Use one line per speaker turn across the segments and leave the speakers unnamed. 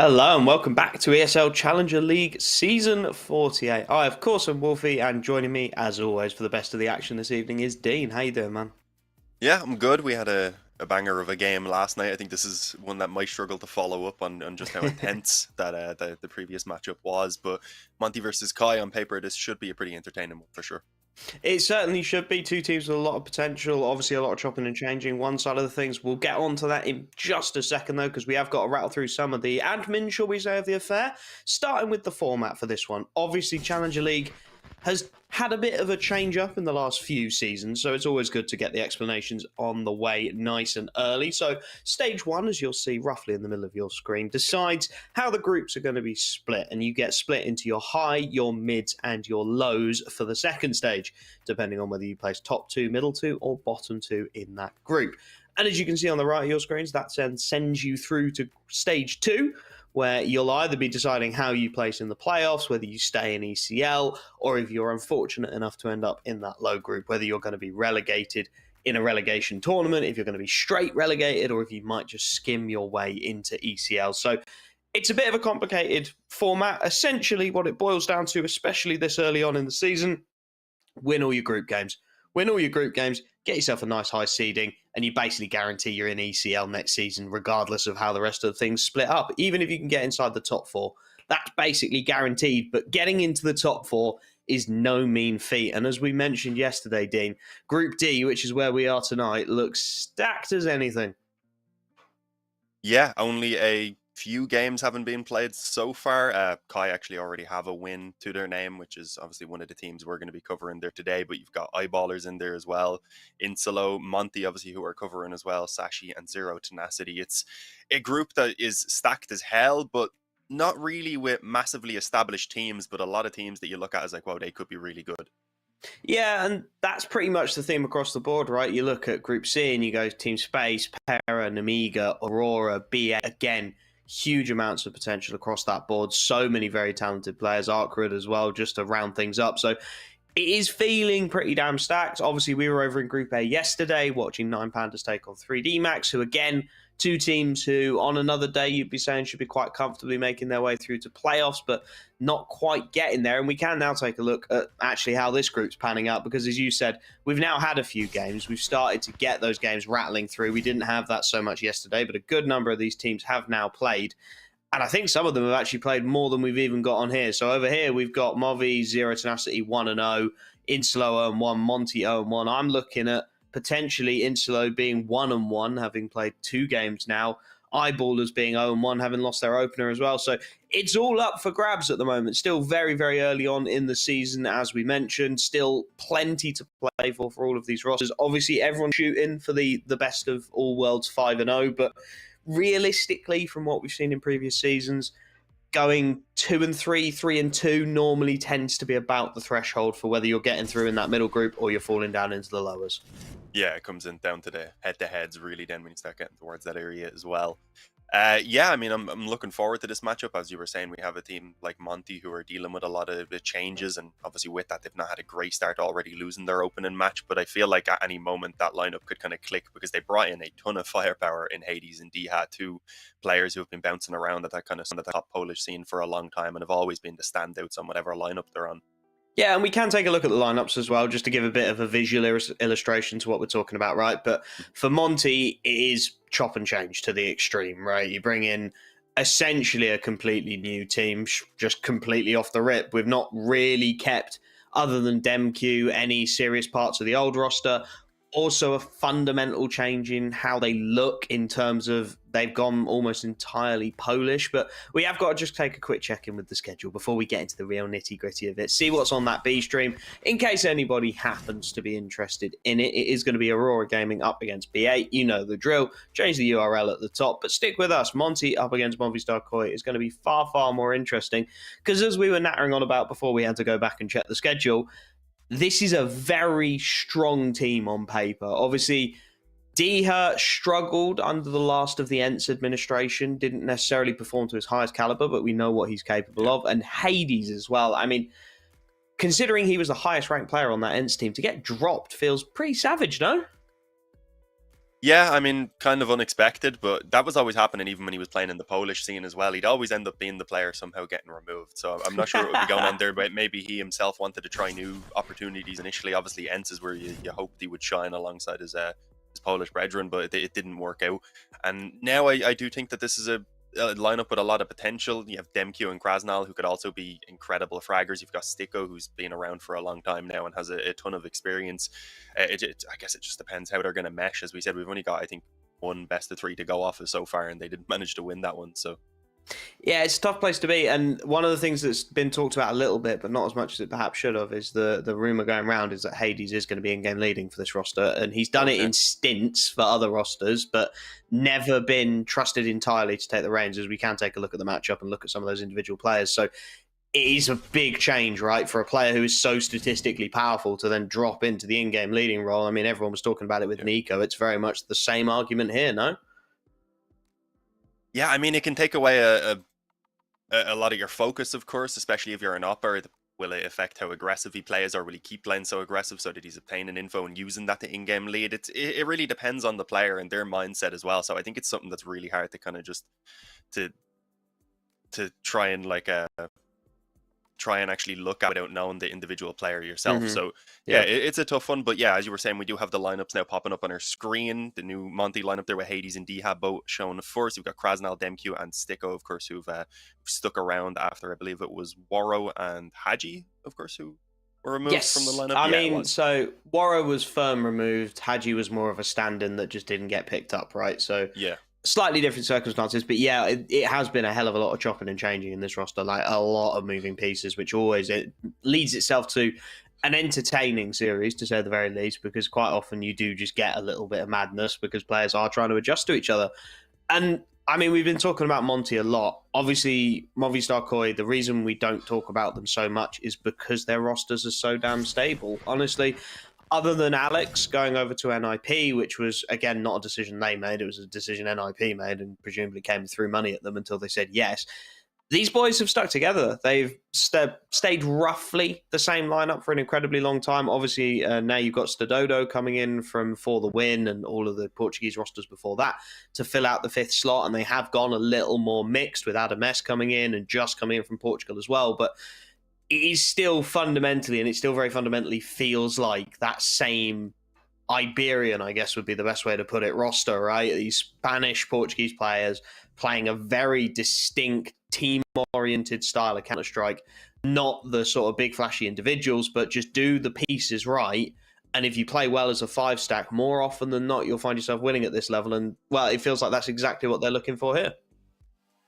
Hello and welcome back to ESL Challenger League Season 48. I, of course, am Wolfie, and joining me, as always, for the best of the action this evening is Dean. How you doing, man?
Yeah, I'm good. We had a banger of a game last night. I think this is one that might struggle to follow up on just how intense that the previous matchup was. But Monte versus Kai on paper, this should be a pretty entertaining one for sure.
It certainly should be. Two teams with a lot of potential, obviously a lot of chopping and changing. One side of the things, we'll get on to that in just a second, though, because we have got to rattle through some of the admin, shall we say, of the affair. Starting with the format for this one. Obviously, Challenger League has had a bit of a change up in the last few seasons, so it's always good to get the explanations on the way nice and early. So stage one, as you'll see roughly in the middle of your screen, decides how the groups are going to be split, and you get split into your high, your mids, and your lows for the second stage, depending on whether you place top two, middle two, or bottom two in that group. And as you can see on the right of your screens, that then sends you through to stage two, where you'll either be deciding how you place in the playoffs, whether you stay in ECL, or if you're unfortunate enough to end up in that low group, whether you're going to be relegated in a relegation tournament, if you're going to be straight relegated, or if you might just skim your way into ECL. So it's a bit of a complicated format. Essentially, what it boils down to, especially this early on in the season, win all your group games. Win all your group games, get yourself a nice high seeding, and you basically guarantee you're in ECL next season, regardless of how the rest of the things split up. Even if you can get inside the top four, that's basically guaranteed. But getting into the top four is no mean feat. And as we mentioned yesterday, Dean, Group D, which is where we are tonight, looks stacked as anything.
Yeah, only a few games haven't been played so far. Kai actually already have a win to their name, which is obviously one of the teams we're going to be covering there today. But you've got Eyeballers in there as well, Insolo, Monte, obviously, who are covering as well, Sashi and Zero Tenacity. It's a group that is stacked as hell, but not really with massively established teams, but a lot of teams that you look at as like, wow, they could be really good.
Yeah, and that's pretty much the theme across the board, right? You look at Group C and you go Team Space, Para, Namiga, Aurora, BA. Again, huge amounts of potential across that board. So many very talented players. Arkrud as well, just to round things up. So it is feeling pretty damn stacked. Obviously, we were over in Group A yesterday watching Nine Pandas take on 3D Max, who again, two teams who on another day you'd be saying should be quite comfortably making their way through to playoffs, but not quite getting there. And we can now take a look at actually how this group's panning out, because as you said, we've now had a few games. We've started to get those games rattling through. We didn't have that so much yesterday, but a good number of these teams have now played. And I think some of them have actually played more than we've even got on here. So over here, we've got Movi, Zero Tenacity 1-0, Insolo 0-1, Monte 0-1. I'm looking at potentially Insolo being 1-1, having played two games now. Eyeballers being 0-1, having lost their opener as well. So it's all up for grabs at the moment. Still very, very early on in the season, as we mentioned. Still plenty to play for all of these rosters. Obviously, everyone's shooting for the best of all worlds 5-0, but realistically, from what we've seen in previous seasons, going 2-3, 3-2 normally tends to be about the threshold for whether you're getting through in that middle group or you're falling down into the lowers.
Yeah, it comes in down to the head-to-heads really then when you start getting towards that area as well. Yeah, I mean, I'm looking forward to this matchup. As you were saying, we have a team like Monte who are dealing with a lot of the changes, and obviously with that, they've not had a great start already, losing their opening match. But I feel like at any moment that lineup could kind of click, because they brought in a ton of firepower in Hades and Diha, two players who have been bouncing around at that kind of top Polish scene for a long time and have always been the standouts on whatever lineup they're on.
Yeah, and we can take a look at the lineups as well, just to give a bit of a visual illustration to what we're talking about, right? But for Monte, it is chop and change to the extreme, right? You bring in essentially a completely new team, just completely off the rip. We've not really kept, other than DemQ, any serious parts of the old roster. Also a fundamental change in how they look, in terms of they've gone almost entirely Polish. But we have got to just take a quick check-in with the schedule before we get into the real nitty-gritty of it. See what's on that B stream. In case anybody happens to be interested in it, it is going to be Aurora Gaming up against B8. You know the drill. Change the URL at the top. But stick with us. Monte up against Movistar Koi is going to be far, far more interesting. Because as we were nattering on about before we had to go back and check the schedule, this is a very strong team on paper. Obviously, Diha struggled under the last of the Ents administration, didn't necessarily perform to his highest caliber, but we know what he's capable of. And Hades as well. I mean, considering he was the highest ranked player on that Ents team, to get dropped feels pretty savage, no?
Yeah, I mean, kind of unexpected, but that was always happening even when he was playing in the Polish scene as well. He'd always end up being the player somehow getting removed. So I'm not sure what would be going on there, but maybe he himself wanted to try new opportunities initially. Obviously, Ents is where you hoped he would shine alongside his Polish brethren, but it didn't work out. And now I do think that this is a lineup with a lot of potential. You have Demke and Krasnal, who could also be incredible fraggers. You've got Sticko, who's been around for a long time now and has a ton of experience. I guess it just depends how they're going to mesh. As we said, we've only got, I think, one best of three to go off of so far, and they didn't manage to win that one. So
Yeah, it's a tough place to be. And one of the things that's been talked about a little bit, but not as much as it perhaps should have, is the rumor going around is that Hades is going to be in-game leading for this roster. And he's done it in stints for other rosters, but never been trusted entirely to take the reins, as we can take a look at the matchup and look at some of those individual players. So it is a big change, right, for a player who is so statistically powerful to then drop into the in-game leading role. I mean, everyone was talking about it with Nico. It's very much the same argument here, no?
yeah, I mean, it can take away a lot of your focus, of course, especially if you're an upper. Will it affect how aggressive he plays, or will he keep playing so aggressive so that he's obtaining info and using that to in-game lead? It really depends on the player and their mindset as well. So I think it's something that's really hard to kind of just to try and try and actually look at without knowing the individual player yourself.
Mhm.
So
Yeah.
it's a tough one. But yeah, as you were saying, we do have the lineups now popping up on our screen. The new Monte lineup there with Hades and Dehab both shown first. We've got Krasnal, Demke, and Sticko, of course, who've stuck around after, I believe it was Waro and Haji, of course, who were removed from the lineup.
I
Yeah, it
mean,
was.
so Waro was firm removed. Haji was more of a stand-in that just didn't get picked up, right? So
Yeah.
slightly different circumstances, but yeah, it has been a hell of a lot of chopping and changing in this roster, like a lot of moving pieces, which always it leads itself to an entertaining series, to say the very least, because quite often you do just get a little bit of madness because players are trying to adjust to each other. And I mean, we've been talking about Monte a lot. Obviously, Movistar Koi, the reason we don't talk about them so much is because their rosters are so damn stable. Honestly, other than Alex going over to NIP, which was, again, not a decision they made. It was a decision NIP made and presumably came through money at them until they said yes. These boys have stuck together. They've stayed roughly the same lineup for an incredibly long time. Obviously, now you've got Stadodo coming in from For the Win and all of the Portuguese rosters before that to fill out the fifth slot. And they have gone a little more mixed with Adam S coming in and just coming in from Portugal as well. But it is still fundamentally, and it still very fundamentally feels like that same Iberian, I guess would be the best way to put it, roster, right? These Spanish, Portuguese players playing a very distinct team-oriented style of Counter-Strike, not the sort of big flashy individuals, but just do the pieces right. And if you play well as a five stack, more often than not, you'll find yourself winning at this level. And, well, it feels like that's exactly what they're looking for here.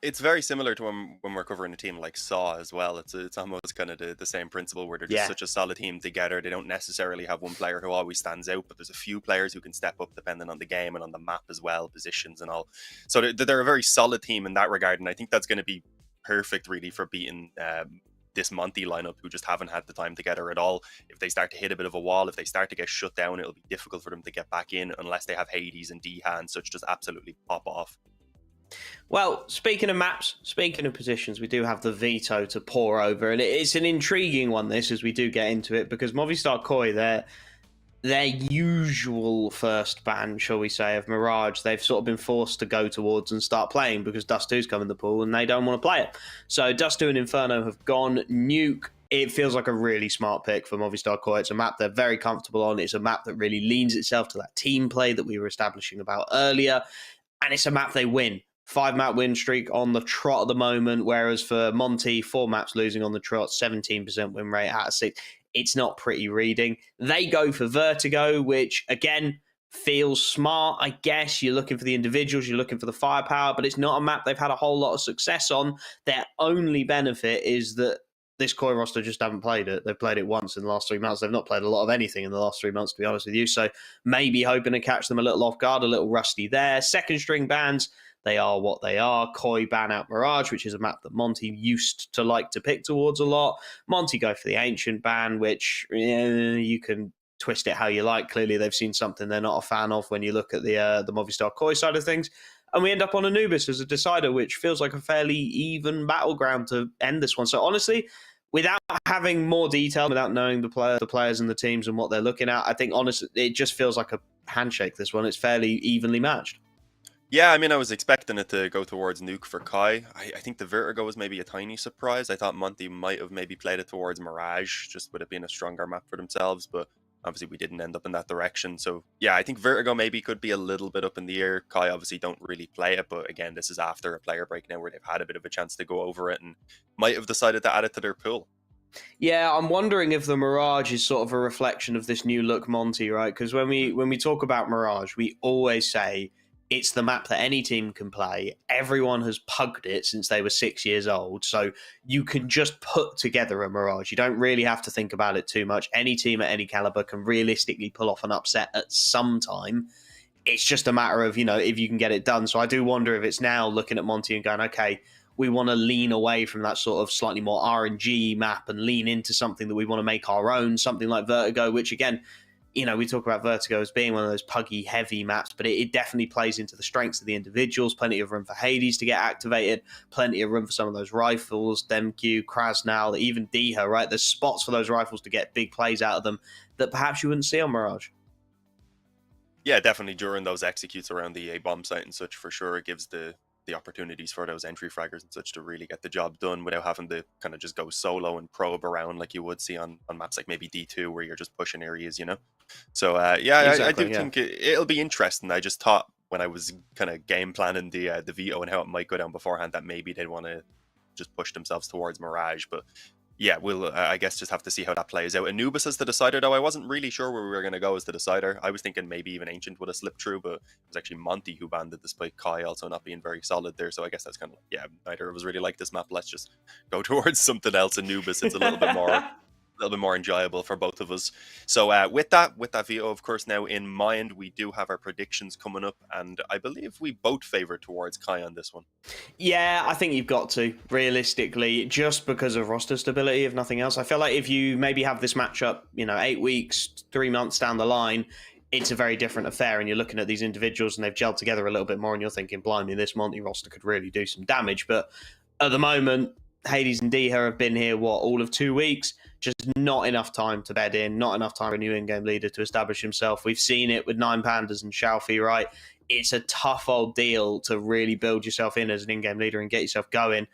It's very similar to when we're covering a team like Saw as well. It's almost kind of the same principle where they're just such a solid team together. They don't necessarily have one player who always stands out, but there's a few players who can step up depending on the game and on the map as well, positions and all. So they're a very solid team in that regard, and I think that's going to be perfect really for beating this Monte lineup, who just haven't had the time together at all. If they start to hit a bit of a wall, if they start to get shut down, it'll be difficult for them to get back in unless they have Hades and Deha and such just absolutely pop off.
Well, speaking of maps, speaking of positions, we do have the Veto to pour over, and it's an intriguing one, this, as we do get into it, because Movistar Koi, their usual first ban, shall we say, of Mirage, they've sort of been forced to go towards and start playing because Dust 2's come in the pool and they don't want to play it. So Dust 2 and Inferno have gone. Nuke, it feels like a really smart pick for Movistar Koi. It's a map they're very comfortable on. It's a map that really leans itself to that team play that we were establishing about earlier, and it's a map they win. 5-map win streak on the trot at the moment, whereas for Monte, 4 maps losing on the trot, 17% win rate out of 6. It's not pretty reading. They go for Vertigo, which, again, feels smart, I guess. You're looking for the individuals, you're looking for the firepower, but it's not a map they've had a whole lot of success on. Their only benefit is that this Koi roster just haven't played it. They've played it once in the last 3 months. They've not played a lot of anything in the last 3 months, to be honest with you. So maybe hoping to catch them a little off guard, a little rusty there. Second string bans, they are what they are. Koi ban out Mirage, which is a map that Monte used to like to pick towards a lot. Monte go for the Ancient ban, which you can twist it how you like. Clearly, they've seen something they're not a fan of when you look at the Movistar Koi side of things. And we end up on Anubis as a decider, which feels like a fairly even battleground to end this one. So honestly, without having more detail, without knowing the players and the teams and what they're looking at, I think honestly, it just feels like a handshake. This one, it's fairly evenly matched.
Yeah, I mean, I was expecting it to go towards Nuke for Kai. I think the Vertigo was maybe a tiny surprise. I thought Monte might have maybe played it towards Mirage, just with it being a stronger map for themselves, but obviously we didn't end up in that direction. So yeah, I think Vertigo maybe could be a little bit up in the air. Kai obviously don't really play it, but again, this is after a player break now where they've had a bit of a chance to go over it and might have decided to add it to their pool.
Yeah, I'm wondering if the Mirage is sort of a reflection of this new look Monte, right? Because when we talk about Mirage, we always say it's the map that any team can play. Everyone has pugged it since they were 6 years old, so you can just put together a Mirage. You don't really have to think about it too much. Any team at any caliber can realistically pull off an upset at some time. It's just a matter of, if you can get it done. So I do wonder if it's now looking at Monte and going, okay, we want to lean away from that sort of slightly more RNG map and lean into something that we want to make our own, something like Vertigo, which again, we talk about Vertigo as being one of those puggy, heavy maps, but it definitely plays into the strengths of the individuals. Plenty of room for Hades to get activated, plenty of room for some of those rifles, Demq, Krasnal, even Diha, right? There's spots for those rifles to get big plays out of them that perhaps you wouldn't see on Mirage.
Yeah, definitely during those executes around the A bomb site and such, for sure, it gives the opportunities for those entry fraggers and such to really get the job done without having to kind of just go solo and probe around like you would see on maps like maybe D2 where you're just pushing areas, So yeah,
Exactly,
I do think it'll be interesting. I just thought when I was kind of game planning the Veto and how it might go down beforehand that maybe they'd want to just push themselves towards Mirage, but yeah, we'll I guess just have to see how that plays out. Anubis as the decider, though, I wasn't really sure where we were going to go as the decider. I was thinking maybe even Ancient would have slipped through, but it was actually Monte who banned it, despite Kai also not being very solid there. So I guess that's kind of, yeah, neither of us really like this map. Let's just go towards something else. Anubis, it's a little bit more enjoyable for both of us. So with that Veto, of course, now in mind, we do have our predictions coming up, and I believe we both favor towards Kai on this one.
Yeah, I think you've got to, realistically, just because of roster stability, if nothing else. I feel like if you maybe have this matchup, 8 weeks, 3 months down the line, it's a very different affair, and you're looking at these individuals and they've gelled together a little bit more, and you're thinking, blimey, this Monte roster could really do some damage. But at the moment, Hades and Diha have been here, all of 2 weeks? Just not enough time to bed in, not enough time for a new in-game leader to establish himself. We've seen it with Nine Pandas and Xiaofi, right? It's a tough old deal to really build yourself in as an in-game leader and get yourself going,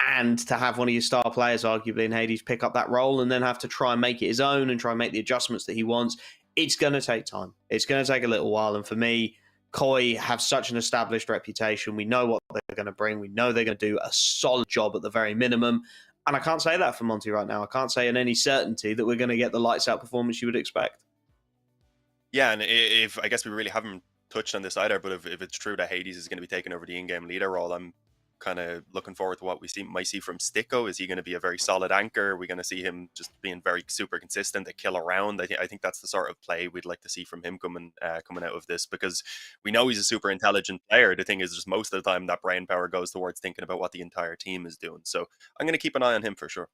and to have one of your star players, arguably in Hades, pick up that role and then have to try and make it his own and try and make the adjustments that he wants. It's going to take time. It's going to take a little while. And for me, Koi have such an established reputation. We know what they're going to bring. We know they're going to do a solid job at the very minimum. And I can't say that for Monte right now. I can't say in any certainty that we're going to get the lights out performance you would expect.
Yeah, and if I guess we really haven't touched on this either, but if it's true that Hades is going to be taking over the in-game leader role, I'm kind of looking forward to what we might see from Sticko. Is he going to be a very solid anchor? Are we going to see him just being very super consistent, a kill around? I think that's the sort of play we'd like to see from him coming out of this, because we know he's a super intelligent player. The thing is, just most of the time that brain power goes towards thinking about what the entire team is doing. So I'm going to keep an eye on him for sure.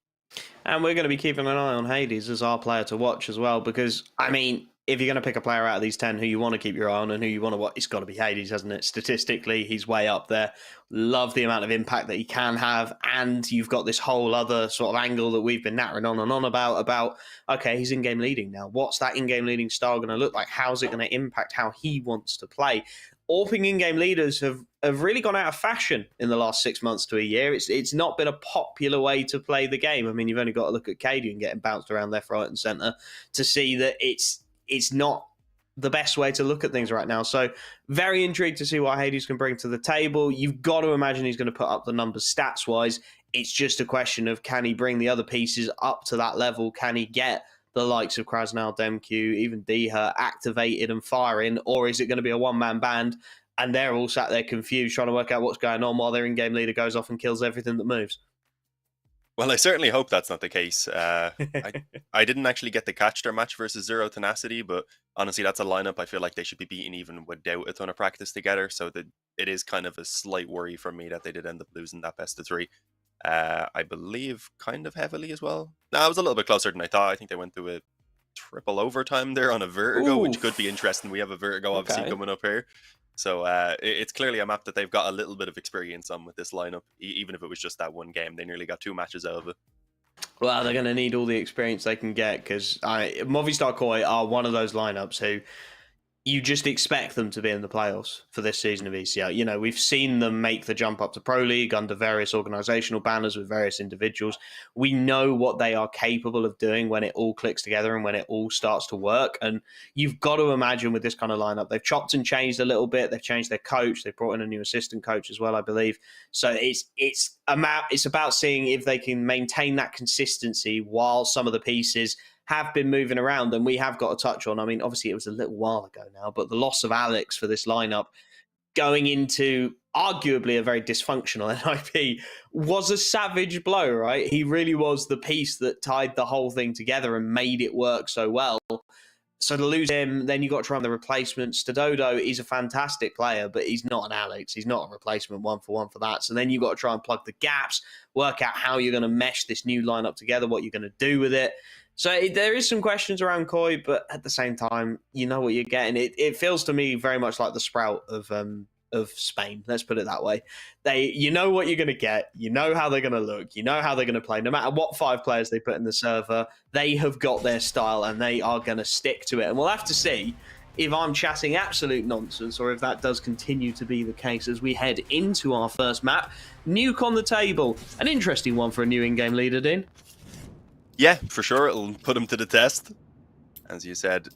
And we're going to be keeping an eye on Hades as our player to watch as well, because, I mean, if you're going to pick a player out of these 10 who you want to keep your eye on and who you want to watch, it's got to be Hades, hasn't it? Statistically, he's way up there. Love the amount of impact that he can have. And you've got this whole other sort of angle that we've been nattering on and on about, okay, he's in-game leading now. What's that in-game leading style going to look like? How's it going to impact how he wants to play? AWPing in-game leaders have really gone out of fashion in the last 6 months to a year. It's not been a popular way to play the game. I mean, you've only got to look at Cadian getting bounced around left, right, and centre to see that it's not the best way to look at things right now. So very intrigued to see what Hades can bring to the table. You've got to imagine he's going to put up the numbers stats-wise. It's just a question of, can he bring the other pieces up to that level? Can he get the likes of Krasnal, Demq, even Diha activated and firing, or is it going to be a one-man band and they're all sat there confused trying to work out what's going on while their in-game leader goes off and kills everything that moves?
Well, I certainly hope that's not the case. I didn't actually get to catch their match versus Zero Tenacity, but honestly, that's a lineup I feel like they should be beaten even without a ton of practice together. So that it is kind of a slight worry for me that they did end up losing that best of three. I believe kind of heavily as well. No, it was a little bit closer than I thought. I think they went to a triple overtime there on a Vertigo, which could be interesting. We have a Vertigo obviously coming up here. So it's clearly a map that they've got a little bit of experience on with this lineup. Even if it was just that one game, they nearly got 2 matches out of it.
Well, they're going to need all the experience they can get because Movistar Koi are one of those lineups who you just expect them to be in the playoffs for this season of ECL. You know, we've seen them make the jump up to Pro League under various organizational banners with various individuals. We know what they are capable of doing when it all clicks together and when it all starts to work. And you've got to imagine with this kind of lineup, they've chopped and changed a little bit. They've changed their coach. They've brought in a new assistant coach as well, I believe. So it's about seeing if they can maintain that consistency while some of the pieces have been moving around, and we have got to touch on, I mean, obviously it was a little while ago now, but the loss of Alex for this lineup going into arguably a very dysfunctional NIP was a savage blow, right? He really was the piece that tied the whole thing together and made it work so well. So to lose him, then you got to try on the replacements. Stododo is a fantastic player, but he's not an Alex. He's not a replacement one for that. So then you got to try and plug the gaps, work out how you're going to mesh this new lineup together, what you're going to do with it. So there is some questions around Koi, but at the same time, you know what you're getting. It feels to me very much like the Sprout of Spain. Let's put it that way. You know what you're going to get. You know how they're going to look. You know how they're going to play. No matter what 5 players they put in the server, they have got their style and they are going to stick to it. And we'll have to see if I'm chatting absolute nonsense or if that does continue to be the case as we head into our first map. Nuke on the table. An interesting one for a new in-game leader, Dean.
Yeah, for sure. It'll put him to the test. As you said,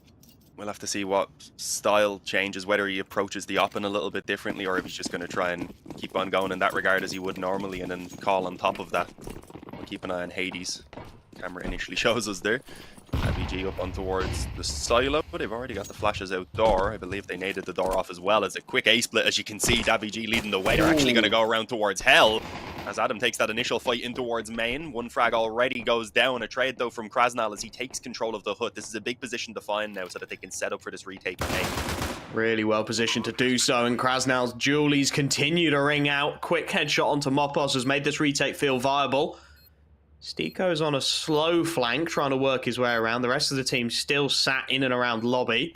we'll have to see what style changes, whether he approaches the Oppen a little bit differently or if he's just going to try and keep on going in that regard as he would normally and then call on top of that. We'll keep an eye on Hades. Camera initially shows us there. ABG up on towards the silo, but they've already got the flashes outdoor. I believe they naded the door off as well as a quick A-split. As you can see, ABG leading the way. They're actually going to go around towards Hell as Adam takes that initial fight in towards main. One frag already goes down. A trade, though, from Krasnal as he takes control of the hut. This is a big position to find now so that they can set up for this retake in main.
Really well positioned to do so, and Krasnal's Julies continue to ring out. Quick headshot onto Mopos has made this retake feel viable. Stiko's on a slow flank, trying to work his way around. The rest of the team still sat in and around lobby,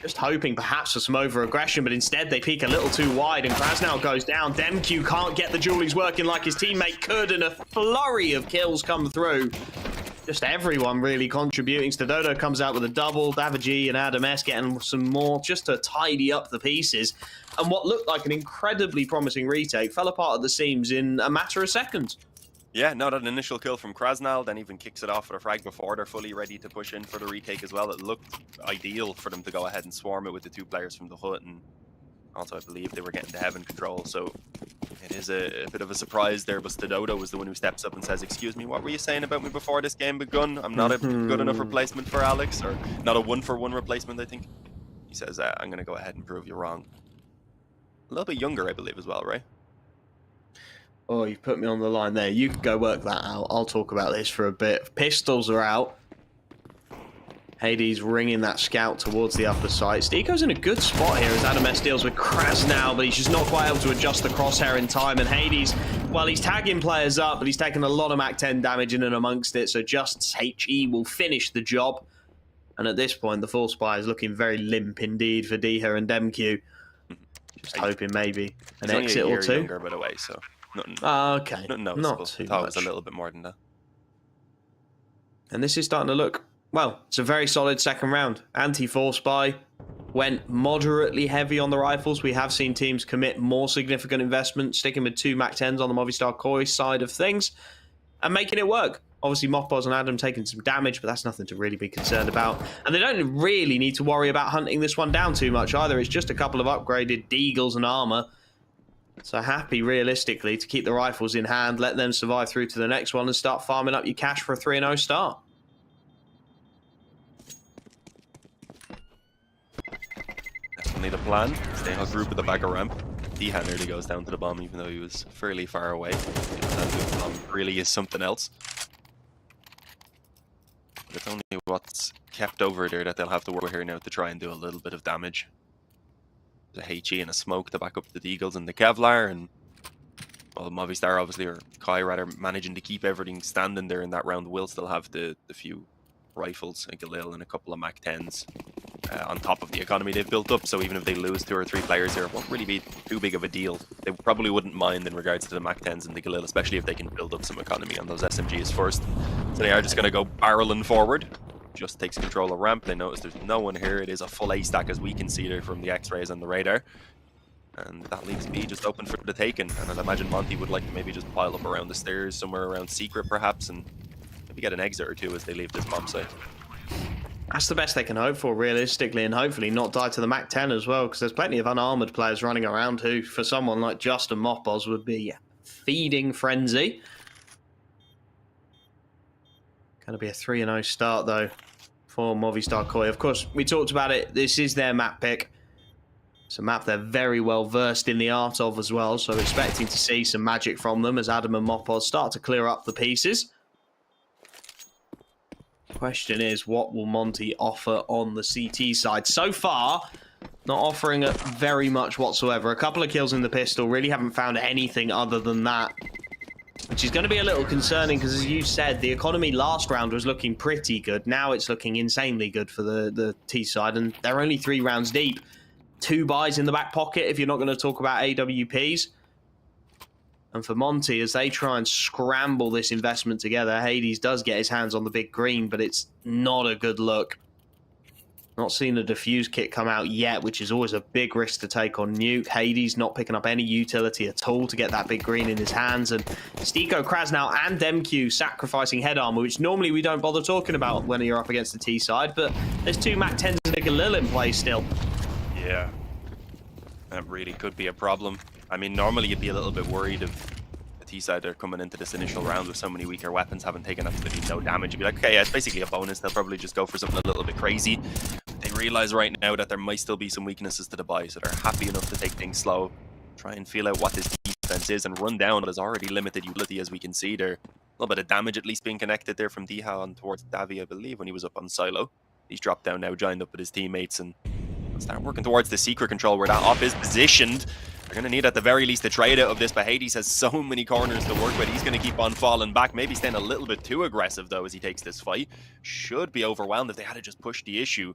just hoping perhaps for some over-aggression, but instead they peek a little too wide, and Krasnal goes down. Demq can't get the Julies working like his teammate could, and a flurry of kills come through. Just everyone really contributing. Stododo comes out with a double. Davigi and Adam S getting some more just to tidy up the pieces. And what looked like an incredibly promising retake fell apart at the seams in a matter of seconds.
Yeah, no, that initial kill from Krasnal, then even kicks it off with a frag before they're fully ready to push in for the retake as well. It looked ideal for them to go ahead and swarm it with the 2 players from the hut, and also I believe they were getting to heaven control, so it is a bit of a surprise there, but Stododo was the one who steps up and says, "Excuse me, what were you saying about me before this game begun? I'm not a good enough replacement for Alex," or not a 1-for-1 replacement, I think. He says, "I'm going to go ahead and prove you wrong." A little bit younger, I believe, as well, right?
Oh, you've put me on the line there. You can go work that out. I'll talk about this for a bit. Pistols are out. Hades ringing that scout towards the upper site. Stiko's in a good spot here as Adam S deals with Krasnal, but he's just not quite able to adjust the crosshair in time. And Hades, well, he's tagging players up, but he's taking a lot of Mach 10 damage in and amongst it, so just HE will finish the job. And at this point, the full spy is looking very limp indeed for Diha and Demq. Just hoping maybe an exit or 2.
Younger, by the way, so nothing,
okay,
nothing
not too
much. It
much.
was a little bit more than that.
And this is starting to look, well, it's a very solid second round. Anti-4 spy went moderately heavy on the rifles. We have seen teams commit more significant investment, sticking with 2 Mach 10s on the Movistar Koi side of things and making it work. Obviously, Mopos and Adam taking some damage, but that's nothing to really be concerned about. And they don't really need to worry about hunting this one down too much either. It's just a couple of upgraded deagles and armor. So happy, realistically, to keep the rifles in hand, let them survive through to the next one and start farming up your cash for a 3-0 start.
Definitely the plan. Stay on group at the back of ramp. Diha nearly goes down to the bomb, even though he was fairly far away. The bomb really is something else. But it's only what's kept over there that they'll have to work here now to try and do a little bit of damage. There's a HE and a smoke to back up the Deagles and the Kevlar, and well, Movistar obviously, or Kai rather, managing to keep everything standing there in that round. Will still have the few rifles, a Galil and a couple of Mach 10s. on top of the economy they've built up. So even if they lose 2 or 3 players here, it won't really be too big of a deal. They probably wouldn't mind in regards to the Mac 10s and the Galil, especially if they can build up some economy on those SMGs first. So they are just going to go barreling forward. Just takes control of ramp. They notice there's no one here. It is a full A stack as we can see there from the X-rays on the radar. And that leaves B just open for the taking. And I'd imagine Monte would like to maybe just pile up around the stairs, somewhere around Secret perhaps, and maybe get an exit or two as they leave this bomb site.
That's the best they can hope for, realistically, and hopefully not die to the Mac 10 as well, because there's plenty of unarmored players running around who, for someone like Justin Mopos, would be feeding frenzy. Going to be a 3-0 start, though, for Movistar Koi. Of course, we talked about it. This is their map pick. It's a map they're very well versed in the art of as well, so expecting to see some magic from them as Adam and Mopos start to clear up the pieces. Question is, what will Monte offer on the CT side? So far, not offering very much whatsoever. A couple of kills in the pistol, really haven't found anything other than that, which is going to be a little concerning because, as you said, the economy last round was looking pretty good. Now it's looking insanely good for the T side, and they're only 3 rounds deep. 2 buys in the back pocket if you're not going to talk about AWPs. And for Monte, as they try and scramble this investment together, Hades does get his hands on the big green, but it's not a good look. Not seen a defuse kit come out yet, which is always a big risk to take on Nuke. Hades not picking up any utility at all to get that big green in his hands. And Stiko, Krasnal, and MQ sacrificing head armor, which normally we don't bother talking about when you're up against the T side. But there's 2 Mac 10s and a Galil in play still.
Yeah, that really could be a problem. I mean, normally you'd be a little bit worried if the T-side are coming into this initial round with so many weaker weapons, haven't taken absolutely no damage. You'd be like, okay, yeah, it's basically a bonus. They'll probably just go for something a little bit crazy. But they realize right now that there might still be some weaknesses to the buy, so they're happy enough to take things slow, try and feel out what this defense is, and run down what is already limited utility, as we can see there. A little bit of damage at least being connected there from Diha on towards Davi, I believe, when he was up on silo. He's dropped down now, joined up with his teammates, and start working towards the secret control where that op is positioned. They're going to need at the very least a trade out of this, but Hades has so many corners to work with. He's going to keep on falling back, maybe staying a little bit too aggressive though as he takes this fight. Should be overwhelmed if they had to just push the issue.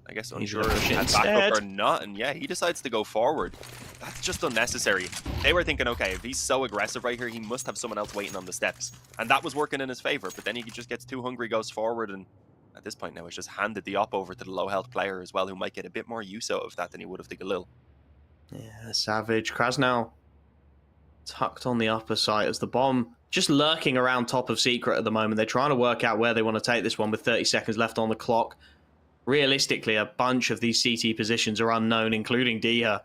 I guess unsure if he had backup or not, and yeah, he decides to go forward. That's just unnecessary. They were thinking, okay, if he's so aggressive right here, he must have someone else waiting on the steps. And that was working in his favor, but then he just gets too hungry, goes forward, and at this point now, it's just handed the op over to the low health player as well, who might get a bit more use out of that than he would have the Galil.
Yeah, savage. Krasnal tucked on the upper site as the bomb just lurking around top of secret at the moment. They're trying to work out where they want to take this one with 30 seconds left on the clock. Realistically, a bunch of these CT positions are unknown, including Diha.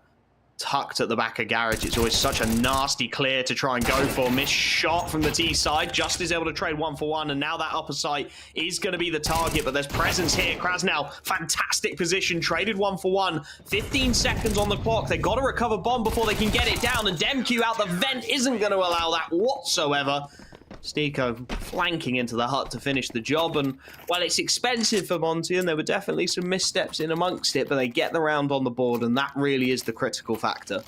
Tucked at the back of garage. It's always such a nasty clear to try and go for. Missed shot from the T side. Just is able to trade 1-for-1, and now that upper site is going to be the target, but there's presence here. Krasnal, fantastic position, traded 1-for-1. 15 seconds on the clock. They got to recover bomb before they can get it down, and Demq out the vent isn't going to allow that whatsoever. Stiko flanking into the hut to finish the job, and well, it's expensive for Monte, and there were definitely some missteps in amongst it, but they get the round on the board, and that really is the critical factor.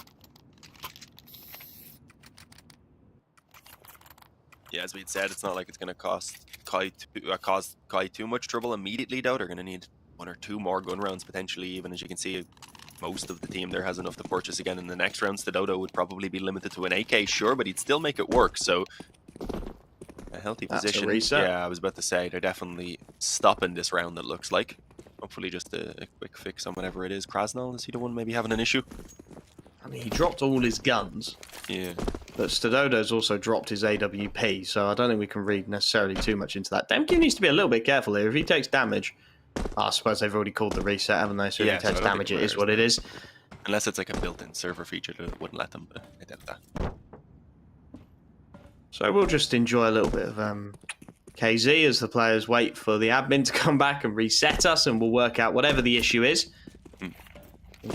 Yeah, as we'd said, it's not like it's going to cause Kai too much trouble immediately, though. They're going to need 1 or 2 more gun rounds, potentially, even. As you can see, most of the team there has enough to purchase again in the next rounds. Dodo would probably be limited to an AK, sure, but he'd still make it work, so a healthy position. Yeah, I was about to say, they're definitely stopping this round, it looks like. Hopefully just a quick fix on whatever it is. Krasnal, is he the one maybe having an issue?
I mean, he dropped all his guns. Yeah. But Stododo's also dropped his AWP, so I don't think we can read necessarily too much into that. Demq needs to be a little bit careful here. If he takes damage, I suppose they've already called the reset, haven't they? So if he takes damage, it is what it is.
Unless it's like a built-in server feature that wouldn't let them, but I doubt that.
So we'll just enjoy a little bit of KZ as the players wait for the admin to come back and reset us, and we'll work out whatever the issue is and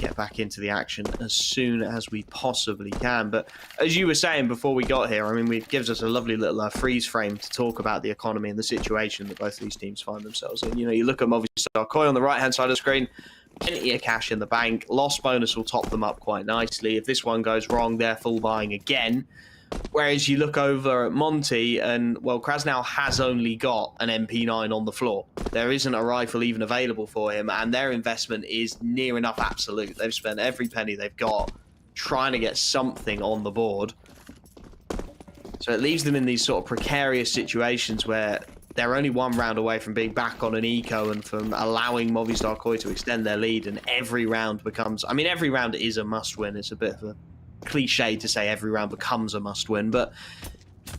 get back into the action as soon as we possibly can. But as you were saying before we got here, I mean, it gives us a lovely little freeze frame to talk about the economy and the situation that both these teams find themselves in. You know, you look at Movistar Koi on the right-hand side of the screen, plenty of cash in the bank. Loss bonus will top them up quite nicely. If this one goes wrong, they're full buying again. Whereas you look over at Monte and, well, Krasnal has only got an MP9 on the floor. There isn't a rifle even available for him, and their investment is near enough absolute. They've spent every penny they've got trying to get something on the board. So it leaves them in these sort of precarious situations where they're only one round away from being back on an eco and from allowing Movistar Koi to extend their lead, and every round becomes... I mean, every round is a must-win. It's a bit of a cliche to say every round becomes a must-win, but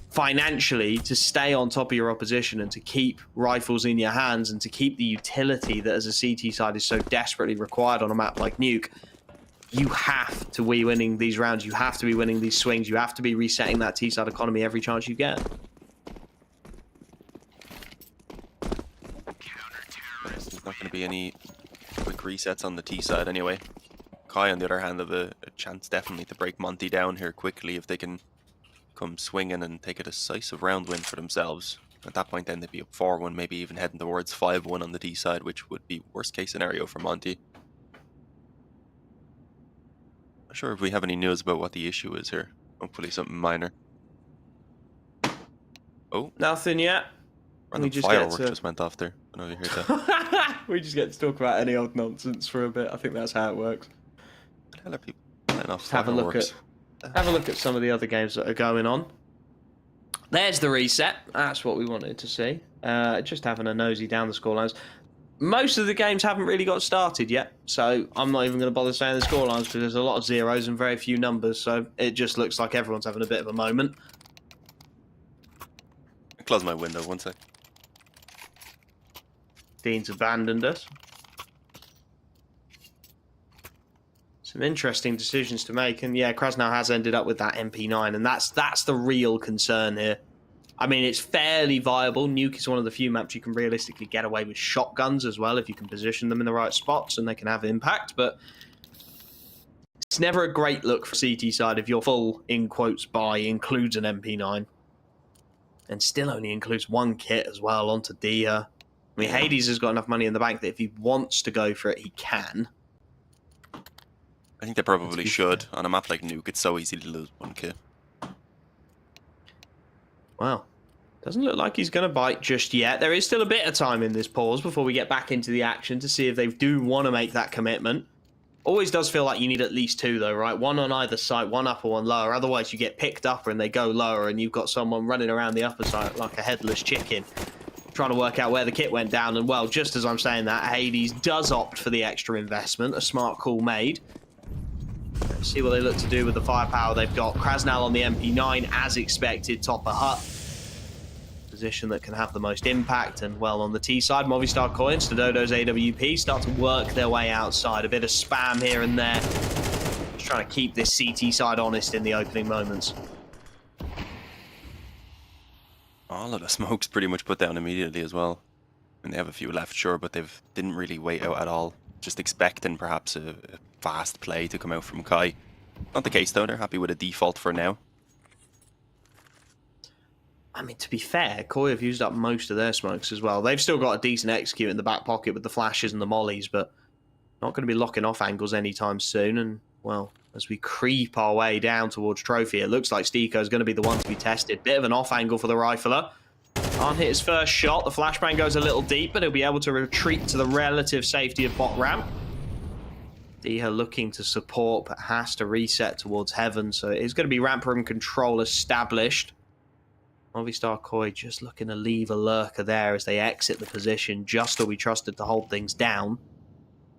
financially, to stay on top of your opposition and to keep rifles in your hands and to keep the utility that as a CT side is so desperately required on a map like Nuke, you have to be winning these rounds. You have to be winning these swings. You have to be resetting that T-side economy every chance you get.
There's not going to be any quick resets on the T side anyway. Kai, on the other hand, have a chance definitely to break Monte down here quickly if they can come swinging and take a decisive round win for themselves. At that point, then they'd be up 4-1, maybe even heading towards 5-1 on the D side, which would be worst case scenario for Monte. Not sure if we have any news about what the issue is here. Hopefully something minor. Oh,
Nothing yet.
random firework just went off there. I know you heard that.
We just get to talk about any old nonsense for a bit. I think that's how it works.
What the hell are people letting off
Have a look
fireworks?
at some of the other games that are going on. There's the reset. That's what we wanted to see. Just having a nosy down the scorelines. Most of the games haven't really got started yet, so I'm not even going to bother saying the scorelines because there's a lot of zeros and very few numbers, so it just looks like everyone's having a bit of a moment.
I'll close my window, one sec.
Dean's abandoned us. Some interesting decisions to make, and yeah, Krasnal has ended up with that MP9, and that's the real concern here. I mean, it's fairly viable. Nuke is one of the few maps you can realistically get away with shotguns as well if you can position them in the right spots and they can have impact, but it's never a great look for CT side if your full, in quotes, buy includes an MP9 and still only includes one kit as well onto Dia. I mean, Hades has got enough money in the bank that if he wants to go for it, he can.
I think they probably should. On a map like Nuke, it's so easy to lose one kit.
Well, doesn't look like he's going to bite just yet. There is still a bit of time in this pause before we get back into the action to see if they do want to make that commitment. Always does feel like you need at least two, though, right? One on either side, one upper, one lower. Otherwise, you get picked up and they go lower, and you've got someone running around the upper side like a headless chicken, trying to work out where the kit went down. And, well, just as I'm saying that, Hades does opt for the extra investment. A smart call made. Let's see what they look to do with the firepower they've got. Krasnal on the MP9, as expected, top of hut. Position that can have the most impact. And, well, on the T side, Movistar Koi and Stadodo's AWP start to work their way outside. A bit of spam here and there. Just trying to keep this CT side honest in the opening moments.
All of the smoke's pretty much put down immediately as well. And they have a few left, sure, but they didn't really wait out at all. Just expecting perhaps a fast play to come out from Kai. Not the case though, they're happy with a default for now.
I mean, to be fair, Koi have used up most of their smokes as well. They've still got a decent execute in the back pocket with the flashes and the mollies, but not going to be locking off angles anytime soon. And, well, as we creep our way down towards Trophy, it looks like Stiko is going to be the one to be tested. Bit of an off angle for the rifler. Can't hit his first shot. The flashbang goes a little deep, but he'll be able to retreat to the relative safety of bot ramp. Diha looking to support, but has to reset towards heaven. So it's going to be ramp room control established. Movistar Koi just looking to leave a lurker there as they exit the position, just to be trusted to hold things down.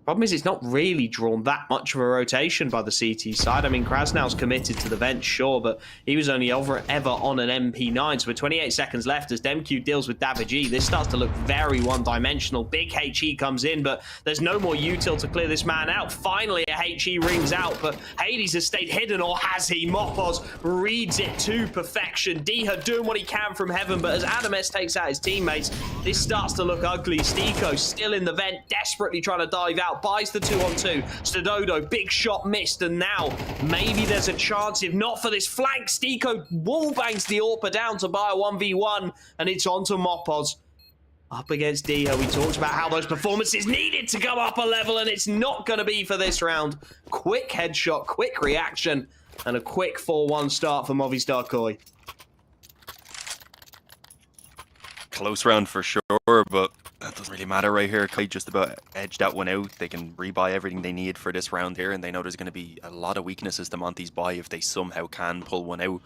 Problem is, it's not really drawn that much of a rotation by the CT side. I mean, Krasnal's committed to the vent, sure, but he was only ever on an MP9. So with 28 seconds left, as DemQ deals with Davigi, this starts to look very one-dimensional. Big HE comes in, but there's no more util to clear this man out. Finally, a HE rings out, but Hades has stayed hidden, or has he? Mopos reads it to perfection. Diha doing what he can from heaven, but as Adames takes out his teammates, this starts to look ugly. Stiko still in the vent, desperately trying to dive out. Buys the 2-on-2. Stadodo, big shot missed, and now maybe there's a chance. If not for this flank, Stiko wallbangs the AWPer down to buy a 1v1, and it's on to Mopos. Up against Diha, we talked about how those performances needed to go up a level, and it's not going to be for this round. Quick headshot, quick reaction, And a quick 4-1 start for Movistar Koi.
Close round for sure, but that doesn't really matter right here. Kai just about edged that one out. They can rebuy everything they need for this round here, and they know there's going to be a lot of weaknesses to Monte's buy if they somehow can pull one out.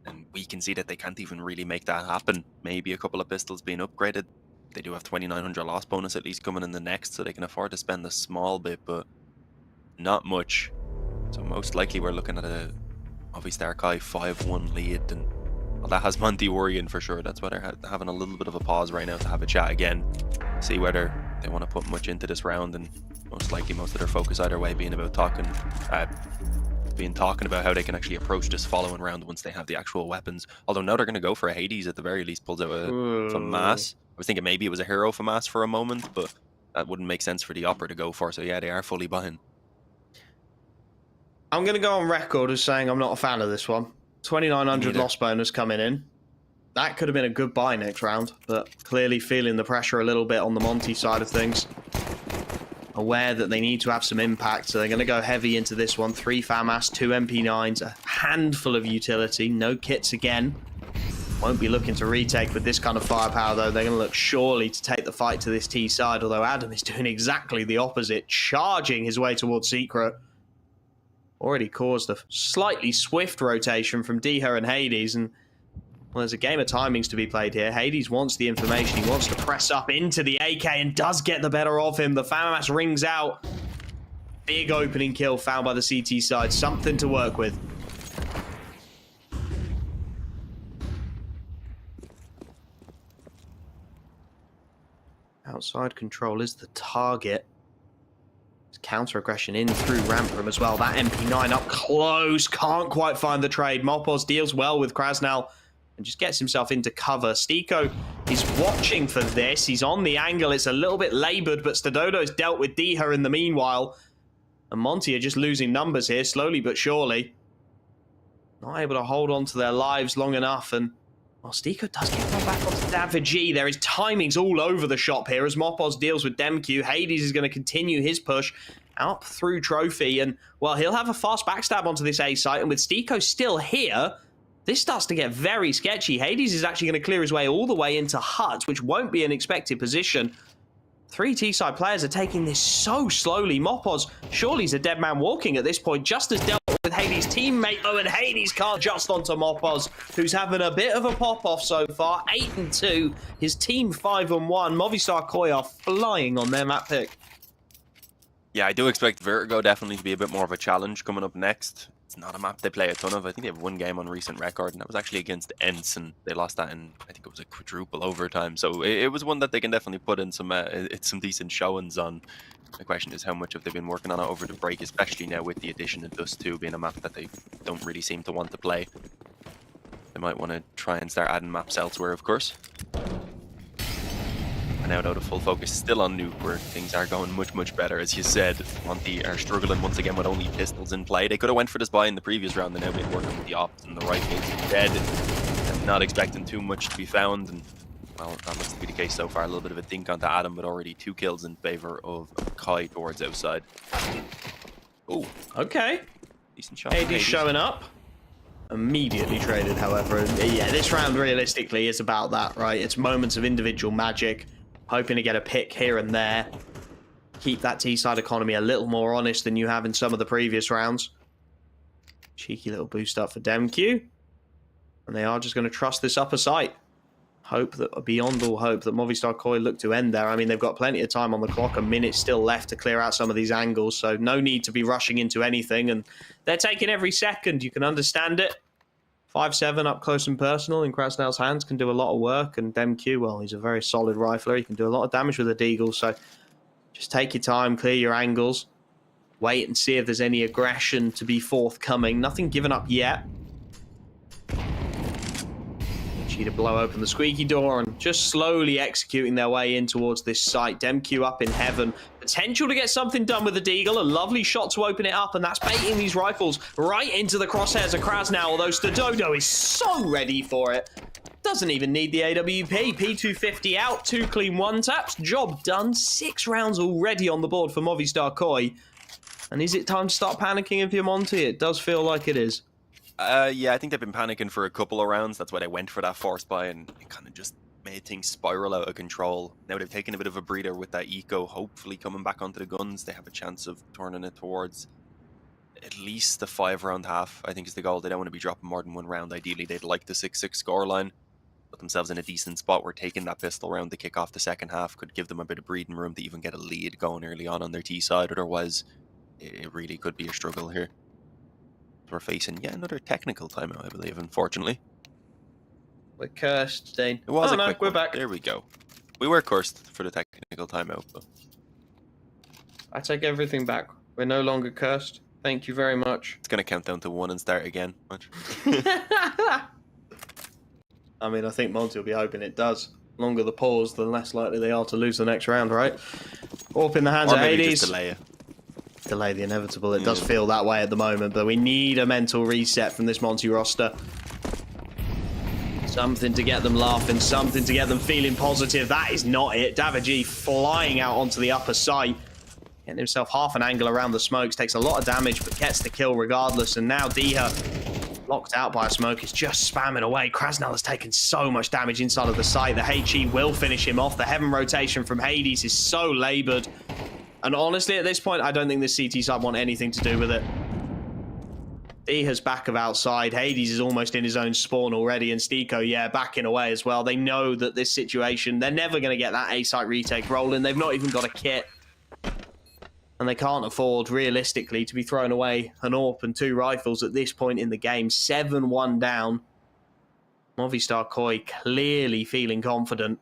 And we can see that they can't even really make that happen. Maybe a couple of pistols being upgraded. They do have 2,900 loss bonus at least coming in the next, so they can afford to spend a small bit, but not much. So most likely we're looking at a Movistar Kai 5-1 lead, and well, that has Monte worrying for sure. That's why they're having a little bit of a pause right now to have a chat again, see whether they want to put much into this round, and most likely most of their focus either way being about talking about how they can actually approach this following round once they have the actual weapons. Although now they're going to go for a Hades at the very least, pulls out a FAMAS. I was thinking maybe it was a hero FAMAS for a moment, but that wouldn't make sense for the Opera to go for, so yeah, they are fully buying.
I'm going to go on record as saying I'm not a fan of this one. 2,900 loss bonus coming in. That could have been a good buy next round, but clearly feeling the pressure a little bit on the Monte side of things. Aware that they need to have some impact, so they're going to go heavy into this one. 3 FAMAS, 2 MP9s, a handful of utility, no kits again. Won't be looking to retake with this kind of firepower, though. They're going to look surely to take the fight to this T side, although Adam is doing exactly the opposite, charging his way towards Secret. Already caused a slightly swift rotation from Diha and Hades, and well, there's a game of timings to be played here. Hades wants the information. He wants to press up into the AK and does get the better of him. The FAMAS rings out. Big opening kill found by the CT side. Something to work with. Outside control is the target. Counter aggression in through ramp room as well. That MP9 up close. Can't quite find the trade. Mopos deals well with Krasnal and just gets himself into cover. Stiko is watching for this. He's on the angle. It's a little bit laboured, but Stadodo's dealt with Diha in the meanwhile. And Monte are just losing numbers here, slowly but surely. Not able to hold on to their lives long enough, and well, Stiko does get one back onto David. There is timings all over the shop here as Mopos deals with Demq. Hades is going to continue his push up through Trophy, and well, he'll have a fast backstab onto this A site, and with Stiko still here, this starts to get very sketchy. Hades is actually going to clear his way all the way into Hut, which won't be an expected position. 3 T-side players are taking this so slowly. Mopos, surely he's a dead man walking at this point, just as dealt with Hades' teammate. Oh, and Hades can't just onto Mopos, who's having a bit of a pop-off so far. 8-2, his team 5-1. Movistar Koi are flying on their map pick.
Yeah, I do expect Vertigo definitely to be a bit more of a challenge coming up next. It's not a map they play a ton of. I think they have 1 game on recent record, and that was actually against Ents, and they lost that in, I think it was a quadruple overtime. So it was one that they can definitely put in some decent showings on. The question is how much have they been working on it over the break, especially now with the addition of Dust 2 being a map that they don't really seem to want to play. They might want to try and start adding maps elsewhere, of course. And now though the full focus is still on Nuke, where things are going much better. As you said, Monte are struggling once again with only pistols in play. They could have went for this buy in the previous round, and now been working with the ops and the rifles instead. And not expecting too much to be found, and well, that looks to be the case so far. A little bit of a dink onto Adam, but already 2 kills in favor of Kai towards outside. Oh,
okay.
Decent shot.
Hades showing up. Immediately traded, however. Yeah, this round realistically is about that, right? It's moments of individual magic. Hoping to get a pick here and there. Keep that T-side economy a little more honest than you have in some of the previous rounds. Cheeky little boost up for Demq. And they are just going to trust this upper site. Hope that, beyond all hope, that Movistar Koi look to end there. I mean, they've got plenty of time on the clock. A minute still left to clear out some of these angles. So no need to be rushing into anything. And they're taking every second. You can understand it. 5-7 up close and personal in Krasnal's hands can do a lot of work, and Demq, well, he's a very solid rifler. He can do a lot of damage with a deagle, so just take your time, clear your angles, wait and see if there's any aggression to be forthcoming. Nothing given up yet. To blow open the squeaky door and just slowly executing their way in towards this site. Demq up in heaven. Potential to get something done with the deagle. A lovely shot to open it up, and that's baiting these rifles right into the crosshairs of Krasnal, although Stadodo is so ready for it. Doesn't even need the AWP. P250 out, 2 clean 1-taps. Job done. 6 rounds already on the board for Movistar Koi. And is it time to start panicking if you're Monte? It does feel like it is.
Yeah, I think they've been panicking for a couple of rounds. That's why they went for that force buy, and it kind of just made things spiral out of control. Now they've taken a bit of a breather with that eco. Hopefully, coming back onto the guns, they have a chance of turning it towards at least the 5-round half, I think, is the goal. They don't want to be dropping more than one round. Ideally, they'd like the 6-6 scoreline. Put themselves in a decent spot where taking that pistol round to kick off the second half could give them a bit of breathing room to even get a lead going early on their T side. Otherwise, it really could be a struggle here. We're facing yet another technical timeout, I believe, unfortunately.
We're cursed, Dane.
It was
oh,
a
no,
quick
we're
one.
back.
There we go. We were cursed for the technical timeout, but
I take everything back. We're no longer cursed. Thank you very much.
it's going to count down to 1 and start again.
I mean, I think Monte will be hoping it does. Longer the pause, the less likely they are to lose the next round, right? Up in the hands
Or
of
maybe
Hades.
just delay it.
Delay the inevitable. It does feel that way at the moment, but we need a mental reset from this Monte roster. Something to get them laughing, something to get them feeling positive. That is not it. Davigi flying out onto the upper site. Getting himself half an angle around the smokes. Takes a lot of damage, but gets the kill regardless. And now Diha, locked out by a smoke, is just spamming away. Krasnal has taken so much damage inside of the site. The HE will finish him off. The heaven rotation from Hades is so laboured. And honestly, at this point, I don't think the CT side want anything to do with it. Diha's back of outside. Hades is almost in his own spawn already. And Stiko, yeah, backing away as well. They know that this situation, they're never going to get that A-site retake rolling. They've not even got a kit. And they can't afford, realistically, to be throwing away an AWP and 2 rifles at this point in the game. 7-1 down. Movistar Koi clearly feeling confident.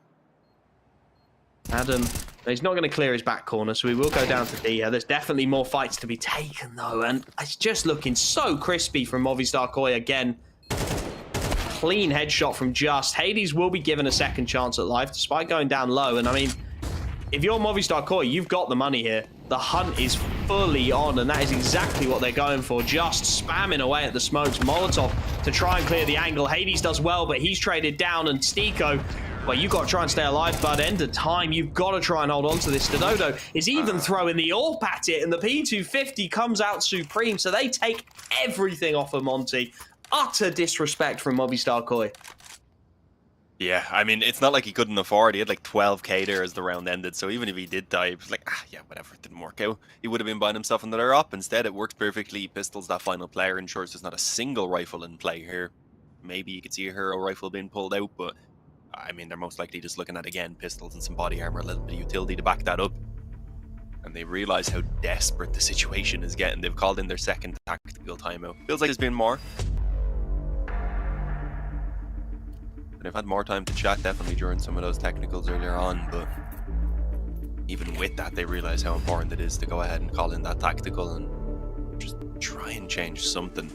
Adam, he's not going to clear his back corner, so we will go down to Diha. There's definitely more fights to be taken, though, and it's just looking so crispy from Movistar Koi again. Clean headshot from Just. Hades will be given a second chance at life, despite going down low, and I mean, if you're Movistar Koi, you've got the money here. The hunt is fully on, and that is exactly what they're going for. Just spamming away at the smokes. Molotov to try and clear the angle. Hades does well, but he's traded down, and Stiko, well, you've got to try and stay alive, bud. End of time. You've got to try and hold on to this. Dododo is even throwing the AWP at it, and the P250 comes out supreme, so they take everything off of Monte. Utter disrespect from Movistar Koi.
Yeah, I mean, it's not like he couldn't afford. He had like 12k there as the round ended, so even if he did die, it was like, yeah, whatever, it didn't work out. He would have been buying himself another up. Instead, it works perfectly. He pistols that final player, ensures there's not a single rifle in play here. Maybe you could see a hero rifle being pulled out, but I mean, they're most likely just looking at, again, pistols and some body armor, a little bit of utility to back that up. And they realize how desperate the situation is getting. They've called in their second tactical timeout. Feels like there's been more. They've had more time to chat, definitely, during some of those technicals earlier on, but even with that, they realize how important it is to go ahead and call in that tactical and just try and change something.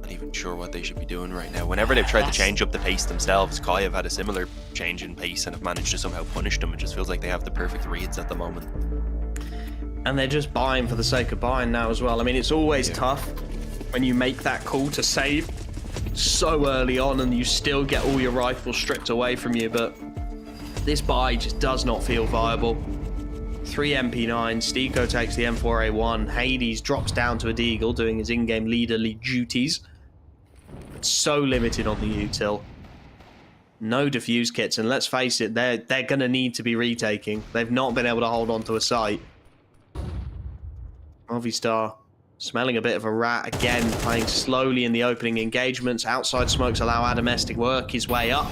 Not even sure what they should be doing right now. Whenever they've tried to change up the pace themselves, Kai have had a similar change in pace and have managed to somehow punish them. It just feels like they have the perfect reads at the moment.
And they're just buying for the sake of buying now as well. I mean, it's always tough when you make that call to save so early on and you still get all your rifles stripped away from you, but this buy just does not feel viable. 3 MP9, Stiko takes the M4A1, Hades drops down to a Deagle doing his in-game leaderly duties, but so limited on the util. No defuse kits, and let's face it, they're going to need to be retaking. They've not been able to hold on to a site. Movistar smelling a bit of a rat again, playing slowly in the opening engagements. Outside smokes allow Adames to work his way up.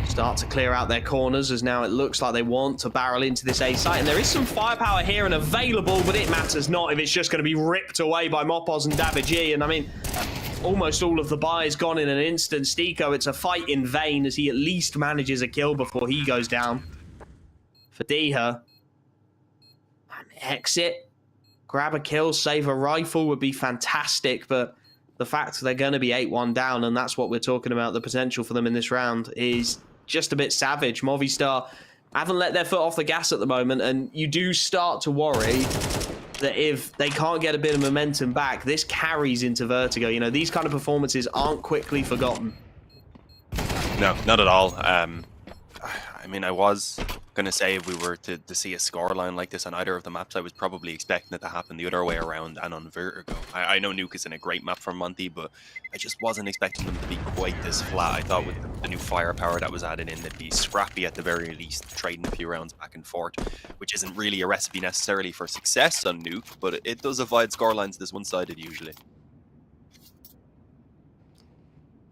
Start to clear out their corners as now it looks like they want to barrel into this A site. And there is some firepower here and available, but it matters not if it's just going to be ripped away by Mopos and Davigi. And I mean, almost all of the buy is gone in an instant. Stiko, it's a fight in vain as he at least manages a kill before he goes down. For Diha, exit. Grab a kill, save a rifle would be fantastic, but the fact they're going to be 8-1 down, and that's what we're talking about, the potential for them in this round, is just a bit savage. Movistar haven't let their foot off the gas at the moment, and you do start to worry that if they can't get a bit of momentum back, this carries into Vertigo. You know, these kind of performances aren't quickly forgotten.
No, not at all. I mean, I was going to say if we were to see a scoreline like this on either of the maps, I was probably expecting it to happen the other way around and on Vertigo. I know Nuke isn't a great map for Monte, but I just wasn't expecting them to be quite this flat. I thought with the new firepower that was added in, they'd be scrappy at the very least, trading a few rounds back and forth, which isn't really a recipe necessarily for success on Nuke, but it does avoid scorelines this one-sided usually.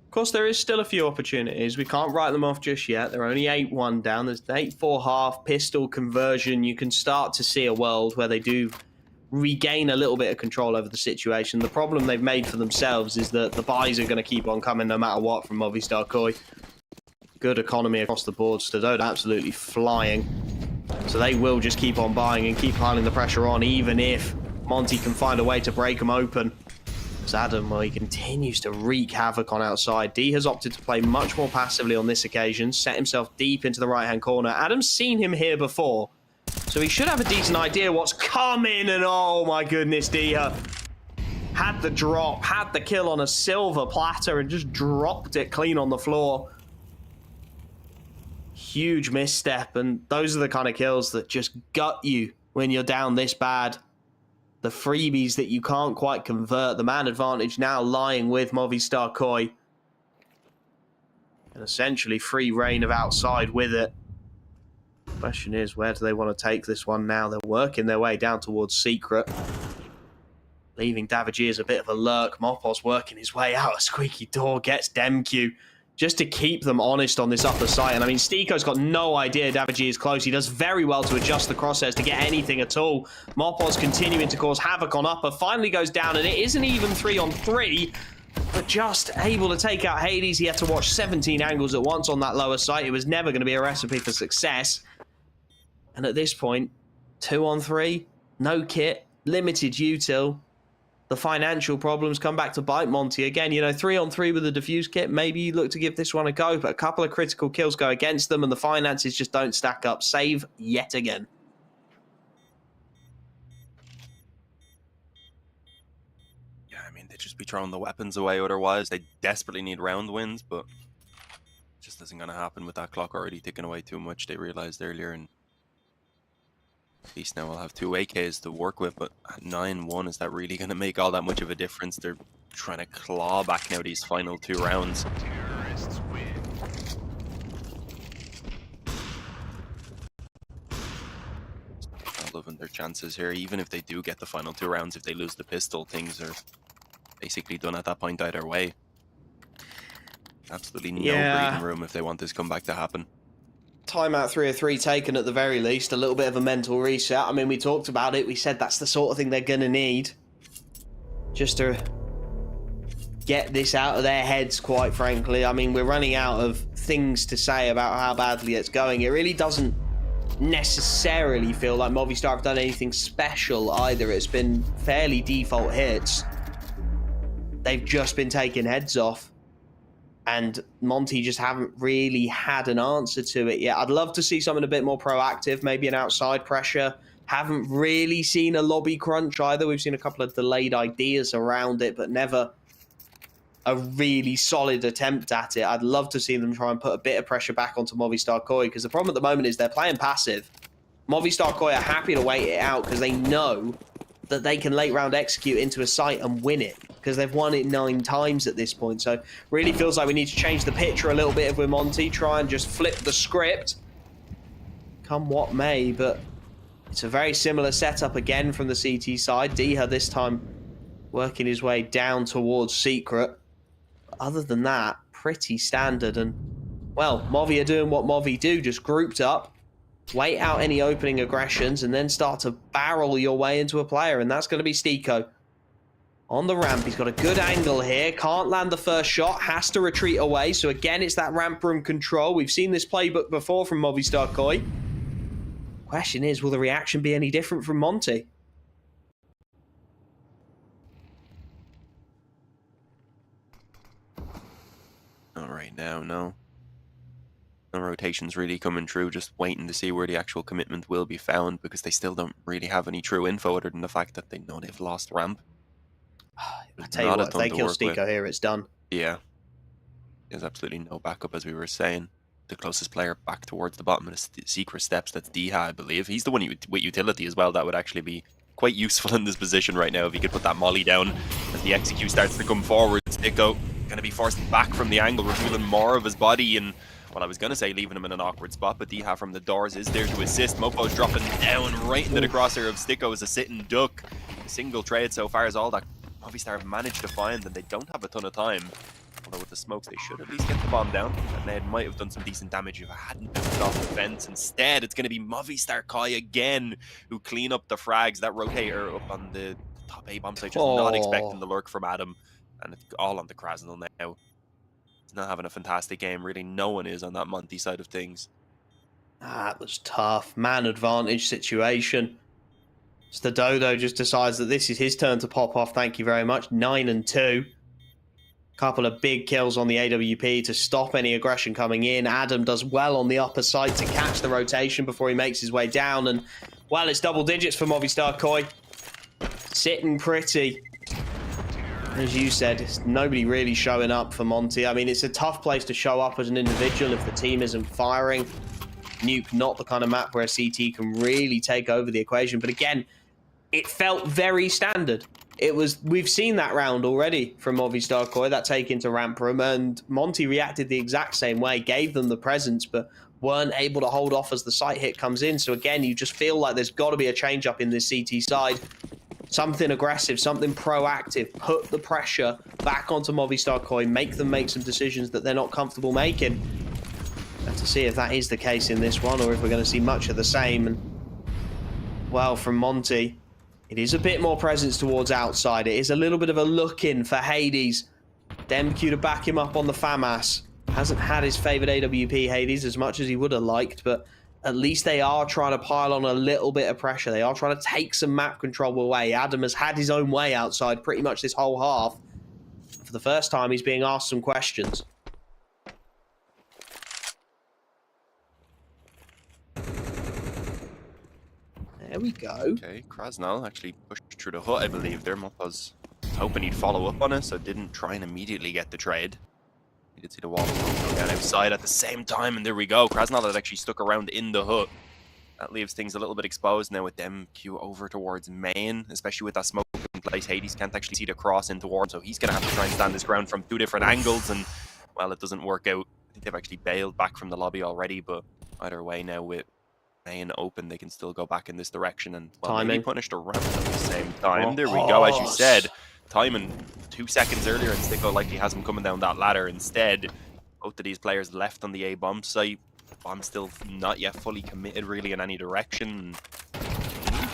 Of course, there is still a few opportunities. We can't write them off just yet. They're only 8-1 down. There's an 8-4 half pistol conversion. You can start to see a world where they do regain a little bit of control over the situation. The problem they've made for themselves is that the buys are going to keep on coming no matter what from Movistar Koi. Good economy across the board. Stodode absolutely flying. So they will just keep on buying and keep piling the pressure on, even if Monte can find a way to break them open. As Adam, well, he continues to wreak havoc on outside. D has opted to play much more passively on this occasion, set himself deep into the right-hand corner. Adam's seen him here before, so he should have a decent idea what's coming, and oh my goodness, D had the drop, had the kill on a silver platter, and just dropped it clean on the floor. Huge misstep, and those are the kind of kills that just gut you when you're down this bad. The freebies that you can't quite convert. The man advantage now lying with Movistar Koi. And essentially free reign of outside with it. Question is, where do they want to take this one now? They're working their way down towards Secret. Leaving Davigi as a bit of a lurk. Mopos working his way out. A squeaky door gets Demq. Just to keep them honest on this upper site. And I mean, Stiko's got no idea Davigi is close. He does very well to adjust the crosshairs to get anything at all. Mopos continuing to cause havoc on upper. Finally goes down, and it isn't even 3-on-3, but just able to take out Hades. He had to watch 17 angles at once on that lower site. It was never going to be a recipe for success. And at this point, 2-on-3, no kit, limited util. The financial problems come back to bite Monte again. You know, 3-on-3 with a diffuse kit, maybe you look to give this one a go, but a couple of critical kills go against them and the finances just don't stack up. Save yet again.
Yeah, I mean, they'd just be throwing the weapons away otherwise. They desperately need round wins, but it just isn't going to happen with that clock already ticking away too much, they realized earlier. And at least now we'll have 2 AKs to work with, but at 9-1, is that really going to make all that much of a difference? They're trying to claw back now these final 2 rounds. Not loving their chances here. Even if they do get the final 2 rounds, if they lose the pistol, things are basically done at that point either way. Absolutely no breathing room if they want this comeback to happen.
Timeout 3-3 taken at the very least. A little bit of a mental reset. I mean, we talked about it. We said that's the sort of thing they're going to need. Just to get this out of their heads, quite frankly. I mean, we're running out of things to say about how badly it's going. It really doesn't necessarily feel like Movistar have done anything special either. It's been fairly default hits. They've just been taking heads off. And Monte just haven't really had an answer to it yet. I'd love to see something a bit more proactive, maybe an outside pressure. Haven't really seen a lobby crunch either. We've seen a couple of delayed ideas around it, but never a really solid attempt at it. I'd love to see them try and put a bit of pressure back onto Movistar Koi, because the problem at the moment is they're playing passive. Movistar Koi are happy to wait it out because they know that they can late round execute into a site and win it, because they've won it 9 times at this point. So really feels like we need to change the picture a little bit if we're Monte, try and just flip the script, come what may. But it's a very similar setup again from the CT side. Diha this time working his way down towards Secret. But other than that, pretty standard. And, well, Movi are doing what Movi do, just grouped up, wait out any opening aggressions, and then start to barrel your way into a player. And that's going to be Stiko. On the ramp, he's got a good angle here. Can't land the first shot, has to retreat away. So again, it's that ramp room control. We've seen this playbook before from Movistar Koi. Question is, will the reaction be any different from Monte?
Not right now, no. No rotations really coming through, just waiting to see where the actual commitment will be found, because they still don't really have any true info other than the fact that they know they've lost ramp.
I tell you what, if they kill Stiko here, it's done.
Yeah. There's absolutely no backup, as we were saying. the closest player back towards the bottom of the secret steps. That's Diha, I believe. He's the one with utility as well. That would actually be quite useful in this position right now if he could put that molly down as the execute starts to come forward. Sticko going to be forced back from the angle, revealing more of his body, and well, I was going to say leaving him in an awkward spot, but Diha from the doors is there to assist. Mopo's dropping down right into the crosshair of Sticko as a sitting duck. A single trade so far is all that Movistar have managed to find, and they don't have a ton of time. Although with the smokes, they should at least get the bomb down, and they might have done some decent damage if I hadn't moved off the fence. Instead, it's going to be Movistar Kai again, who clean up the frags. That rotator up on the top A bomb site, just not expecting the lurk from Adam, and it's all on the Krasnal now. He's not having a fantastic game. Really, no one is on that Monte side of things.
That was tough. Man advantage situation. Stadodo just decides that this is his turn to pop off. Thank you very much. 9-2. Couple of big kills on the AWP to stop any aggression coming in. Adam does well on the upper side to catch the rotation before he makes his way down. And, well, it's double digits for Movistar Koi. Sitting pretty. As you said, it's nobody really showing up for Monte. I mean, it's a tough place to show up as an individual if the team isn't firing. Nuke, not the kind of map where CT can really take over the equation. But again, it felt very standard. We've seen that round already from Movistar Koi, that take into ramp room, and Monte reacted the exact same way, gave them the presence, but weren't able to hold off as the site hit comes in. So again, you just feel like there's got to be a change up in this CT side. Something aggressive, something proactive, put the pressure back onto Movistar Koi, make them make some decisions that they're not comfortable making. And to see if that is the case in this one, or if we're going to see much of the same. And, well, from Monte, it is a bit more presence towards outside. It is a little bit of a look-in for Hades. Demq to back him up on the FAMAS. Hasn't had his favourite AWP, Hades, as much as he would have liked, but at least they are trying to pile on a little bit of pressure. They are trying to take some map control away. Adam has had his own way outside pretty much this whole half. For the first time, he's being asked some questions. There we go.
Okay, Krasnal actually pushed through the hut, I believe. There, Mopo's hoping he'd follow up on it, so didn't try and immediately get the trade. He did see the wall go down outside at the same time, and there we go. Krasnal had actually stuck around in the hut. That leaves things a little bit exposed now with Demq over towards main, especially with that smoke in place. Hades can't actually see the cross in towards, so he's going to have to try and stand his ground from two different angles, and, well, it doesn't work out. I think they've actually bailed back from the lobby already, but either way now with main open, they can still go back in this direction and, well, maybe punished around at the same time. There we go, as you said. Timing 2 seconds earlier, and Sticko likely has him coming down that ladder. Instead, both of these players left on the A bomb site. Bomb still not yet fully committed really in any direction.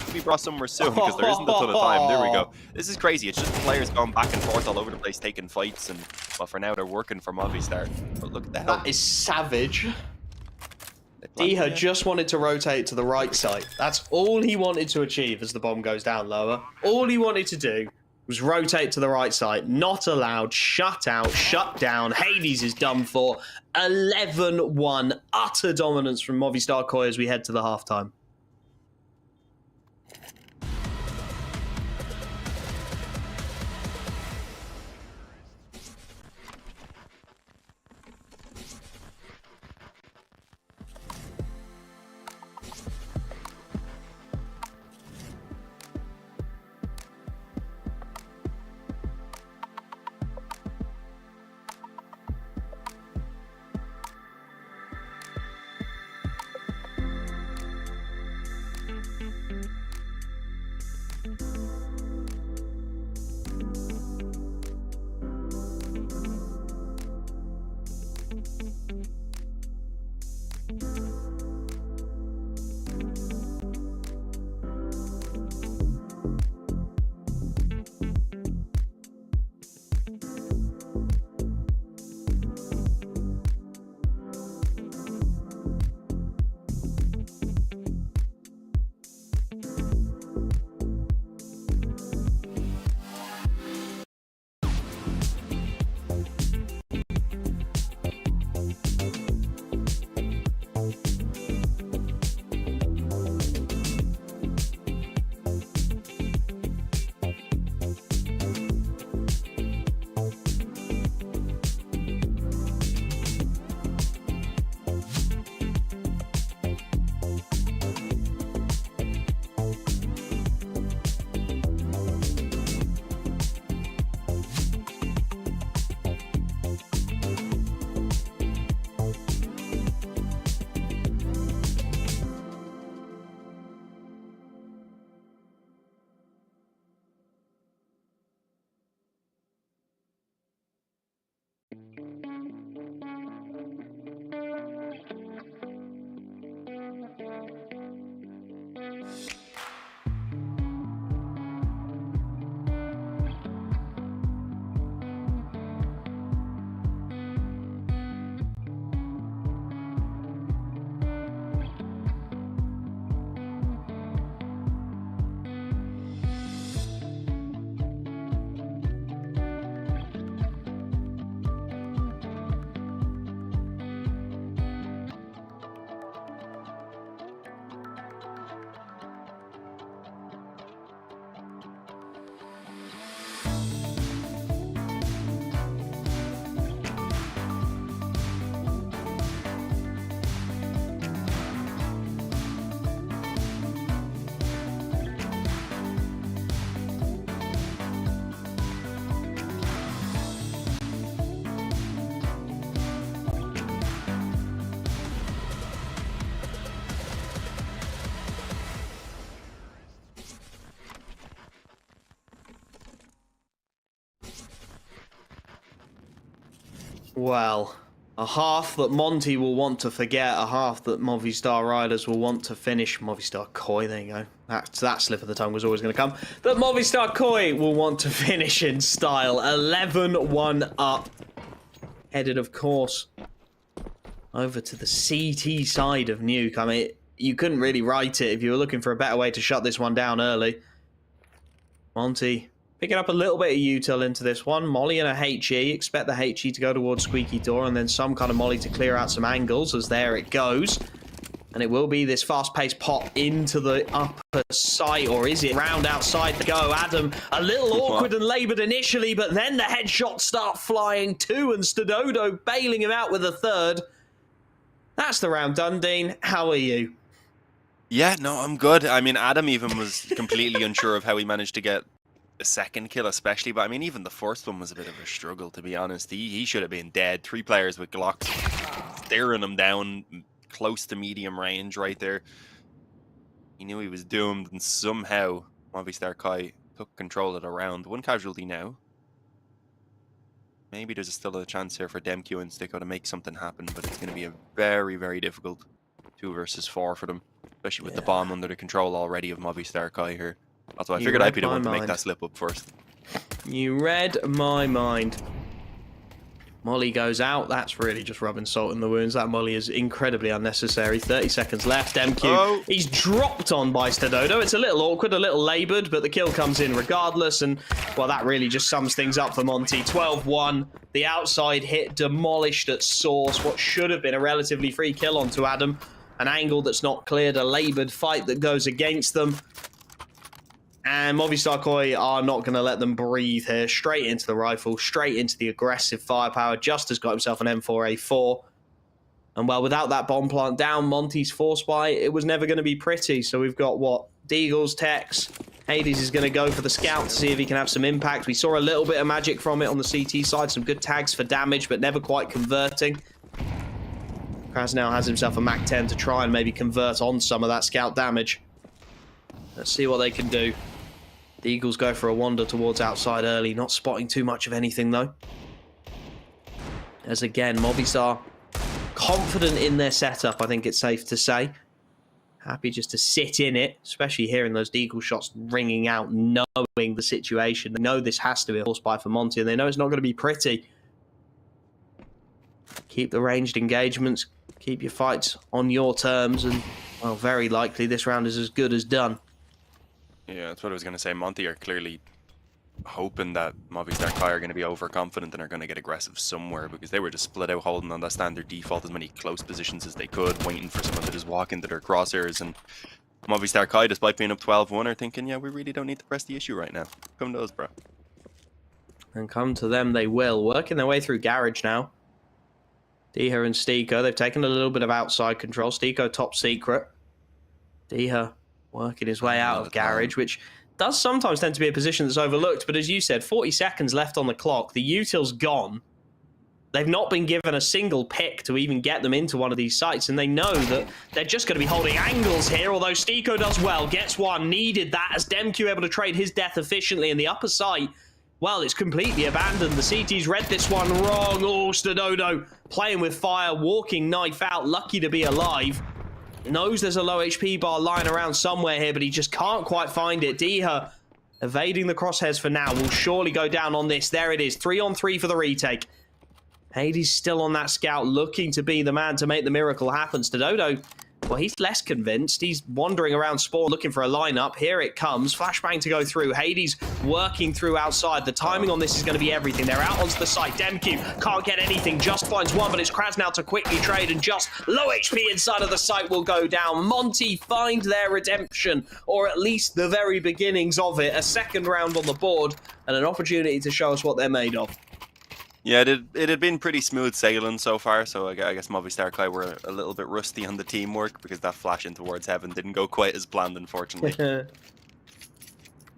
Should be brought somewhere soon because there isn't a ton of time. There we go. This is crazy. It's just players going back and forth all over the place, taking fights, and, well, for now they're working for Movistar. But look at the hell.
That is savage. Diha just wanted to rotate to the right side. That's all he wanted to achieve as the bomb goes down lower. All he wanted to do was rotate to the right side. Not allowed, shut out, shut down. Hades is done for. 11-1. Utter dominance from Movistar Koi as we head to the halftime. Well, a half that Monte will want to forget, a half that Movistar riders will want to finish. Movistar Koi, there you go. That slip of the tongue was always going to come. That Movistar Koi will want to finish in style. 11-1 up. Headed, of course, over to the CT side of Nuke. I mean, you couldn't really write it if you were looking for a better way to shut this one down early. Monte picking up a little bit of util into this one. Molly and a HE. Expect the HE to go towards Squeaky Door and then some kind of Molly to clear out some angles as there it goes. And it will be this fast-paced pop into the upper site, or is it round outside the go? Adam, a little awkward and laboured initially, but then the headshots start flying too, and Stododo bailing him out with a third. That's the round done, Dean. How are you?
Yeah, no, I'm good. I mean, Adam even was completely unsure of how he managed to get a second kill, especially. But I mean, even the first one was a bit of a struggle, to be honest. He should have been dead. 3 players with Glocks staring him down close to medium range right there. He knew he was doomed, and somehow Movistar Kai took control of the round. 1 casualty now. Maybe there's still a chance here for Demq and Sticko to make something happen, but it's going to be a very, very difficult 2 versus 4 for them, especially with the bomb under the control already of Movistar Kai here. That's why I figured I'd be the one to make that slip up first. You
read my mind. Molly goes out. That's really just rubbing salt in the wounds. That Molly is incredibly unnecessary. 30 seconds left. Demq, he's dropped on by Stododo. It's a little awkward, a little laboured, but the kill comes in regardless. And, well, that really just sums things up for Monte. 12-1. The outside hit demolished at source. What should have been a relatively free kill onto Adam. An angle that's not cleared. A laboured fight that goes against them. And Movistar Koi are not going to let them breathe here. Straight into the rifle, straight into the aggressive firepower. Just has got himself an M4A4. And, well, without that bomb plant down, Monte's force buy, it was never going to be pretty. So we've got, what, Deagles, Tex. Hades is going to go for the scout to see if he can have some impact. We saw a little bit of magic from it on the CT side. Some good tags for damage, but never quite converting. Krasnow has himself a Mac 10 to try and maybe convert on some of that scout damage. Let's see what they can do. The Eagles go for a wander towards outside early, not spotting too much of anything, though. As again, Movistar confident in their setup, I think it's safe to say. Happy just to sit in it, especially hearing those Deagle shots ringing out, knowing the situation. They know this has to be a horse buy for Monte, and they know it's not going to be pretty. Keep the ranged engagements, keep your fights on your terms, and, well, very likely this round is as good as done.
Yeah, that's what I was going to say. Monte are clearly hoping that Movistar Kai are going to be overconfident and are going to get aggressive somewhere, because they were just split out holding on that standard default as many close positions as they could, waiting for someone to just walk into their crosshairs. And Movistar Kai, despite being up 12-1, are thinking, yeah, we really don't need to press the issue right now. Come to us, bro.
And come to them they will. Working their way through Garage now. Deha and Stika, they've taken a little bit of outside control. Stiko top secret. Deha working his way out of Garage, which does sometimes tend to be a position that's overlooked. But as you said, 40 seconds left on the clock. The util's gone. They've not been given a single pick to even get them into one of these sites, and they know that they're just going to be holding angles here, although Stiko does well, gets one, needed that, as Demq able to trade his death efficiently in the upper site. Well, it's completely abandoned. The CT's read this one wrong. Oh, Stododo playing with fire, walking knife out, lucky to be alive. Knows there's a low HP bar lying around somewhere here, but he just can't quite find it. Deha evading the crosshairs for now. Will surely go down on this. There it is. 3-on-3 for the retake. Hades still on that scout, looking to be the man to make the miracle happen. Stododo, well, he's less convinced. He's wandering around Spawn looking for a lineup. Here it comes. Flashbang to go through. Hades working through outside. The timing on this is going to be everything. They're out onto the site. Demq can't get anything. Just finds one, but it's Krasnow to quickly trade, and just low HP inside of the site will go down. Monte find their redemption, or at least the very beginnings of it. A second round on the board and an opportunity to show us what they're made of.
Yeah, it had been pretty smooth sailing so far, so I guess Movistar Kai were a little bit rusty on the teamwork, because that flash in towards heaven didn't go quite as planned, unfortunately.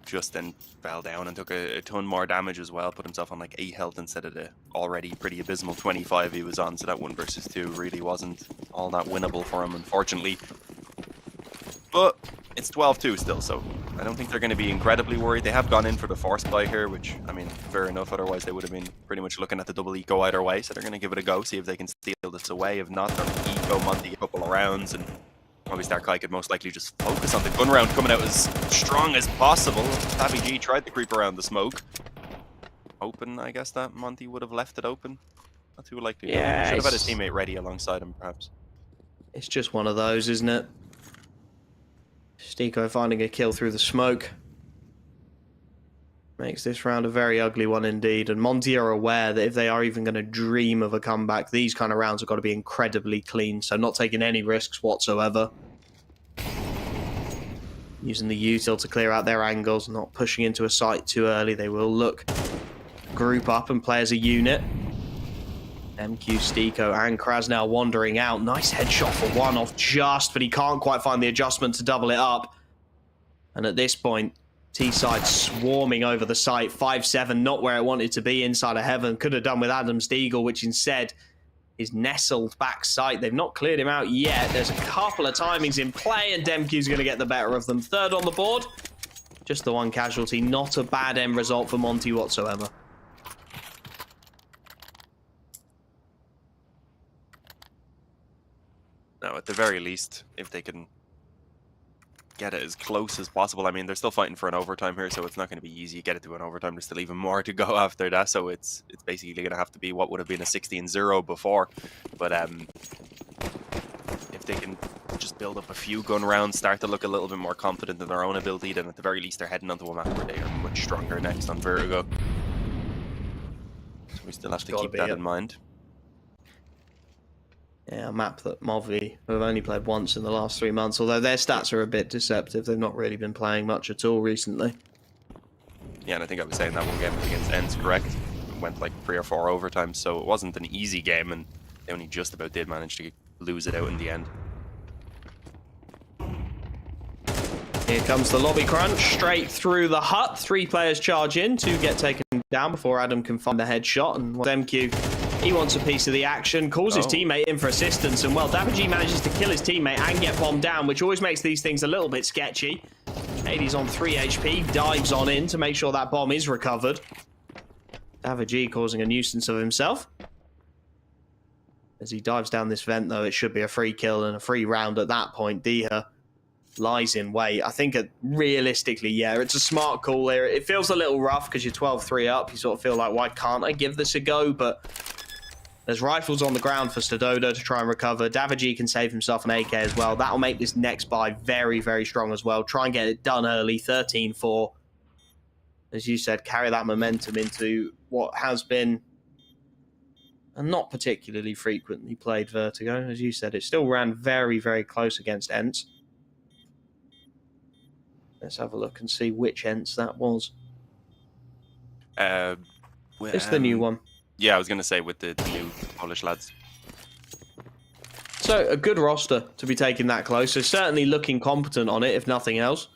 Just then fell down and took a ton more damage as well, put himself on like 8 health instead of the already pretty abysmal 25 he was on, so that 1 versus 2 really wasn't all that winnable for him, unfortunately. But It's 12-2 still, so I don't think they're going to be incredibly worried. They have gone in for the force buy here, which, I mean, fair enough. Otherwise, they would have been pretty much looking at the double eco either way. So they're going to give it a go, see if they can steal this away. If not, they're going to eco Monte a couple of rounds, and Movistar Kai could most likely just focus on the gun round coming out as strong as possible. Tabby G tried to creep around the smoke. Open, I guess that Monte would have left it open. Not too likely.
Yeah,
should have had his teammate ready alongside him, perhaps.
It's just one of those, isn't it? Stico finding a kill through the smoke. Makes this round a very ugly one indeed. And Monte are aware that if they are even going to dream of a comeback, these kind of rounds have got to be incredibly clean. So not taking any risks whatsoever. Using the util to clear out their angles, not pushing into a site too early. They will look, group up and play as a unit. MQ, Stico and Krasnal wandering out. Nice headshot for one off just, but he can't quite find the adjustment to double it up. And at this point, T-side swarming over the site. 5-7, not where it wanted to be inside of heaven. Could have done with Adam's Deagle, which instead is nestled back site. They've not cleared him out yet. There's a couple of timings in play, and Demq's going to get the better of them. Third on the board. Just the one casualty. Not a bad end result for Monte whatsoever.
No, at the very least, if they can get it as close as possible. I mean, they're still fighting for an overtime here, so it's not going to be easy. You get it to an overtime, there's still even more to go after that, so it's basically going to have to be what would have been a 16-0 before. But if they can just build up a few gun rounds, start to look a little bit more confident in their own ability, then at the very least they're heading onto a map where they are much stronger next on Vertigo. So we still have to keep that in mind.
Yeah, a map that Movi have only played once in the last 3 months, although their stats are a bit deceptive. They've not really been playing much at all recently.
Yeah, and I think I was saying that one game against Ents, correct? It went like 3 or 4 overtimes, so it wasn't an easy game, and they only just about did manage to lose it out in the end.
Here comes the lobby crunch, straight through the hut. 3 players charge in, 2 get taken down before Adam can find the headshot, and MQ, he wants a piece of the action, calls his teammate in for assistance, and well, Daviji manages to kill his teammate and get bombed down, which always makes these things a little bit sketchy. Hades on 3 HP, dives on in to make sure that bomb is recovered. Daviji causing a nuisance of himself. As he dives down this vent, though, it should be a free kill and a free round at that point. Diha lies in wait. I think realistically, yeah, it's a smart call here. It feels a little rough because you're 12-3 up. You sort of feel like, why can't I give this a go? But there's rifles on the ground for Stododo to try and recover. Daviji can save himself an AK as well. That'll make this next buy very, very strong as well. Try and get it done early. 13-4. As you said, carry that momentum into what has been a not particularly frequently played Vertigo. As you said, it still ran very, very close against Ents. Let's have a look and see which Ents that was. It's the new one.
Yeah, I was going to say with the new Polish lads.
So, a good roster to be taking that close. So, certainly looking competent on it, if nothing else.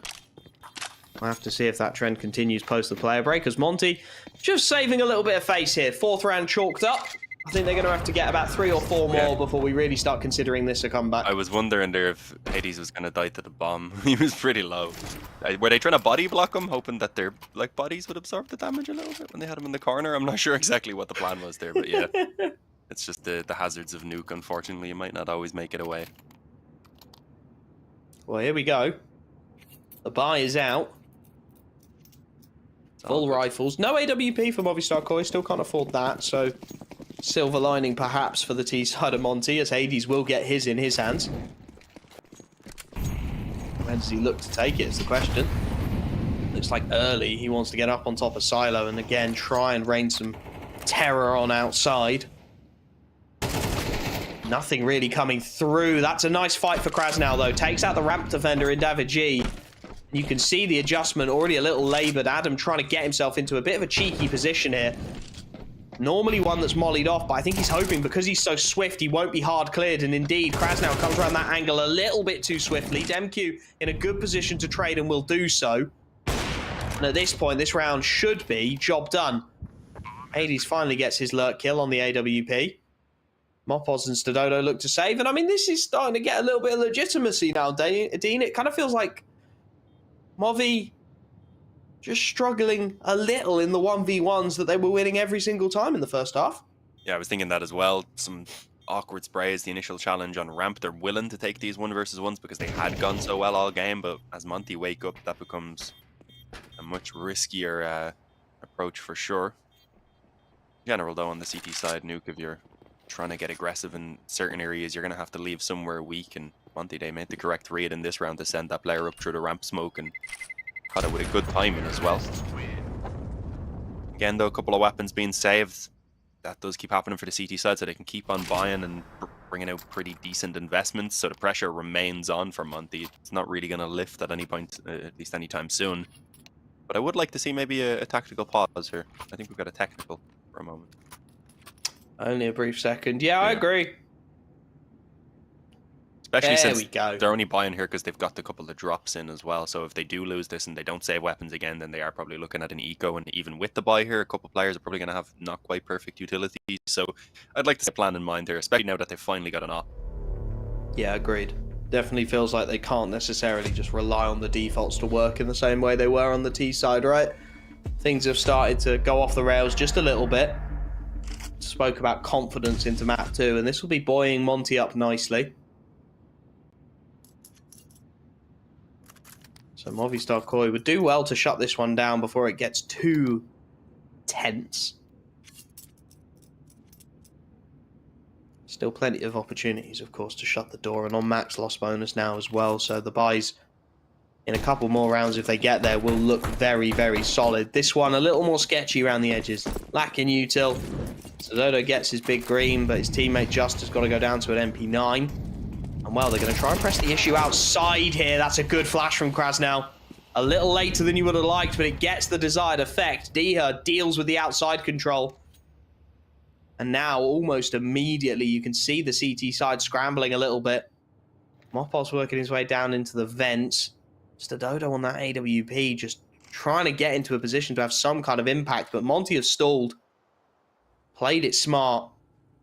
We'll have to see if that trend continues post the player break, as Monte just saving a little bit of face here. 4th round chalked up. I think they're going to have to get about 3 or 4 more before we really start considering this a comeback.
I was wondering there if Hades was going to die to the bomb. He was pretty low. Were they trying to body block him, hoping that their bodies would absorb the damage a little bit when they had him in the corner? I'm not sure exactly what the plan was there, but yeah. It's just the hazards of Nuke, unfortunately. You might not always make it away.
Well, here we go. The buy is out. Full rifles. No AWP for Movistar Koi. Still can't afford that, so silver lining perhaps for the T-side of Monte, as Hades will get his in his hands. Where does he look to take it is the question. Looks like early he wants to get up on top of Silo and again try and rain some terror on outside. Nothing really coming through. That's a nice fight for Krasnal though. Takes out the ramp defender in Daviji. You can see the adjustment already a little laboured. Adam trying to get himself into a bit of a cheeky position here. Normally one that's mollied off, but I think he's hoping because he's so swift, he won't be hard cleared. And indeed, Krasnal comes around that angle a little bit too swiftly. Demq in a good position to trade and will do so. And at this point, this round should be job done. Hades finally gets his lurk kill on the AWP. Mopos and Stododo look to save. And I mean, this is starting to get a little bit of legitimacy now, Dean. It kind of feels like Movi just struggling a little in the 1v1s that they were winning every single time in the first half.
Yeah, I was thinking that as well. Some awkward sprays, the initial challenge on ramp. They're willing to take these 1v1s because they had gone so well all game, but as Monte wake up, that becomes a much riskier approach for sure. General though, on the CT side, Nuke, if you're trying to get aggressive in certain areas, you're going to have to leave somewhere weak, and Monte, they made the correct read in this round to send that player up through the ramp smoke and caught it with a good timing as well. Again though, a couple of weapons being saved. That does keep happening for the CT side, so they can keep on buying and bringing out pretty decent investments, so the pressure remains on for Monte. It's not really going to lift at any point, at least anytime soon. But I would like to see maybe a tactical pause here. I think we've got a technical for a moment.
Only a brief second. Yeah, I agree.
Especially since they're only buying here because they've got a couple of drops in as well. So if they do lose this and they don't save weapons again, then they are probably looking at an eco. And even with the buy here, a couple of players are probably going to have not quite perfect utility. So I'd like to see a plan in mind here, especially now that they've finally got an op.
Yeah, agreed. Definitely feels like they can't necessarily just rely on the defaults to work in the same way they were on the T side, right? Things have started to go off the rails just a little bit. Spoke about confidence into map 2, and this will be buoying Monte up nicely. So Movistar Koi would do well to shut this one down before it gets too tense. Still plenty of opportunities, of course, to shut the door, and on max loss bonus now as well. So the buys in a couple more rounds, if they get there, will look very, very solid. This one a little more sketchy around the edges. Lacking util. Cedodo gets his big green, but his teammate Just has got to go down to an MP9. And well, they're going to try and press the issue outside here. That's a good flash from Krasnow. A little later than you would have liked, but it gets the desired effect. Diha deals with the outside control. And now, almost immediately, you can see the CT side scrambling a little bit. Mopos working his way down into the vents. Cedodo on that AWP, just trying to get into a position to have some kind of impact. But Monte have stalled. Played it smart.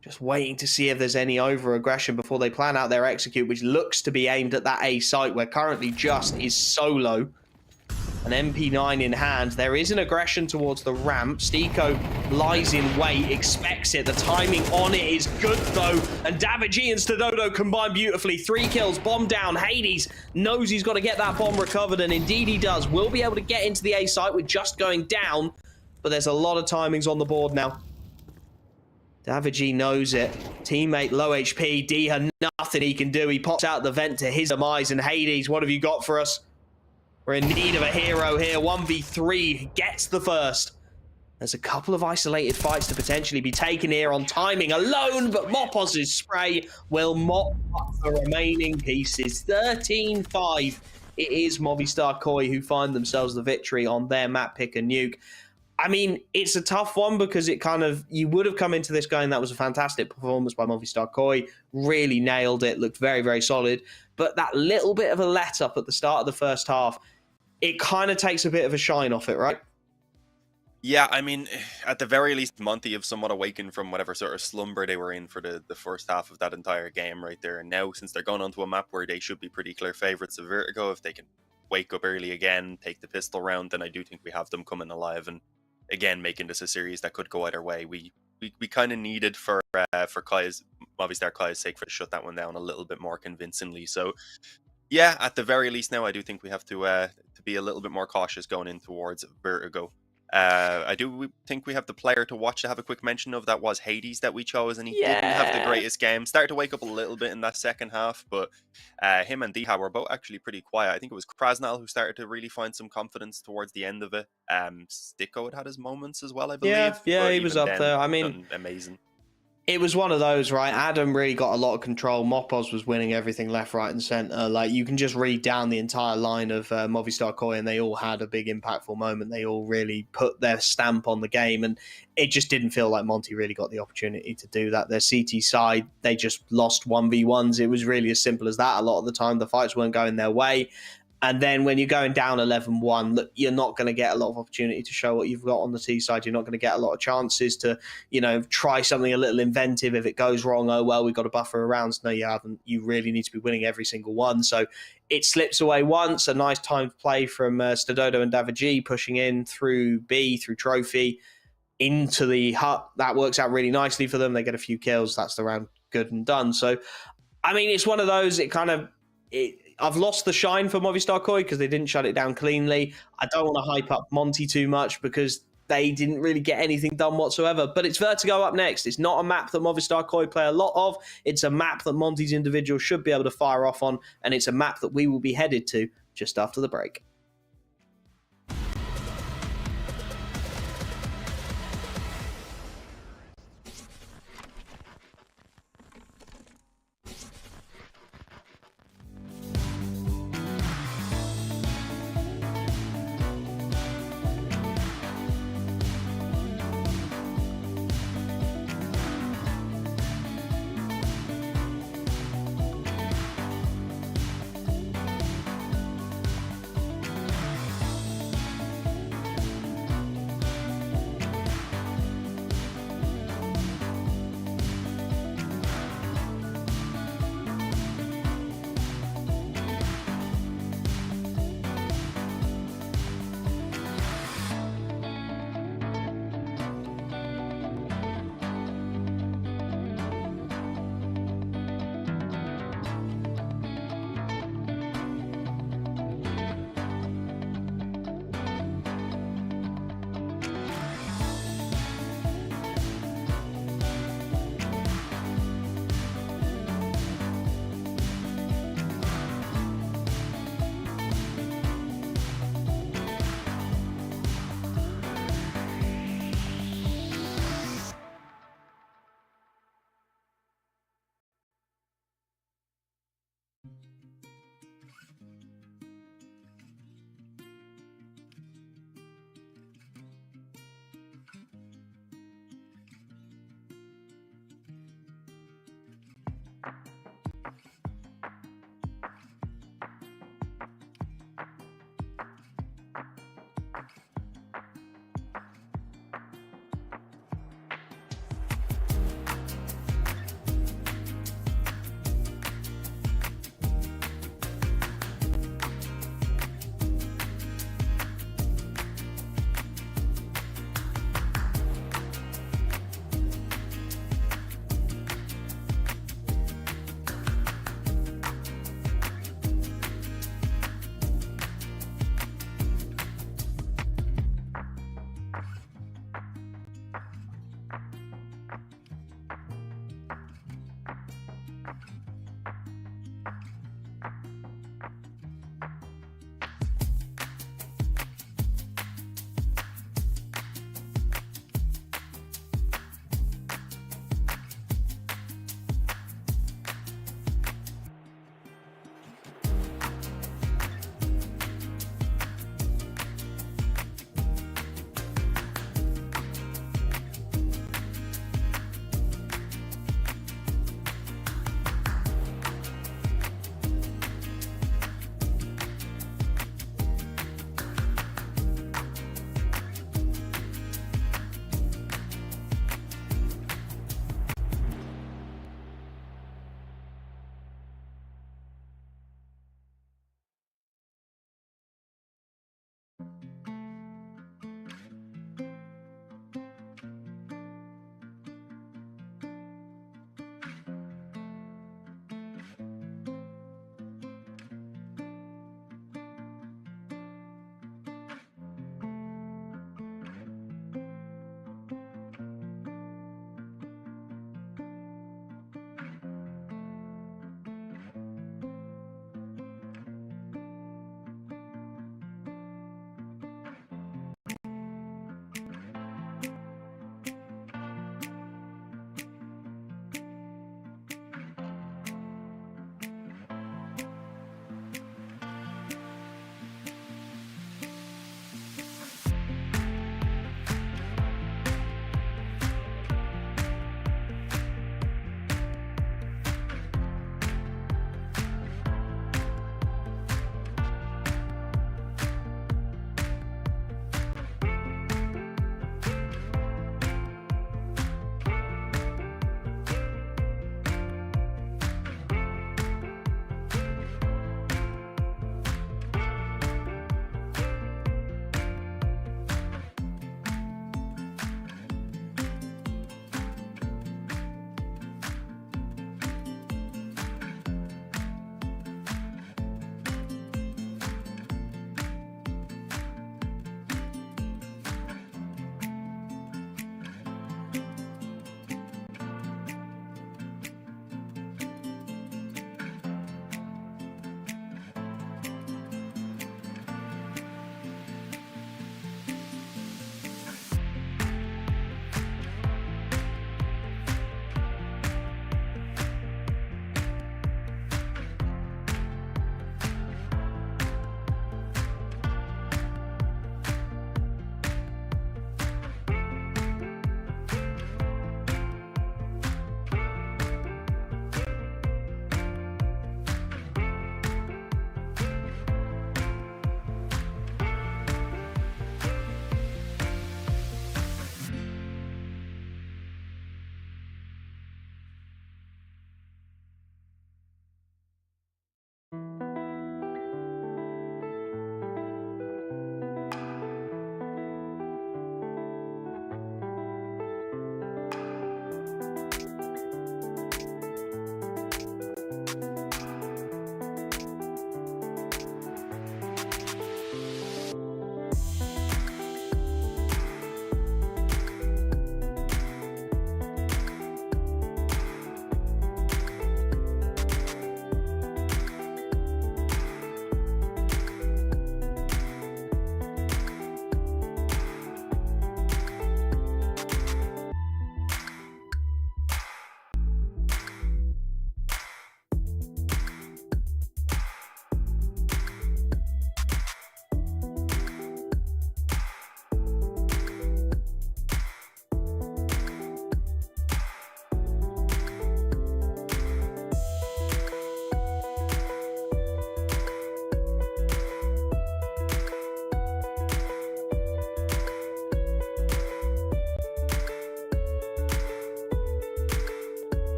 Just waiting to see if there's any over-aggression before they plan out their execute, which looks to be aimed at that A site, where currently Just is solo. An MP9 in hand. There is an aggression towards the ramp. Stiko lies in wait, expects it. The timing on it is good, though. And Davigi and Cedodo combine beautifully. 3 kills, bomb down. Hades knows he's got to get that bomb recovered, and indeed he does. Will be able to get into the A site with Just going down, but there's a lot of timings on the board now. Davigi knows it. Teammate low HP. Diha, nothing he can do. He pops out the vent to his demise. And Hades, what have you got for us? We're in need of a hero here. 1v3 gets the first. There's a couple of isolated fights to potentially be taken here on timing alone, but Mopos' spray will mop up the remaining pieces. 13-5. It is Movistar Koi who find themselves the victory on their map pick and Nuke. I mean, it's a tough one because it kind of, you would have come into this going, that was a fantastic performance by Movistar Koi, really nailed it, looked very, very solid. But that little bit of a let up at the start of the first half, it kind of takes a bit of a shine off it, right?
Yeah, I mean, at the very least, Monte have somewhat awakened from whatever sort of slumber they were in for the first half of that entire game right there. And now, since they're going onto a map where they should be pretty clear favourites of Vertigo, if they can wake up early again, take the pistol round, then I do think we have them coming alive and again making this a series that could go either way. We kind of needed for Movistar Kai's sake to shut that one down a little bit more convincingly. So yeah, at the very least now I do think we have to be a little bit more cautious going in towards Vertigo. I do think we have the player to watch to have a quick mention of. That was Hades that we chose, and he didn't have the greatest game. Started to wake up a little bit in that second half, but him and Diha were both actually pretty quiet. I think it was Krasnal who started to really find some confidence towards the end of it. Stiko had his moments as well, I believe.
Yeah, he was up there. I mean,
amazing.
It was one of those, right? Adam really got a lot of control. Mopos was winning everything left, right, and center. Like, you can just read down the entire line of Movistar Koi, and they all had a big impactful moment. They all really put their stamp on the game, and it just didn't feel like Monte really got the opportunity to do that. Their CT side, they just lost 1v1s. It was really as simple as that. A lot of the time, the fights weren't going their way. And then when you're going down 11-1, look, you're not going to get a lot of opportunity to show what you've got on the T side. You're not going to get a lot of chances to, try something a little inventive. If it goes wrong, oh, well, we've got a buffer of rounds. No, you haven't. You really need to be winning every single one. So it slips away once. A nice timed play from Stadodo and Davigi pushing in through B, through Trophy, into the hut. That works out really nicely for them. They get a few kills. That's the round good and done. So, I mean, it's one of those, I've lost the shine for Movistar Koi because they didn't shut it down cleanly. I don't want to hype up Monte too much because they didn't really get anything done whatsoever. But it's Vertigo up next. It's not a map that Movistar Koi play a lot of. It's a map that Monte's individual should be able to fire off on, and it's a map that we will be headed to just after the break.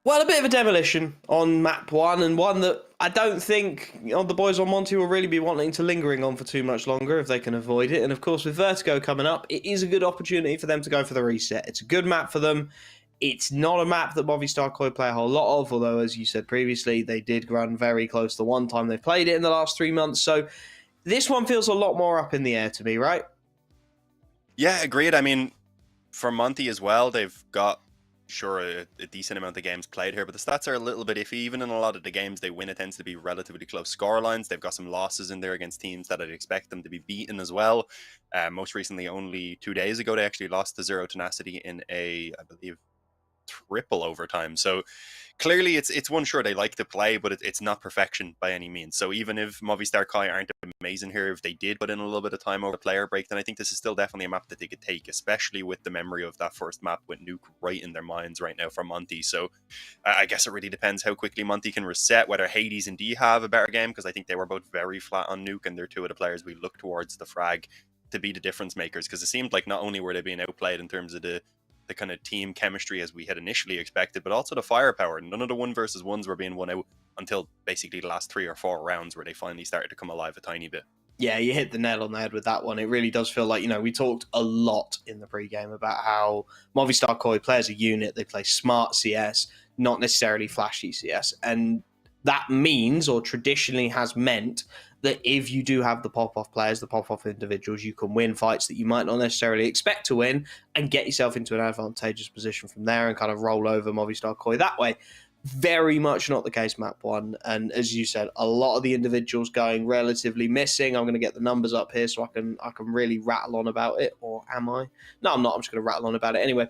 Well, a bit of a demolition on map one, and one that I don't think the boys on Monte will really be wanting to lingering on for too much longer if they can avoid it. And of course, with Vertigo coming up, it is a good opportunity for them to go for the reset. It's a good map for them. It's not a map that Movistar Koi play a whole lot of, although, as you said previously, they did run very close the one time they played it in the last 3 months. So this one feels a lot more up in the air to me, right?
Yeah, agreed. I mean, for Monte as well, they've got a decent amount of games played here, but the stats are a little bit iffy. Even in a lot of the games they win, it tends to be relatively close score lines. They've got some losses in there against teams that I'd expect them to be beaten as well. Most recently, only 2 days ago, they actually lost to Zero Tenacity in I believe, triple overtime. So clearly it's one sure they like to play, but it's not perfection by any means. So even if Movistar Kai aren't amazing here, if they did put in a little bit of time over the player break, then I think this is still definitely a map that they could take, especially with the memory of that first map with Nuke right in their minds right now for Monte. So I guess it really depends how quickly Monte can reset, whether Hades and D have a better game, because I think they were both very flat on Nuke, and they're two of the players we look towards the frag to be the difference makers, because it seemed like not only were they being outplayed in terms of the kind of team chemistry as we had initially expected, but also the firepower. None of the 1v1s were being won out until basically the last 3 or 4 rounds, where they finally started to come alive a tiny bit.
Yeah, you hit the nail on the head with that one. It really does feel like, we talked a lot in the pregame about how Movistar Koi play as a unit. They play smart CS, not necessarily flashy CS. And that means, or traditionally has meant, that if you do have the pop-off players, the pop-off individuals, you can win fights that you might not necessarily expect to win and get yourself into an advantageous position from there and kind of roll over Movistar Koi that way. Very much not the case map one. And as you said, a lot of the individuals going relatively missing. I'm going to get the numbers up here so I can really rattle on about it. Or am I? No, I'm not. I'm just going to rattle on about it anyway.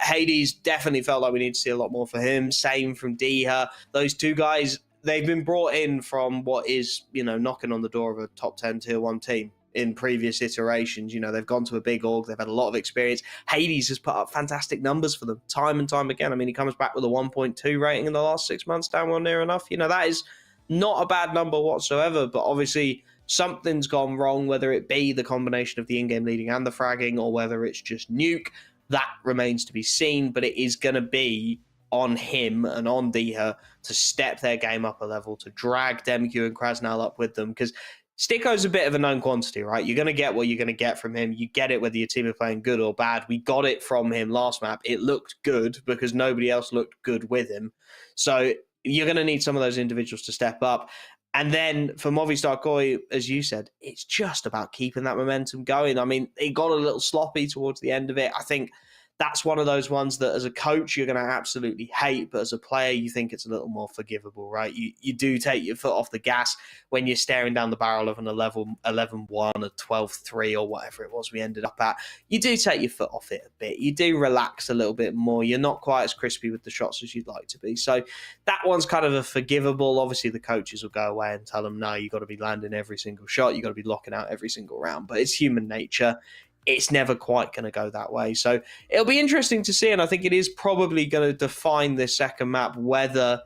Hades definitely felt like we need to see a lot more for him. Same from Diha. Those two guys, they've been brought in from what is, knocking on the door of a top 10 tier 1 team. in previous iterations. You know, they've gone to a big org, they've had a lot of experience. Hades has put up fantastic numbers for them time and time again. I mean, he comes back with a 1.2 rating in the last 6 months, down one near enough. You know, that is not a bad number whatsoever, but obviously something's gone wrong, whether it be the combination of the in-game leading and the fragging, or whether it's just Nuke. That remains to be seen, but it is going to be on him and on Diha to step their game up a level, to drag Demku and Krasnal up with them, because Sticko's a bit of a known quantity, right? You're going to get what you're going to get from him. You get it whether your team are playing good or bad. We got it from him last map. It looked good because nobody else looked good with him. So you're going to need some of those individuals to step up. And then for Movistar Koi, as you said, it's just about keeping that momentum going. I mean, it got a little sloppy towards the end of it. I think that's one of those ones that as a coach, you're going to absolutely hate, but as a player, you think it's a little more forgivable, right? You do take your foot off the gas when you're staring down the barrel of an 11-1, a 12-3, or whatever it was we ended up at. You do take your foot off it a bit. You do relax a little bit more. You're not quite as crispy with the shots as you'd like to be. So that one's kind of a forgivable. Obviously, the coaches will go away and tell them, no, you've got to be landing every single shot. You've got to be locking out every single round. But it's human nature. It's never quite going to go that way. So it'll be interesting to see, and I think it is probably going to define this second map whether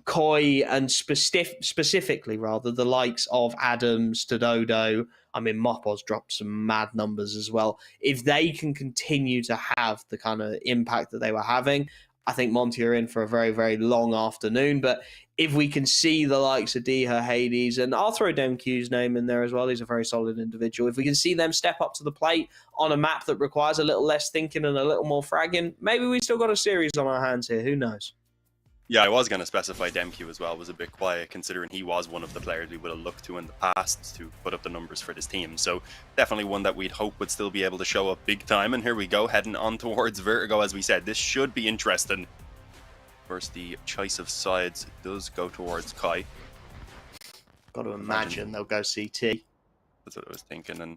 Koi and specifically rather the likes of Adams, Stododo, I mean Mopos dropped some mad numbers as well. If they can continue to have the kind of impact that they were having, I think Monte are in for a very, very long afternoon. But if we can see the likes of Diha, Hades, and I'll throw Demq's name in there as well, he's a very solid individual. If we can see them step up to the plate on a map that requires a little less thinking and a little more fragging, maybe we still got a series on our hands here. Who knows?
Yeah, I was going to specify Demku as well was a bit quiet, considering he was one of the players we would have looked to in the past to put up the numbers for this team. So definitely one that we'd hope would still be able to show up big time. And here we go, heading on towards Vertigo. As we said, this should be interesting. First, the choice of sides does go towards Kai.
Got to imagine they'll go CT.
That's what I was thinking. And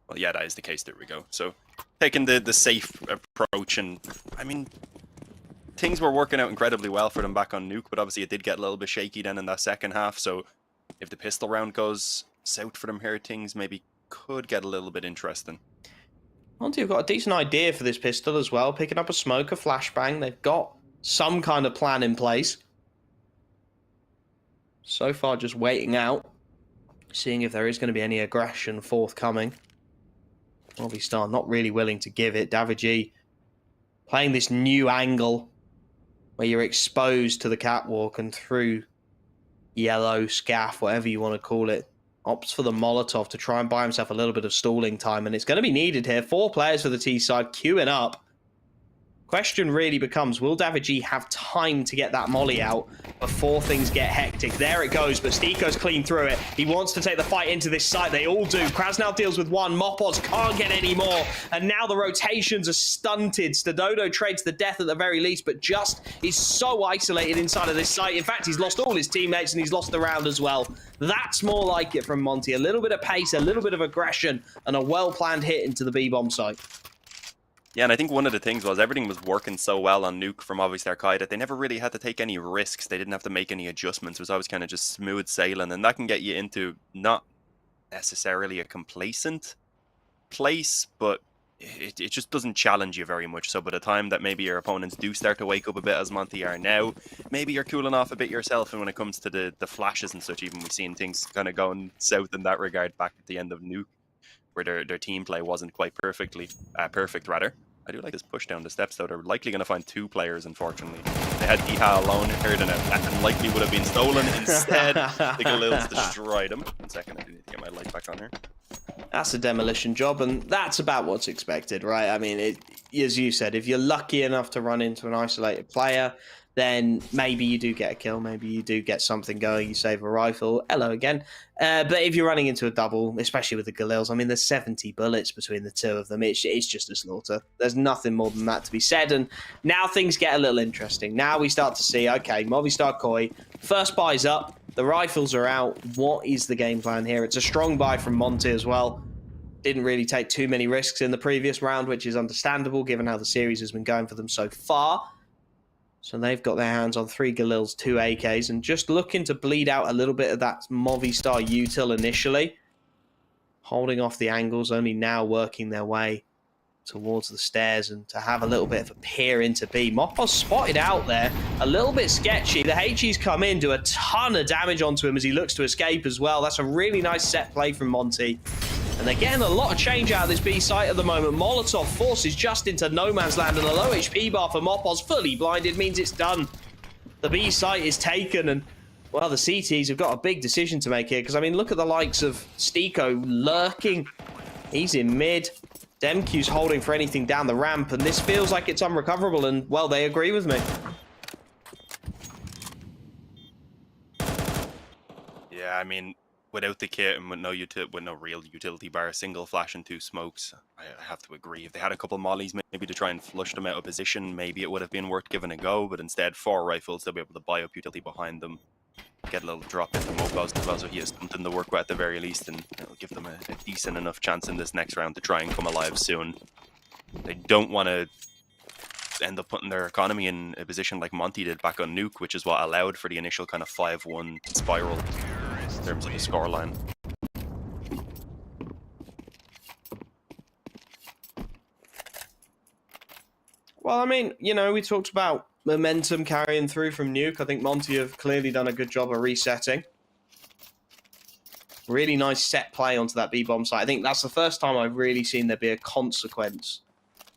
well, yeah, that is the case. There we go. So taking the safe approach, and I mean, things were working out incredibly well for them back on Nuke, but obviously it did get a little bit shaky then in that second half. So if the pistol round goes south for them here, things maybe could get a little bit interesting.
Monte have got a decent idea for this pistol as well. Picking up a smoke, a flashbang. They've got some kind of plan in place. So far, just waiting out, seeing if there is going to be any aggression forthcoming. Movistar not really willing to give it. Davigi playing this new angle where you're exposed to the catwalk and through yellow, scaff, whatever you want to call it, opts for the Molotov to try and buy himself a little bit of stalling time, and it's going to be needed here. 4 players for the T side queuing up. Question really becomes, will Davigi have time to get that molly out before things get hectic? There it goes, but Stiko's clean through it. He wants to take the fight into this site. They all do. Krasnal deals with one. Mopos can't get any more. And now the rotations are stunted. Stododo trades the death at the very least, but just is so isolated inside of this site. In fact, he's lost all his teammates and he's lost the round as well. That's more like it from Monte. A little bit of pace, a little bit of aggression, and a well-planned hit into the B-bomb site.
Yeah, and I think one of the things was everything was working so well on Nuke from Movistar Kai that they never really had to take any risks. They didn't have to make any adjustments. It was always kind of just smooth sailing, and that can get you into not necessarily a complacent place, but it just doesn't challenge you very much. So by the time that maybe your opponents do start to wake up a bit, as Monte are now, maybe you're cooling off a bit yourself. And when it comes to the flashes and such, even we've seen things kind of going south in that regard back at the end of Nuke, where their team play wasn't quite perfect. I do like this push down the steps, though. They're likely going to find 2 players, unfortunately. They had Diha alone here, and that likely would have been stolen. Instead, the Galils destroyed him. 1 second, I do need to get my light back on here.
That's a demolition job, and that's about what's expected, right? I mean, as you said, if you're lucky enough to run into an isolated player, then maybe you do get a kill, maybe you do get something going, you save a rifle, hello again. But if you're running into a double, especially with the Galils, I mean, there's 70 bullets between the 2 of them. It's just a slaughter. There's nothing more than that to be said, and now things get a little interesting. Now we start to see, okay, Movistar Koi, first buy's up, the rifles are out. What is the game plan here? It's a strong buy from Monte as well. Didn't really take too many risks in the previous round, which is understandable given how the series has been going for them so far. So they've got their hands on 3 Galils, 2 AKs, and just looking to bleed out a little bit of that Movistar util initially. holding off the angles, only now working their way towards the stairs and to have a little bit of a peer into B. Mopos spotted out there, a little bit sketchy. The HEs come in, do a ton of damage onto him as he looks to escape as well. That's a really nice set play from Monte. And they're getting a lot of change out of this B site at the moment. Molotov forces just into no man's land, and a low HP bar for Mopos, fully blinded, means it's done. The B site is taken, and well, the CTs have got a big decision to make here, because I mean, look at the likes of Stiko lurking. He's in mid. Demq's holding for anything down the ramp, and this feels like it's unrecoverable, and, well, they agree with me.
Yeah, I mean, without the kit and with no real utility bar, single flash and 2 smokes, I have to agree. If they had a couple mollies maybe to try and flush them out of position, maybe it would have been worth giving a go, but instead 4 rifles, they'll be able to buy up utility behind them, get a little drop into Mopos as well, so he has something to work with at the very least, and it'll give them a decent enough chance in this next round to try and come alive soon. They don't want to end up putting their economy in a position like Monte did back on Nuke, which is what allowed for the initial kind of 5-1 spiral in terms of the scoreline.
Well, I mean, you know, we talked about momentum carrying through from Nuke. I think Monte have clearly done a good job of resetting. Really nice set play onto that B-bomb site. I think that's the first time I've really seen there be a consequence,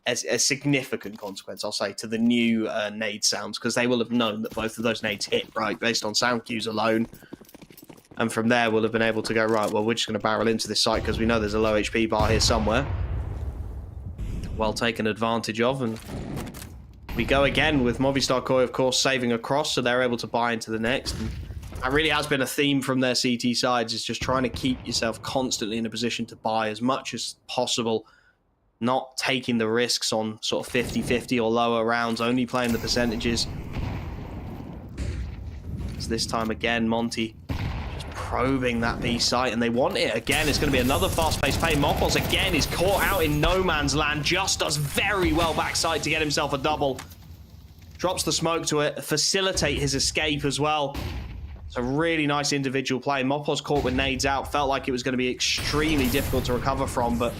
a significant consequence, I'll say, to the new nade sounds, because they will have known that both of those nades hit, right, based on sound cues alone. And from there, we'll have been able to go, right, well, we're just going to barrel into this site because we know there's a low HP bar here somewhere. Well taken advantage of, and we go again with Movistar Koi, of course, saving across, so they're able to buy into the next. And that really has been a theme from their CT sides, is just trying to keep yourself constantly in a position to buy as much as possible, not taking the risks on sort of 50-50 or lower rounds, only playing the percentages. So this time again, Monte just probing that B site, and they want it again. It's going to be another fast-paced play. Mopos again is caught out in no man's land, just does very well backside to get himself a double. Drops the smoke to it, facilitate his escape as well. It's a really nice individual play. Mopos caught with nades out, felt like it was going to be extremely difficult to recover from, but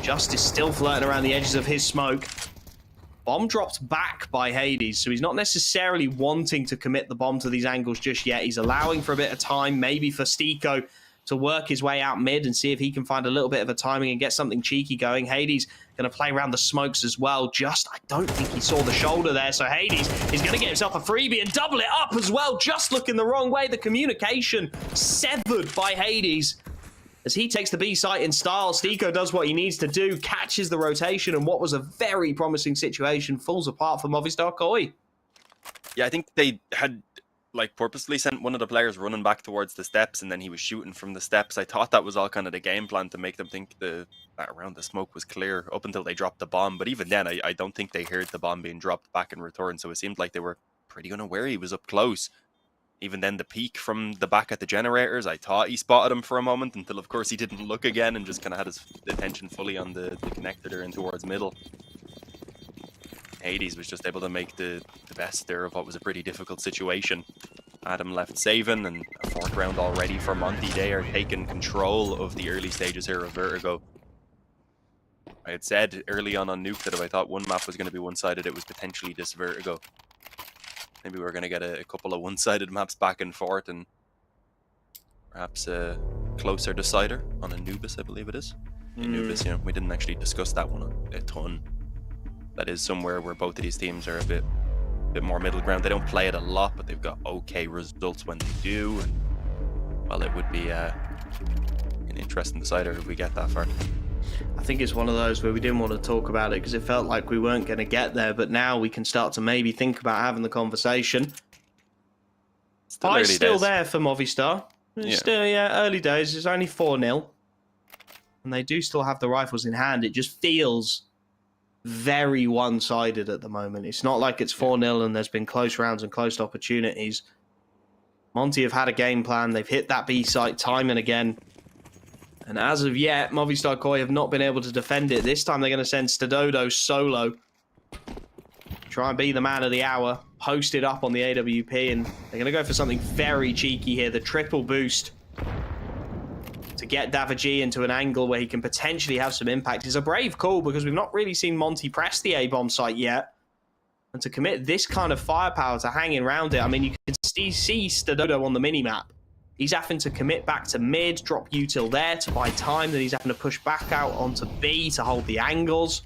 Justice still flirting around the edges of his smoke. Bomb dropped back by Hades, so he's not necessarily wanting to commit the bomb to these angles just yet. He's allowing for a bit of time, maybe for Stiko to work his way out mid and see if he can find a little bit of a timing and get something cheeky going. Hades going to play around the smokes as well. Just, I don't think he saw the shoulder there, so Hades is going to get himself a freebie and double it up as well. Just looking the wrong way. The communication severed by Hades. As he takes the B site in style, Stiko does what he needs to do, catches the rotation, and what was a very promising situation falls apart for Movistar Koi.
Yeah, I think they had like purposely sent one of the players running back towards the steps, and then he was shooting from the steps. I thought that was all kind of the game plan to make them think that around the smoke was clear up until they dropped the bomb. But even then, I don't think they heard the bomb being dropped back in return, so it seemed like they were pretty unaware he was up close. Even then, the peek from the back at the generators, I thought he spotted him for a moment until, of course, he didn't look again and just kind of had his attention fully on the connector there and towards middle. Hades was just able to make the best there of what was a pretty difficult situation. Adam left saving, and a 4th round already for Monte. They are taking control of the early stages here of Vertigo. I had said early on Nuke that if I thought one map was going to be one-sided, it was potentially this Vertigo. Maybe we're going to get a couple of one-sided maps back and forth, and perhaps a closer decider on Anubis, I believe it is. Anubis, you know, we didn't actually discuss that one a ton. That is somewhere where both of these teams are a bit more middle ground. They don't play it a lot, but they've got okay results when they do. And, well, it would be an interesting decider if we get that far.
I think it's one of those where we didn't want to talk about it because it felt like we weren't going to get there, but now we can start to maybe think about having the conversation. Still there for Movistar.
Yeah.
Still, yeah, early days. It's only 4-0. And they do still have the rifles in hand. It just feels very one-sided at the moment. It's not like it's 4-0 and there's been close rounds and close opportunities. Monte have had a game plan. They've hit that B site time and again. And as of yet, Movistar Koi have not been able to defend it. This time they're going to send Stadodo solo. Try and be the man of the hour. Post it up on the AWP. And they're going to go for something very cheeky here. The triple boost to get Davaji into an angle where he can potentially have some impact is a brave call, because we've not really seen Monte press the A-bomb site yet. And to commit this kind of firepower to hanging around it, I mean, you can see Stadodo on the mini-map. He's having to commit back to mid, drop util there to buy time, then he's having to push back out onto B to hold the angles.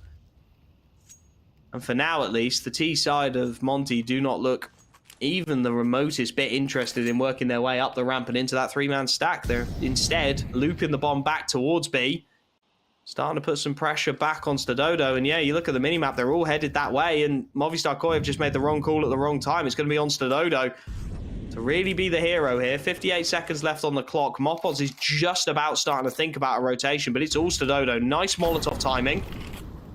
And for now, at least, the T side of Monte do not look even the remotest bit interested in working their way up the ramp and into that three-man stack. They're instead looping the bomb back towards B, starting to put some pressure back on Stadodo. And yeah, you look at the minimap, they're all headed that way, and Movistar Koi have just made the wrong call at the wrong time. It's going to be on Stadodo to really be the hero here. 58 seconds left on the clock. Mopos is just about starting to think about a rotation, but it's all Stadodo. Nice Molotov timing.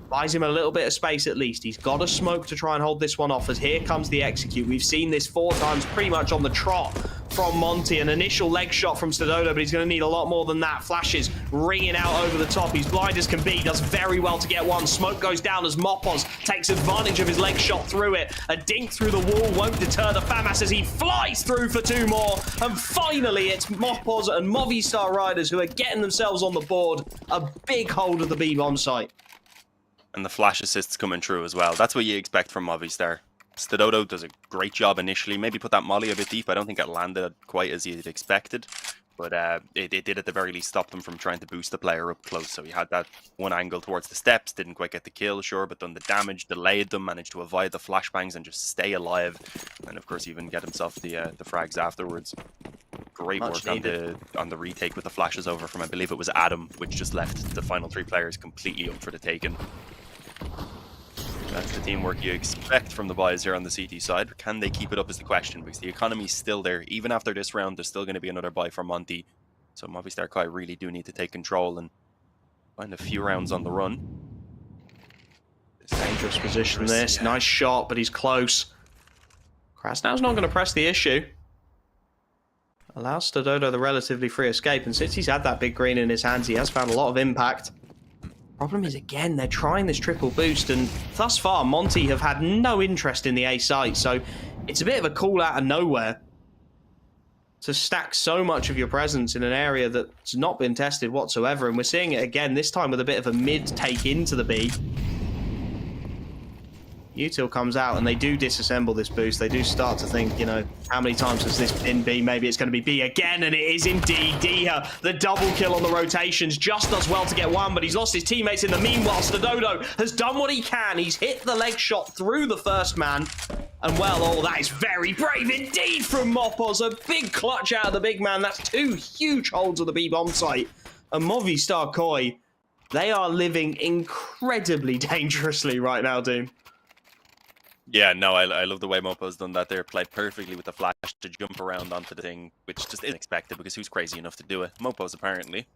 Buys him a little bit of space at least. He's got a smoke to try and hold this one off, as here comes the execute. We've seen this 4 times pretty much on the trot from Monte. An initial leg shot from Stadodo, but he's going to need a lot more than that. Flashes ringing out over the top. He's blind as can be. Does very well to get one. Smoke goes down as Mopos takes advantage of his leg shot through it. A dink through the wall won't deter the FAMAS as he flies through for 2 more. And finally, it's Mopos and Movistar Riders who are getting themselves on the board. A big hold of the B-bomb site.
And the flash assists coming through as well. That's what you expect from Movistar. Stadodo does a great job initially. Maybe put that molly a bit deep. I don't think it landed quite as you'd expected. But it did at the very least stop them from trying to boost the player up close. So he had that one angle towards the steps. Didn't quite get the kill, sure, but done the damage. Delayed them. Managed to avoid the flashbangs and just stay alive. And of course even get himself the frags afterwards. Great work on the retake with the flashes over from, I believe it was Adam, which just left the final 3 players completely up for the taking. That's the teamwork you expect from the boys here on the CT side. Can they keep it up is the question, because the economy's still there. Even after this round, there's still going to be another buy for Monte. So Movistar Kai really do need to take control and find a few rounds on the run.
Dangerous position this. Yeah. Nice shot, but he's close. Krasnow's not going to press the issue. Allows Stadodo the relatively free escape, and since he's had that big green in his hands, he has found a lot of impact. Problem is, again, they're trying this triple boost, and thus far, Monte have had no interest in the A site, so it's a bit of a call out of nowhere to stack so much of your presence in an area that's not been tested whatsoever, and we're seeing it again, this time with a bit of a mid take into the B. Util comes out and they do disassemble this boost. They do start to think, you know, how many times has this been B? Maybe it's going to be B again, and it is indeed Diha. The double kill on the rotations just does well to get one, but he's lost his teammates in the meanwhile. Stadodo has done what he can. He's hit the leg shot through the first man. And well, oh, that is very brave indeed from Mopos. A big clutch out of the big man. That's 2 huge holds of the B-bomb site. And Movistar Koi, they are living incredibly dangerously right now, Doom.
Yeah, no, I love the way Mopo's done that there. Played perfectly with the flash to jump around onto the thing, which just isn't expected because who's crazy enough to do it? Mopo's apparently.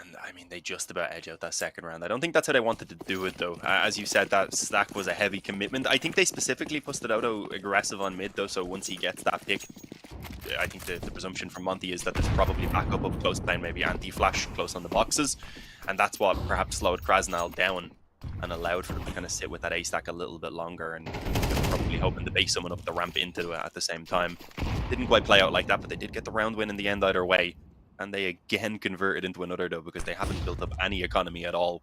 And I mean, they just about edge out that second round. I don't think that's how they wanted to do it, though. As you said, that stack was a heavy commitment. I think they specifically put Stadodo aggressive on mid, though, so once he gets that pick, I think the presumption from Monte is that there's probably backup up close playing, maybe anti-flash close on the boxes. And that's what perhaps slowed Krasnal down and allowed for them to kind of sit with that A stack a little bit longer, and probably hoping to base someone up the ramp into it at the same time. Didn't quite play out like that, but they did get the round win in the end either way. And they again converted into another, though, because they haven't built up any economy at all.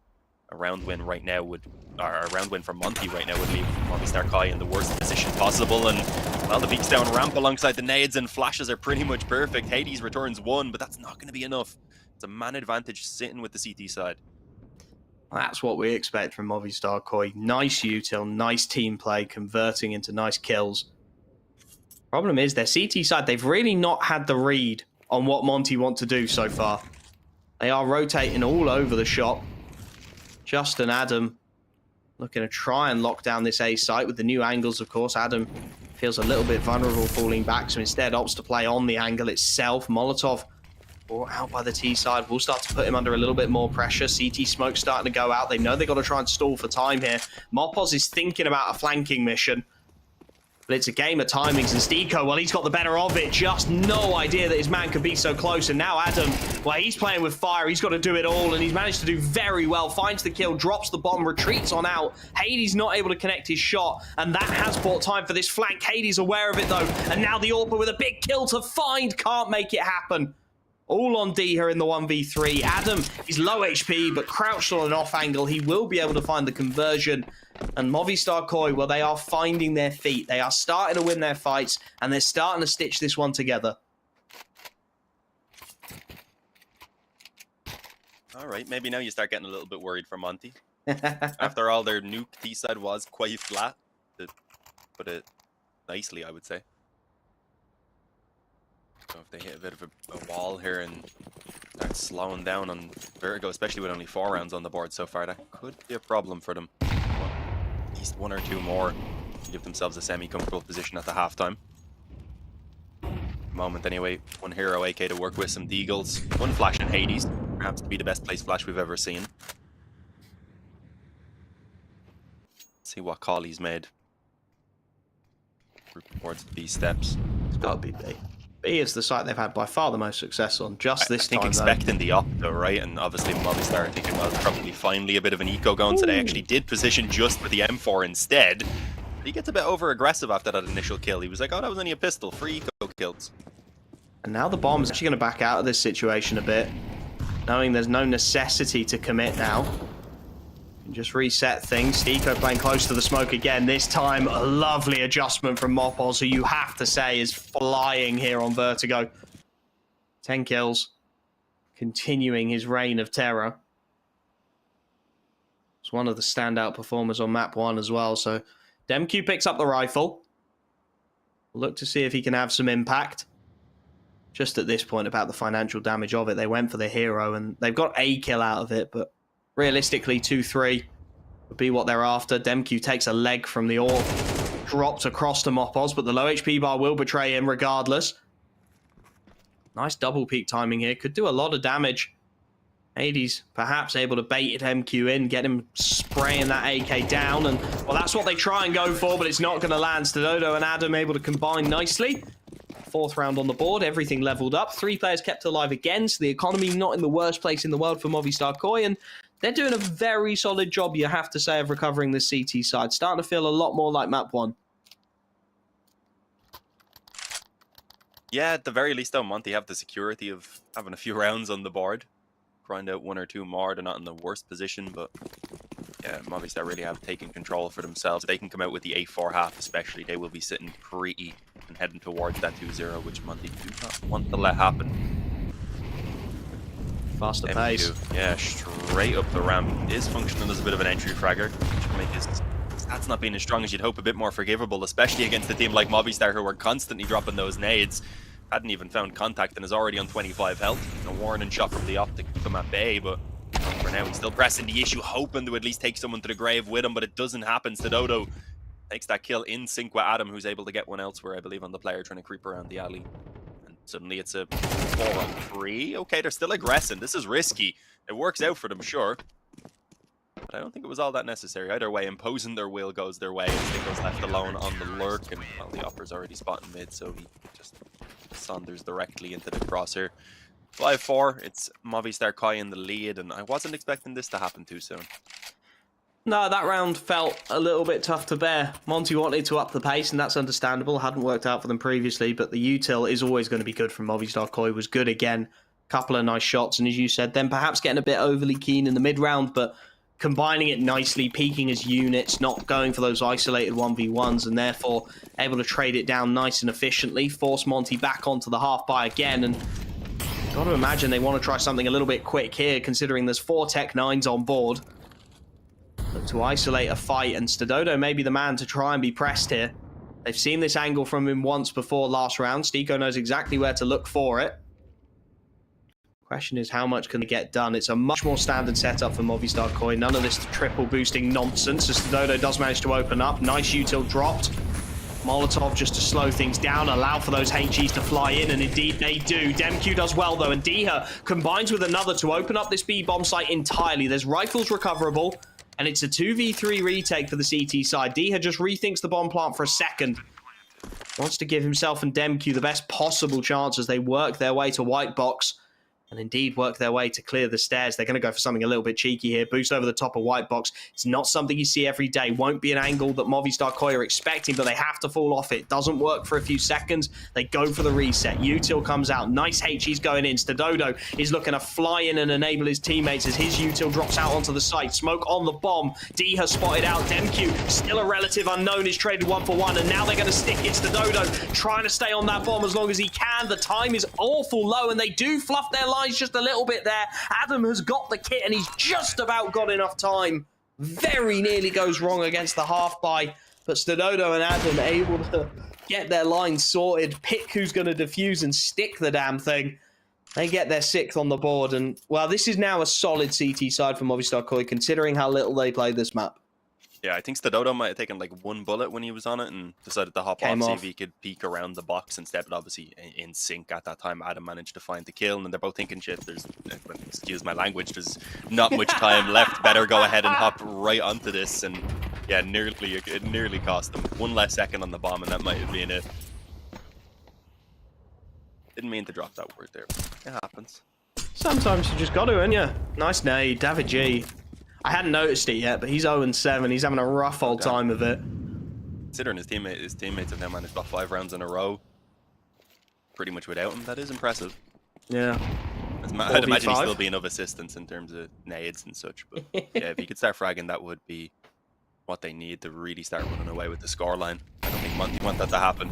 A round win right now would, or a round win from Monte right now would leave Movistar Kai in the worst position possible. And well, the peaks down ramp alongside the nades and flashes are pretty much perfect. Hades returns 1, but that's not going to be enough. It's a man advantage sitting with the CT side.
That's what we expect from Movistar Koi. Nice util, nice team play, converting into nice kills. Problem is, their CT side, they've really not had the read on what Monte want to do so far. They are rotating all over the shop. Justin, Adam looking to try and lock down this A site with the new angles, of course. Adam feels a little bit vulnerable falling back, so instead opts to play on the angle itself. Molotov brought out by the T side will start to put him under a little bit more pressure. CT smoke starting to go out. They know they've got to try and stall for time here. Mopos is thinking about a flanking mission. But it's a game of timings, and Stiko, well, he's got the better of it. Just no idea that his man could be so close. And now Adam, well, he's playing with fire. He's got to do it all, and he's managed to do very well. Finds the kill, drops the bomb, retreats on out. Hades not able to connect his shot, and that has bought time for this flank. Hades aware of it, though. And now the AWPer with a big kill to find. Can't make it happen. All on Diha in the 1v3. Adam is low HP, but crouched on an off angle. He will be able to find the conversion. And Movistar Koi, well, they are finding their feet. They are starting to win their fights, and they're starting to stitch this one together.
All right, maybe now you start getting a little bit worried for Monte. After all, their Nuke T-side was quite flat, to put it nicely, I would say. So if they hit a bit of a wall here and start slowing down on Vertigo, especially with only 4 rounds on the board so far, that could be a problem for them. At least 1 or 2 more to give themselves a semi-comfortable position at the halftime. Moment anyway, 1 hero AK to work with, some Deagles, 1 flash in Hades, perhaps to be the best placed flash we've ever seen. Let's see what call he's made. Towards B steps.
It's got to be B. B is the site they've had by far the most success on, just this time.
I think expecting the op though, right? And obviously Movistar thinking, well, probably finally a bit of an eco going, so they actually did position just for the M4 instead. He gets a bit over-aggressive after that initial kill. He was like, oh, that was only a pistol, 3 eco kills.
And now the bomb's actually going to back out of this situation a bit, knowing there's no necessity to commit now. Just reset things. Stiko playing close to the smoke again. This time, a lovely adjustment from Mopos, who you have to say is flying here on Vertigo. 10 kills. Continuing his reign of terror. It's one of the standout performers on map 1 as well. So Demq picks up the rifle. Look to see if he can have some impact. Just at this point about the financial damage of it. They went for the hero and they've got a kill out of it, but realistically, 2-3 would be what they're after. Demq takes a leg from the AWP, dropped across to Mopos, but the low HP bar will betray him regardless. Nice double peak timing here. Could do a lot of damage. Hades perhaps able to bait Demq in, get him spraying that AK down. And, well, that's what they try and go for, but it's not going to land. Stododo and Adam able to combine nicely. 4th round on the board, everything leveled up. 3 players kept alive again, so the economy not in the worst place in the world for Movistar Koi, and they're doing a very solid job, you have to say, of recovering the CT side. Starting to feel a lot more like map 1.
Yeah, at the very least, though, Monte have the security of having a few rounds on the board. Grind out 1 or 2 more. They're not in the worst position, but yeah, Movistar really have taken control for themselves. If they can come out with the A4 half, especially, they will be sitting pretty and heading towards that 2-0, which Monte do not want to let happen.
Faster pace.
Yeah, straight up the ramp. Is functioning as a bit of an entry fragger, which can make his stats not being as strong as you'd hope a bit more forgivable, especially against a team like Movistar who are constantly dropping those nades. Hadn't even found contact and is already on 25 health. A warning shot from the optic to come at bay, but for now he's still pressing the issue, hoping to at least take someone to the grave with him, but it doesn't happen. Stododo takes that kill in sync with Adam, who's able to get one elsewhere, I believe, on the player trying to creep around the alley. And suddenly it's a 4-on-3. Okay, they're still aggressing. This is risky. It works out for them, sure. But I don't think it was all that necessary. Either way, imposing their will goes their way. Stinko's left alone on the lurk, and well, the opper's already spotting mid, so he just saunders directly into the crosshair. 5-4, it's Movistar Koi in the lead, and I wasn't expecting this to happen too soon.
No, that round felt a little bit tough to bear. Monte wanted to up the pace, and that's understandable. Hadn't worked out for them previously, but the util is always going to be good from Movistar Koi. Was good again. Couple of nice shots, and as you said, then perhaps getting a bit overly keen in the mid-round, but combining it nicely, peaking as units, not going for those isolated 1v1s, and therefore able to trade it down nice and efficiently, force Monte back onto the half buy again, and got to imagine they want to try something a little bit quick here, considering there's 4 Tech 9s on board. Look to isolate a fight, and Stododo may be the man to try and be pressed here. They've seen this angle from him once before last round. Stiko knows exactly where to look for it. Question is, how much can they get done? It's a much more standard setup for Movistar Koi. None of this triple boosting nonsense, as Stododo does manage to open up. Nice util dropped. Molotov just to slow things down, allow for those HEs to fly in, and indeed they do. Demq does well though, and Diha combines with another to open up this B-bomb site entirely. There's rifles recoverable, and it's a 2v3 retake for the CT side. Diha just rethinks the bomb plant for a second. Wants to give himself and Demq the best possible chance as they work their way to white box. And indeed work their way to clear the stairs. They're going to go for something a little bit cheeky here. Boost over the top of white box. It's not something you see every day. Won't be an angle that Movistar Koi are expecting, but they have to fall off it. Doesn't work for a few seconds. They go for the reset. Util comes out. Nice HE's going in. Stadodo is looking to fly in and enable his teammates as his Util drops out onto the site. Smoke on the bomb. D has spotted out. Demq, still a relative unknown, is traded 1-for-1, and now they're going to stick it. Stadodo trying to stay on that bomb as long as he can. The time is awful low, and they do fluff their lines just a little bit there. Adam has got the kit and he's just about got enough time. Very nearly goes wrong against the half buy, but Stadodo and Adam able to get their lines sorted, pick who's going to defuse and stick the damn thing. They get their 6th on the board, and well, this is now a solid CT side for Movistar Koi considering how little they played this map.
Yeah, I think Stadodo might have taken like 1 bullet when he was on it and decided to hop off, see if he could peek around the box instead, but obviously in sync at that time. Adam managed to find the kill, and they're both thinking, shit, there's, excuse my language, there's not much time left. Better go ahead and hop right onto this, and yeah, it nearly cost them. 1 less second on the bomb, and that might have been it. Didn't mean to drop that word there. It happens.
Sometimes you just got to, ain't you? Nice nade, David G. I hadn't noticed it yet, but he's 0-7. He's having a rough old time of it.
Considering his teammates have now managed about 5 rounds in a row, pretty much without him, that is impressive.
Yeah.
I'd imagine he's still being of assistance in terms of nades and such. But yeah, if he could start fragging, that would be what they need to really start running away with the scoreline. I don't think Monte want that to happen.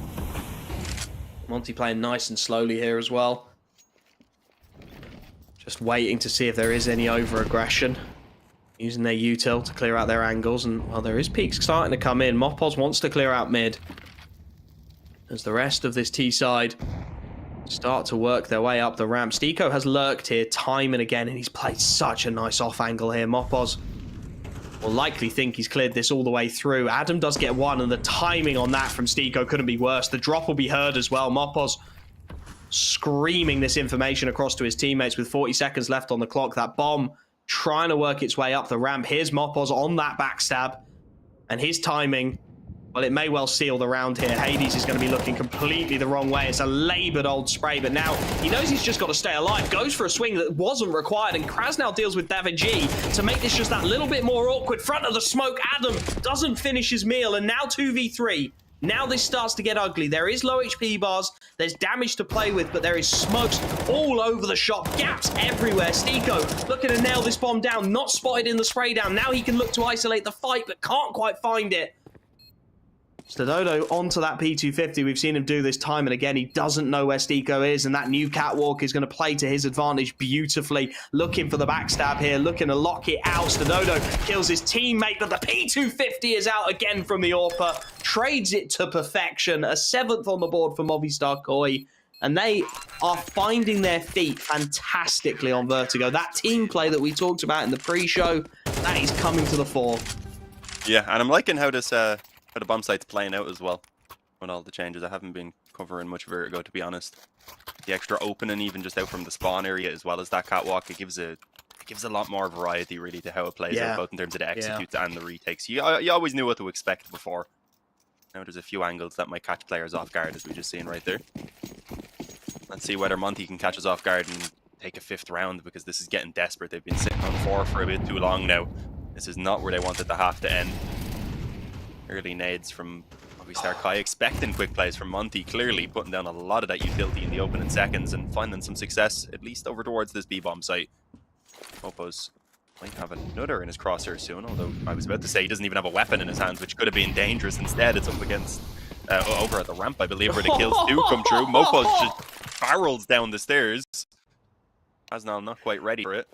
Monte playing nice and slowly here as well. Just waiting to see if there is any over-aggression. Using their util to clear out their angles, and well, there is peaks starting to come in. Mopos wants to clear out mid as the rest of this T side start to work their way up the ramp. Stiko has lurked here time and again, and he's played such a nice off angle here. Mopos will likely think he's cleared this all the way through. Adam does get 1, and the timing on that from Stiko couldn't be worse. The drop will be heard as well. Mopos screaming this information across to his teammates with 40 seconds left on the clock. That bomb trying to work its way up the ramp. Here's Mopos on that backstab, and his timing, well, it may well seal the round here. Hades is going to be looking completely the wrong way. It's a laboured old spray, but now he knows he's just got to stay alive. Goes for a swing that wasn't required, and Krasnow deals with David G to make this just that little bit more awkward. Front of the smoke, Adam doesn't finish his meal, and now 2v3. Now this starts to get ugly. There is low HP bars, there's damage to play with, but there is smokes all over the shop, gaps everywhere. Stiko looking to nail this bomb down, not spotted in the spray down. Now he can look to isolate the fight, but can't quite find it. Stadodo onto that P250. We've seen him do this time and again. He doesn't know where Stiko is, and that new catwalk is going to play to his advantage beautifully. Looking for the backstab here, looking to lock it out. Stadodo kills his teammate, but the P250 is out again from the AWPer. Trades it to perfection. A 7th on the board for Movistar Koi, and they are finding their feet fantastically on Vertigo. That team play that we talked about in the pre-show, that is coming to the fore.
Yeah, and I'm liking how this how the bomb site's playing out as well with all the changes. I haven't been covering much Vertigo, to be honest. The extra opening, even just out from the spawn area, as well as that catwalk, it gives a lot more variety really to how it plays out, both in terms of the executes and the retakes. You always knew what to expect before. Now there's a few angles that might catch players off guard, as we just seen right there. Let's see whether Monte can catch us off guard and take a 5th round, because this is getting desperate. They've been sitting on 4 for a bit too long now. This is not where they wanted the half to end. Early nades from Movistar Koi, expecting quick plays from Monte, clearly putting down a lot of that utility in the opening seconds and finding some success, at least over towards this B-bomb site. Mopos might have another in his crosshair soon, although I was about to say he doesn't even have a weapon in his hands, which could have been dangerous. Instead, it's up against, over at the ramp, I believe, where the kills do come true. Mopos just barrels down the stairs. Krasnow not quite ready for it.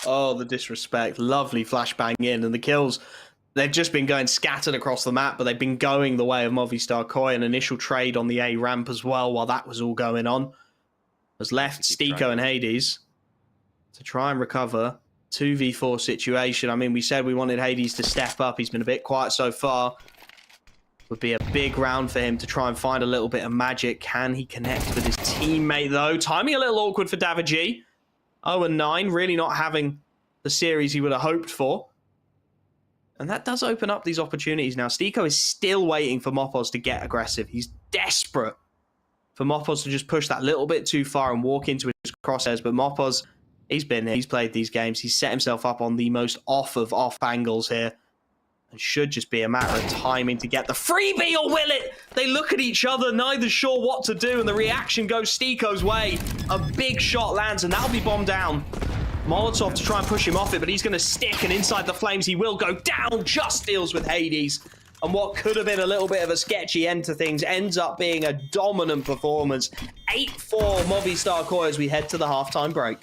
Oh, the disrespect. Lovely flashbang in, and the kills, they've just been going scattered across the map, but they've been going the way of Movistar Koi. An initial trade on the A ramp as well while that was all going on. Has left Stiko and Hades to try and recover. 2v4 situation. I mean, we said we wanted Hades to step up. He's been a bit quiet so far. Would be a big round for him to try and find a little bit of magic. Can he connect with his teammate, though? Timing a little awkward for David G. 0-9, really not having the series he would have hoped for. And that does open up these opportunities now. Stiko is still waiting for Mopos to get aggressive. He's desperate for Mopos to just push that little bit too far and walk into his crosshairs. But Mopos, he's been here. He's played these games. He's set himself up on the most off of off angles here. And should just be a matter of timing to get the freebie, or will it? They look at each other, neither sure what to do, and the reaction goes Stiko's way. A big shot lands, and that'll be bombed down. Molotov to try and push him off it, but he's going to stick, and inside the flames he will go down. Just deals with Hades. And what could have been a little bit of a sketchy end to things ends up being a dominant performance. 8-4 Movistar Koi as we head to the halftime break.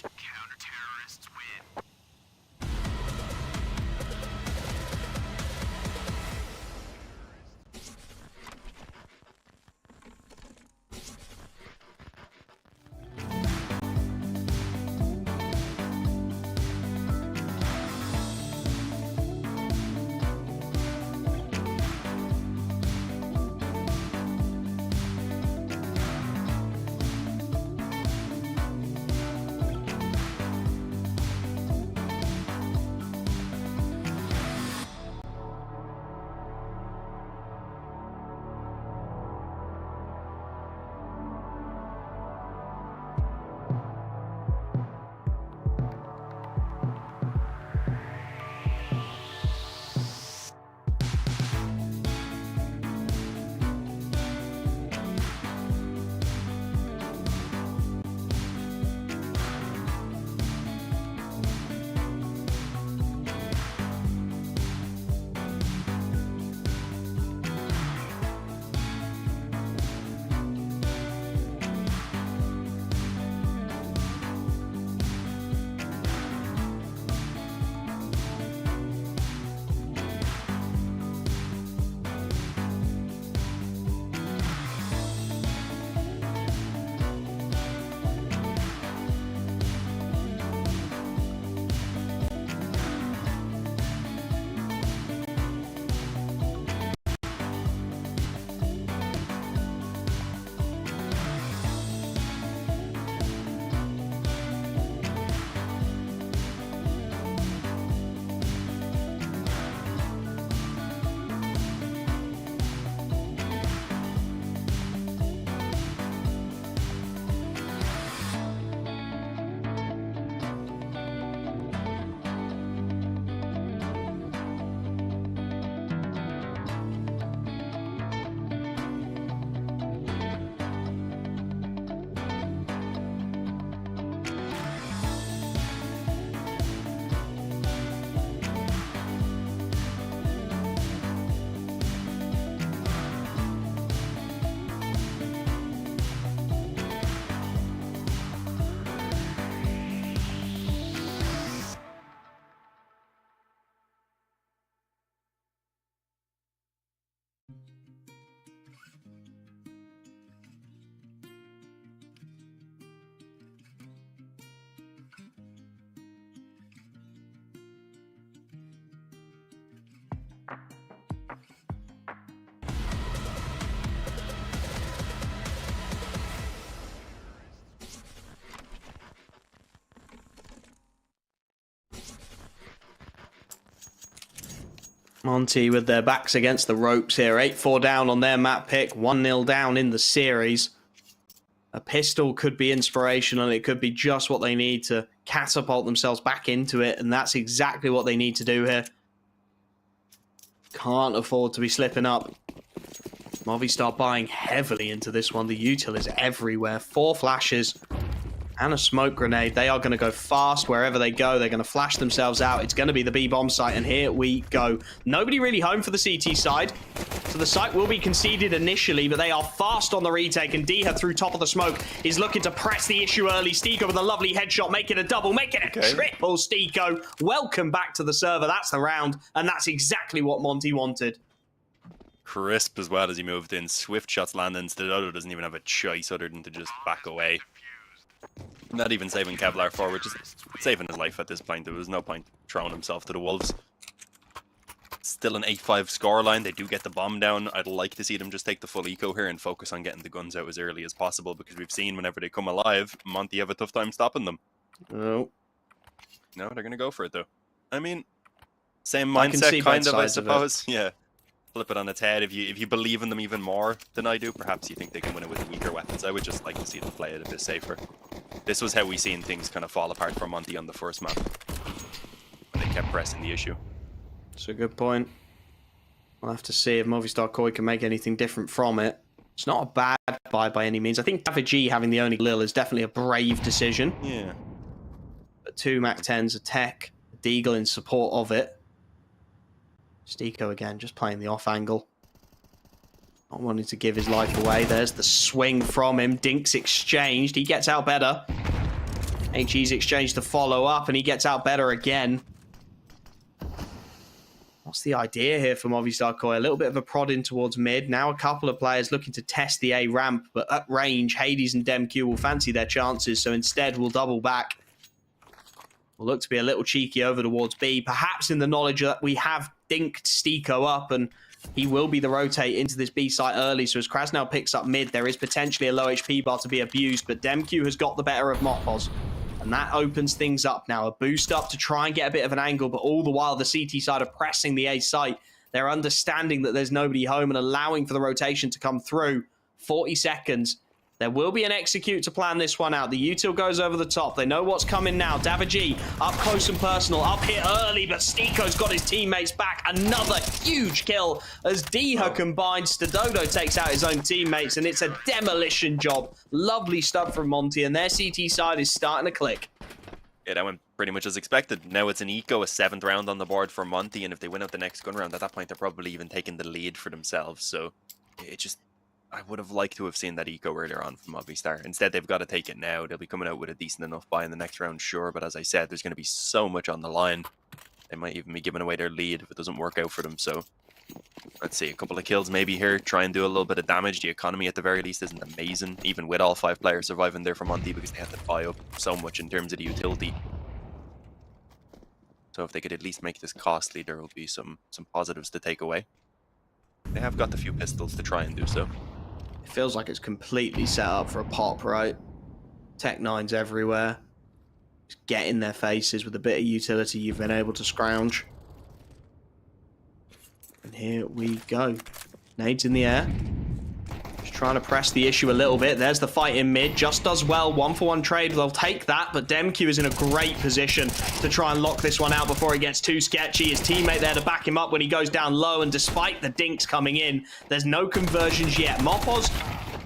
Monte with their backs against the ropes here. 8-4 down on their map pick. 1-0 down in the series. A pistol could be inspirational. It could be just what they need to catapult themselves back into it. And that's exactly what they need to do here. Can't afford to be slipping up. Movistar buying heavily into this one. The util is everywhere. 4 flashes and a smoke grenade. They are going to go fast wherever they go. They're going to flash themselves out. It's going to be the B-bomb site, and here we go. Nobody really home for the CT side, so the site will be conceded initially, but they are fast on the retake, and Diha through top of the smoke is looking to press the issue early. Stiko with a lovely headshot, make it a double, make it a triple. Stiko, welcome back to the server. That's the round, and that's exactly what Monte wanted.
Crisp as well as he moved in. Swift shots landing. Decider doesn't even have a choice other than to just back away. Not even saving Kevlar forward, just saving his life at this point. There was no point throwing himself to the wolves. Still an 8-5 scoreline. They do get the bomb down. I'd like to see them just take the full eco here and focus on getting the guns out as early as possible, because we've seen whenever they come alive, Monte have a tough time stopping them.
Oh.
No, they're going to go for it though. I mean, Same
I can see
mindset,
both
kind of, I
sides of it.
suppose. Yeah. Flip it on its head. If you believe in them even more than I do, perhaps you think they can win it with weaker weapons. I would just like to see them play it a bit safer. This was how we seen things kind of fall apart for Monte on the first map, when they kept pressing the issue.
It's a good point. We'll have to see if Movistar Koi can make anything different from it. It's not a bad buy by any means. I think David G having the only Lil is definitely a brave decision.
Yeah.
But 2 Mac 10s, a tech, a Deagle in support of it. Stico again, just playing the off angle. Not wanting to give his life away. There's the swing from him. Dink's exchanged. He gets out better. HE's exchanged to follow up, and he gets out better again. What's the idea here for Movistar Koi? A little bit of a prod in towards mid. Now a couple of players looking to test the A ramp, but at range, Hades and DemQ will fancy their chances, so instead we'll double back. We'll look to be a little cheeky over towards B, perhaps in the knowledge that we have dinked Stico up, and he will be the rotate into this B site early. So as Krasnau picks up mid, there is potentially a low HP bar to be abused, but DemQ has got the better of Mopos. And that opens things up now. A boost up to try and get a bit of an angle, but all the while the CT side are pressing the A site. They're understanding that there's nobody home and allowing for the rotation to come through. 40 seconds. There will be an execute to plan this one out. The util goes over the top. They know what's coming now. Davaji up close and personal. Up here early, but Stico's got his teammates back. Another huge kill as Diha combines. Stododo takes out his own teammates, and it's a demolition job. Lovely stuff from Monte, and their CT side is starting to click.
Yeah, that went pretty much as expected. Now it's an eco, a 7th round on the board for Monte, and if they win out the next gun round, at that point they're probably even taking the lead for themselves. So it just... I would have liked to have seen that eco earlier on from Movistar. Instead, they've got to take it now. They'll be coming out with a decent enough buy in the next round, sure. But as I said, there's going to be so much on the line. They might even be giving away their lead if it doesn't work out for them. So let's see, a couple of kills maybe here. Try and do a little bit of damage. The economy at the very least isn't amazing, even with all 5 players surviving there for Monte, because they had to buy up so much in terms of the utility. So if they could at least make this costly, there will be some positives to take away. They have got the few pistols to try and do so.
It feels like it's completely set up for a pop, right? Tech 9s everywhere. Just get in their faces with a bit of utility you've been able to scrounge. And here we go. Nades in the air. Just trying to press the issue a little bit. There's the fight in mid. Just does well. 1-for-1 trade. They'll take that, but DemQ is in a great position to try and lock this one out before it gets too sketchy. His teammate there to back him up when he goes down low, and despite the dinks coming in, there's no conversions yet. Mopos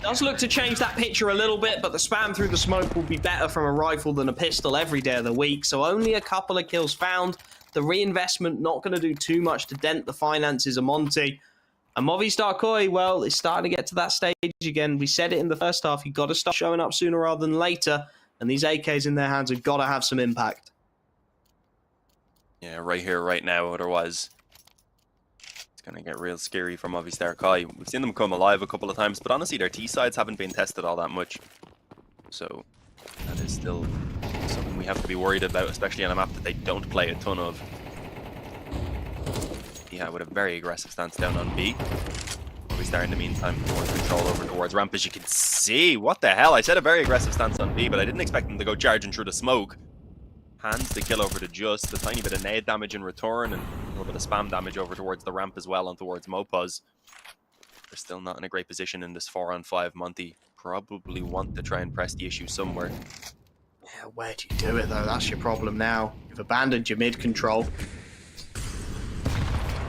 does look to change that picture a little bit, but the spam through the smoke will be better from a rifle than a pistol every day of the week, so only a couple of kills found. The reinvestment not going to do too much to dent the finances of Monte. And Movistar Koi, well, it's starting to get to that stage again. We said it in the first half. You've got to start showing up sooner rather than later. And these AKs in their hands have got to have some impact.
Yeah, right here, right now. Otherwise, it's going to get real scary for Movistar Koi. We've seen them come alive a couple of times, but honestly, their T-sides haven't been tested all that much. So that is still something we have to be worried about, especially on a map that they don't play a ton of. Yeah, with a very aggressive stance down on B. Movistar in the meantime more control over towards ramp, as you can see. What the hell? I said a very aggressive stance on B, but I didn't expect them to go charging through the smoke. Hands the kill over to Just, a tiny bit of nade damage in return, and a little bit of spam damage over towards the ramp as well and towards Mopos. They're still not in a great position in this 4-on-5. Monte probably want to try and press the issue somewhere.
Yeah, where do you do it though? That's your problem now. You've abandoned your mid control.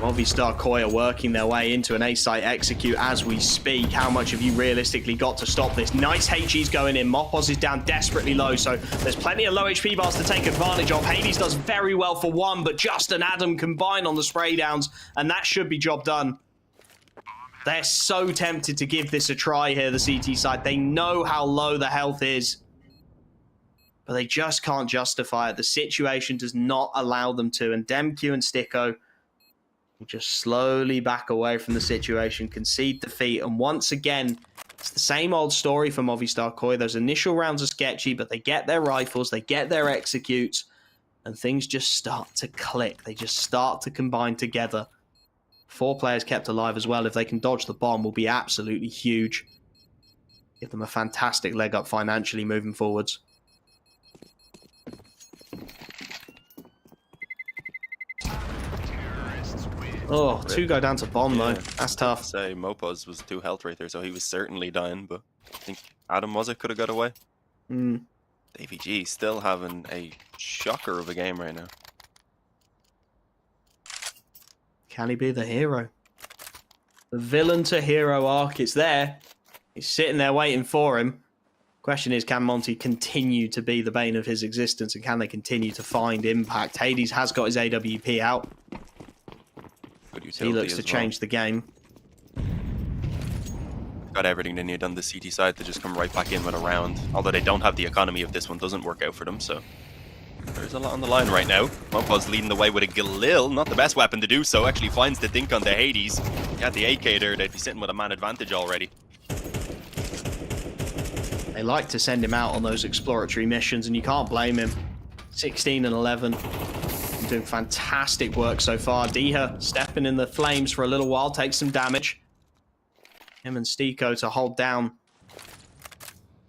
Movistar Koi are working their way into an A-site execute as we speak. How much have you realistically got to stop this? Nice HE's going in. Mopos is down desperately low, so there's plenty of low HP bars to take advantage of. Hades does very well for one, but Just and Adam combine on the spray downs, and that should be job done. They're so tempted to give this a try here, the CT side. They know how low the health is, but they just can't justify it. The situation does not allow them to, and DemQ and Stico will just slowly back away from the situation, concede defeat, and once again, it's the same old story for Movistar Koi. Those initial rounds are sketchy, but they get their rifles, they get their executes, and things just start to click. They just start to combine together. 4 players kept alive as well. If they can dodge the bomb, will be absolutely huge. Give them a fantastic leg up financially moving forwards. Oh, two go down to bomb, though. That's tough.
Say Mopos was 2 health right there, so he was certainly dying, but I think Adam could have got away. Davey G still having a shocker of a game right now.
Can he be the hero? The villain to hero arc is there. He's sitting there waiting for him. Question is, can Monte continue to be the bane of his existence, and can they continue to find impact? Hades has got his AWP out. He looks to change the game.
Got everything they need on the CT side to just come right back in with a round. Although they don't have the economy if this one doesn't work out for them, so there's a lot on the line right now. Mopo's leading the way with a Galil, not the best weapon to do so. Actually finds the dink on the Hades. He had the AK there, they'd be sitting with a man advantage already.
They like to send him out on those exploratory missions, and you can't blame him. 16 and 11. Doing fantastic work so far. Diha stepping in the flames for a little while, takes some damage. Him and Stiko to hold down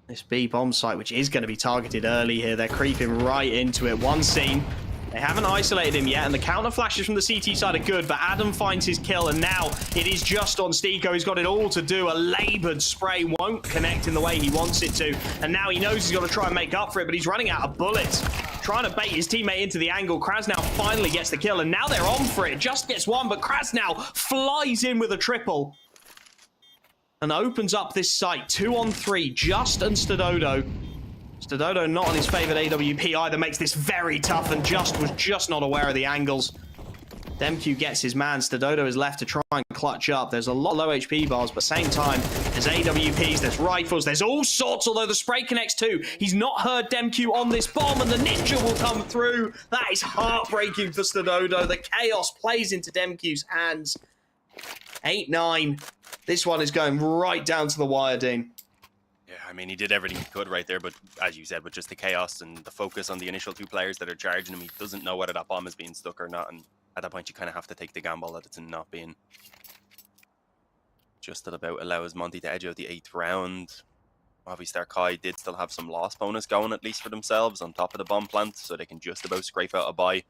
this B bomb site, which is going to be targeted early here. They're creeping right into it. One scene. They haven't isolated him yet, and the counter flashes from the CT side are good, but Adam finds his kill, and now it is just on Stiko. He's got it all to do. A laboured spray won't connect in the way he wants it to, and now he knows he's got to try and make up for it, but he's running out of bullets. Trying to bait his teammate into the angle. Krasnow finally gets the kill, and now they're on for it. Just gets one, but Krasnow flies in with a triple and opens up this site. 2 on 3, Just and Stododo. Stododo not on his favoured AWP either, makes this very tough, and Just was just not aware of the angles. Demq gets his man. Stododo is left to try and clutch up. There's a lot of low HP bars, but same time, there's AWPs, there's rifles, there's all sorts, although the spray connects too. He's not heard Demq on this bomb, and the ninja will come through. That is heartbreaking for Stododo. The chaos plays into Demq's hands. 8-9. This one is going right down to the wire, Dean.
Yeah, I mean, he did everything he could right there, but as you said, with just the chaos and the focus on the initial 2 players that are charging him, he doesn't know whether that bomb is being stuck or not, and at that point you kind of have to take the gamble that it's not being. Just at about allows Monte to edge out the 8th round. Movistar Kai did still have some loss bonus going, at least for themselves, on top of the bomb plant, so they can just about scrape out a buy.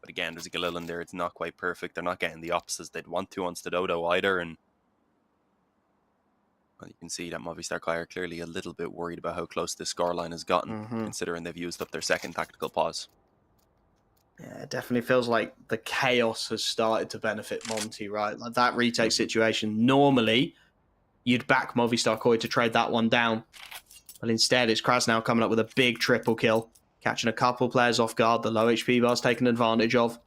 But again, there's a Galil in there, it's not quite perfect. They're not getting the ops as they'd want to on Stododo either, and well, you can see that Movistar Kai are clearly a little bit worried about how close this scoreline has gotten, considering they've used up their 2nd tactical pause.
Yeah, it definitely feels like the chaos has started to benefit Monte, right? Like that retake situation, normally you'd back Movistar Koi to trade that one down. But instead, it's Krasnow coming up with a big triple kill, catching a couple players off guard, the low HP bar's taken advantage of.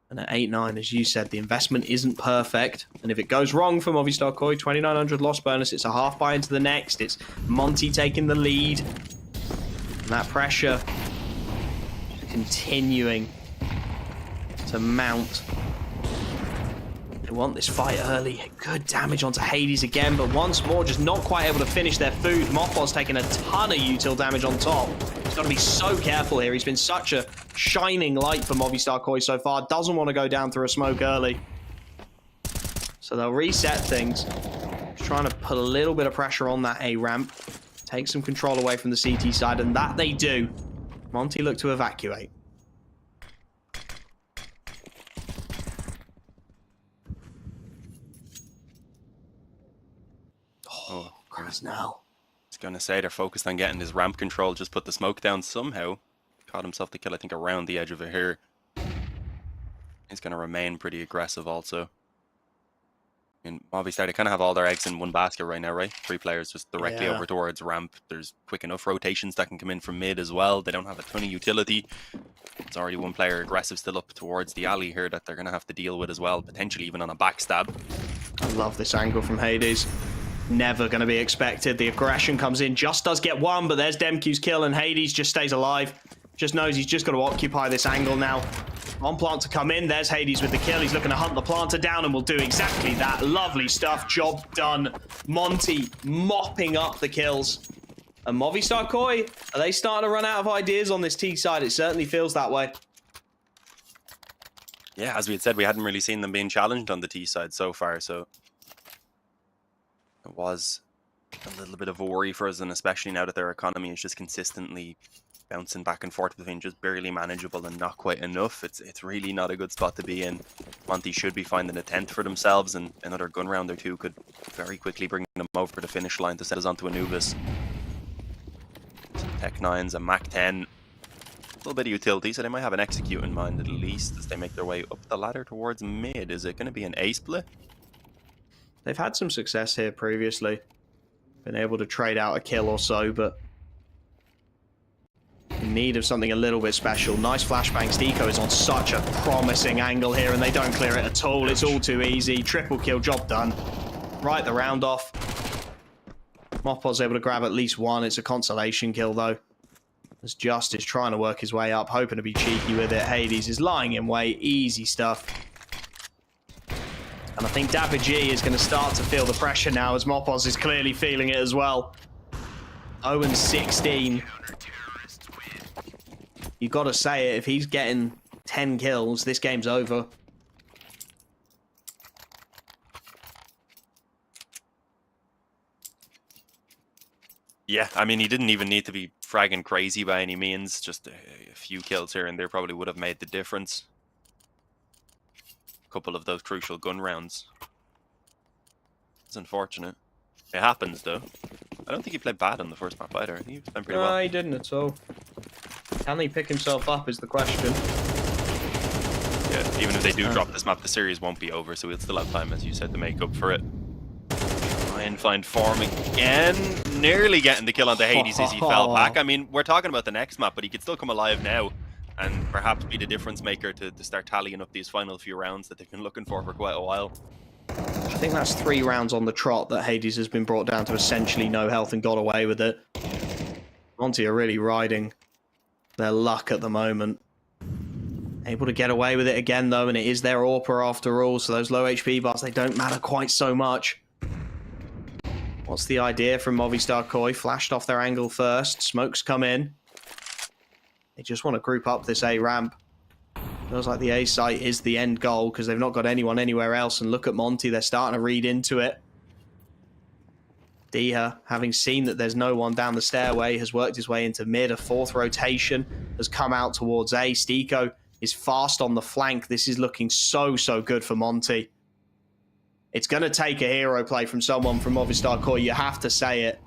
And at 8-9, as you said, the investment isn't perfect. And if it goes wrong for Movistar Koi, 2,900 loss bonus, it's a half buy into the next. It's Monte taking the lead. And that pressure continuing to mount. They want this fight early. Good damage onto Hades again, but once more, just not quite able to finish their food. Mopo's taking a ton of util damage on top. He's got to be so careful here. He's been such a shining light for Movistar Koi so far. Doesn't want to go down through a smoke early. So they'll reset things. Just trying to put a little bit of pressure on that A ramp. Take some control away from the CT side, and that they do. Monte look to evacuate. Oh, Krasnow.
I was going to say they're focused on getting his ramp control, just put the smoke down somehow. Caught himself the kill, I think, around the edge of it here. He's going to remain pretty aggressive also. And Movistar, they kind of have all their eggs in one basket right now, right? 3 players just directly over towards ramp. There's quick enough rotations that can come in from mid as well. They don't have a ton of utility. There's already 1 player aggressive still up towards the alley here that they're going to have to deal with as well, potentially even on a backstab.
I love this angle from Hades. Never going to be expected. The aggression comes in, just does get 1, but there's Demq's kill, and Hades just stays alive. Just knows he's just got to occupy this angle now. On plant to come in, there's Hades with the kill. He's looking to hunt the planter down and will do exactly that. Lovely stuff, job done. Monte mopping up the kills. And Movistar Koi, are they starting to run out of ideas on this T side? It certainly feels that way.
Yeah, as we had said, we hadn't really seen them being challenged on the T side so far, so it was a little bit of a worry for us, and especially now that their economy is just consistently bouncing back and forth between just barely manageable and not quite enough. It's really not a good spot to be in. Monte should be finding a 10th for themselves, and another gun round or two could very quickly bring them over the finish line to set us onto Anubis. Some Tech 9s, a Mac 10. A little bit of utility, so they might have an execute in mind at least as they make their way up the ladder towards mid. Is it going to be an A split?
They've had some success here previously. Been able to trade out a kill or so, but in need of something a little bit special. Nice flashbang. Steeko is on such a promising angle here, and they don't clear it at all. It's all too easy. Triple kill, job done. Right the round off. Mopos able to grab at least one. It's a consolation kill, though. As Justice trying to work his way up, hoping to be cheeky with it. Hades is lying in wait. Easy stuff. And I think David G is going to start to feel the pressure now, as Mopos is clearly feeling it as well. 0-16. You've got to say it, if he's getting 10 kills, this game's over.
Yeah, I mean, he didn't even need to be fragging crazy by any means. Just a few kills here and there probably would have made the difference. A couple of those crucial gun rounds. It's unfortunate. It happens, though. I don't think he played bad on the first map either. He played pretty well.
No, he didn't at all. Can he pick himself up is the question.
Yeah, even if they do drop this map, the series won't be over, so we'll still have time, as you said, to make up for it. Try and find form again. Nearly getting the kill onto Hades as he fell back. I mean, we're talking about the next map, but he could still come alive now and perhaps be the difference maker to start tallying up these final few rounds that they've been looking for quite a while.
I think that's 3 rounds on the trot that Hades has been brought down to essentially no health and got away with it. Monte are really riding their luck at the moment. Able to get away with it again, though, and it is their AWPer after all, so those low HP bars, they don't matter quite so much. What's the idea from Movistar Koi? Flashed off their angle first. Smokes come in. They just want to group up this A ramp. Feels like the A site is the end goal because they've not got anyone anywhere else. And look at Monte, they're starting to read into it. Diha, having seen that there's no one down the stairway, has worked his way into mid. A 4th rotation has come out towards A. Steeko is fast on the flank. This is looking so good for Monte. It's going to take a hero play from someone from Movistar Koi. You have to say it.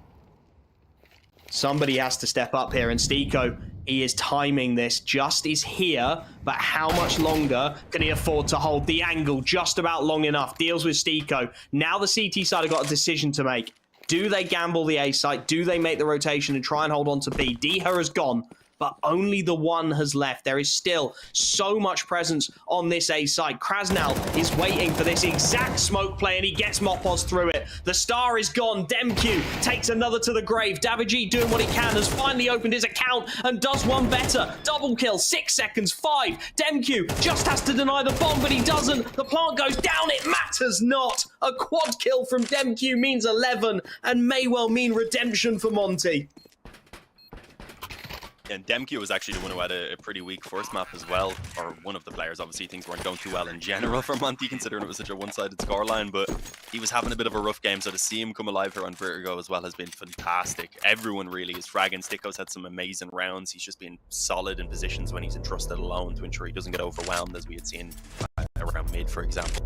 Somebody has to step up here, and Steeko, he is timing this. Just is here, but how much longer can he afford to hold the angle? Just about long enough. Deals with Steeko. Now the CT side have got a decision to make. Do they gamble the A site? Do they make the rotation and try and hold on to B? Diha has gone, but only the one has left. There is still so much presence on this A site. Krasnal is waiting for this exact smoke play, and he gets Mopos through it. The star is gone. Demq takes another to the grave. Davigi doing what he can, has finally opened his account and does one better. Double kill, 6 seconds, 5. Demq just has to deny the bomb, but he doesn't. The plant goes down, it matters not. A quad kill from Demq means 11 and may well mean redemption for Monte.
And Demq was actually the one who had a pretty weak first map as well, or one of the players. Obviously, things weren't going too well in general for Monte, considering it was such a one-sided scoreline, but he was having a bit of a rough game, so to see him come alive here on Vertigo as well has been fantastic. Everyone really is fragging. Sticko's had some amazing rounds. He's just been solid in positions when he's entrusted alone to ensure he doesn't get overwhelmed, as we had seen around mid, for example.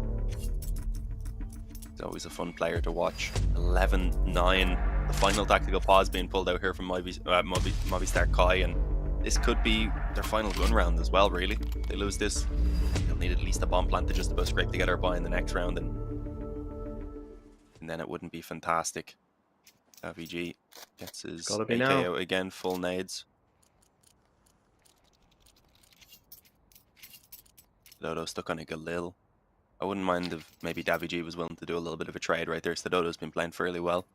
He's always a fun player to watch. 11-9. The final tactical pause being pulled out here from Movistar Kai, and this could be their final gun round as well, really. If they lose this, they'll need at least a bomb plant to just about scrape together by in the next round, and then it wouldn't be fantastic. VG gets his AK out again, full nades. Dodo stuck on a Galil. I wouldn't mind if maybe Davigi was willing to do a little bit of a trade right there. Dodo's been playing fairly well.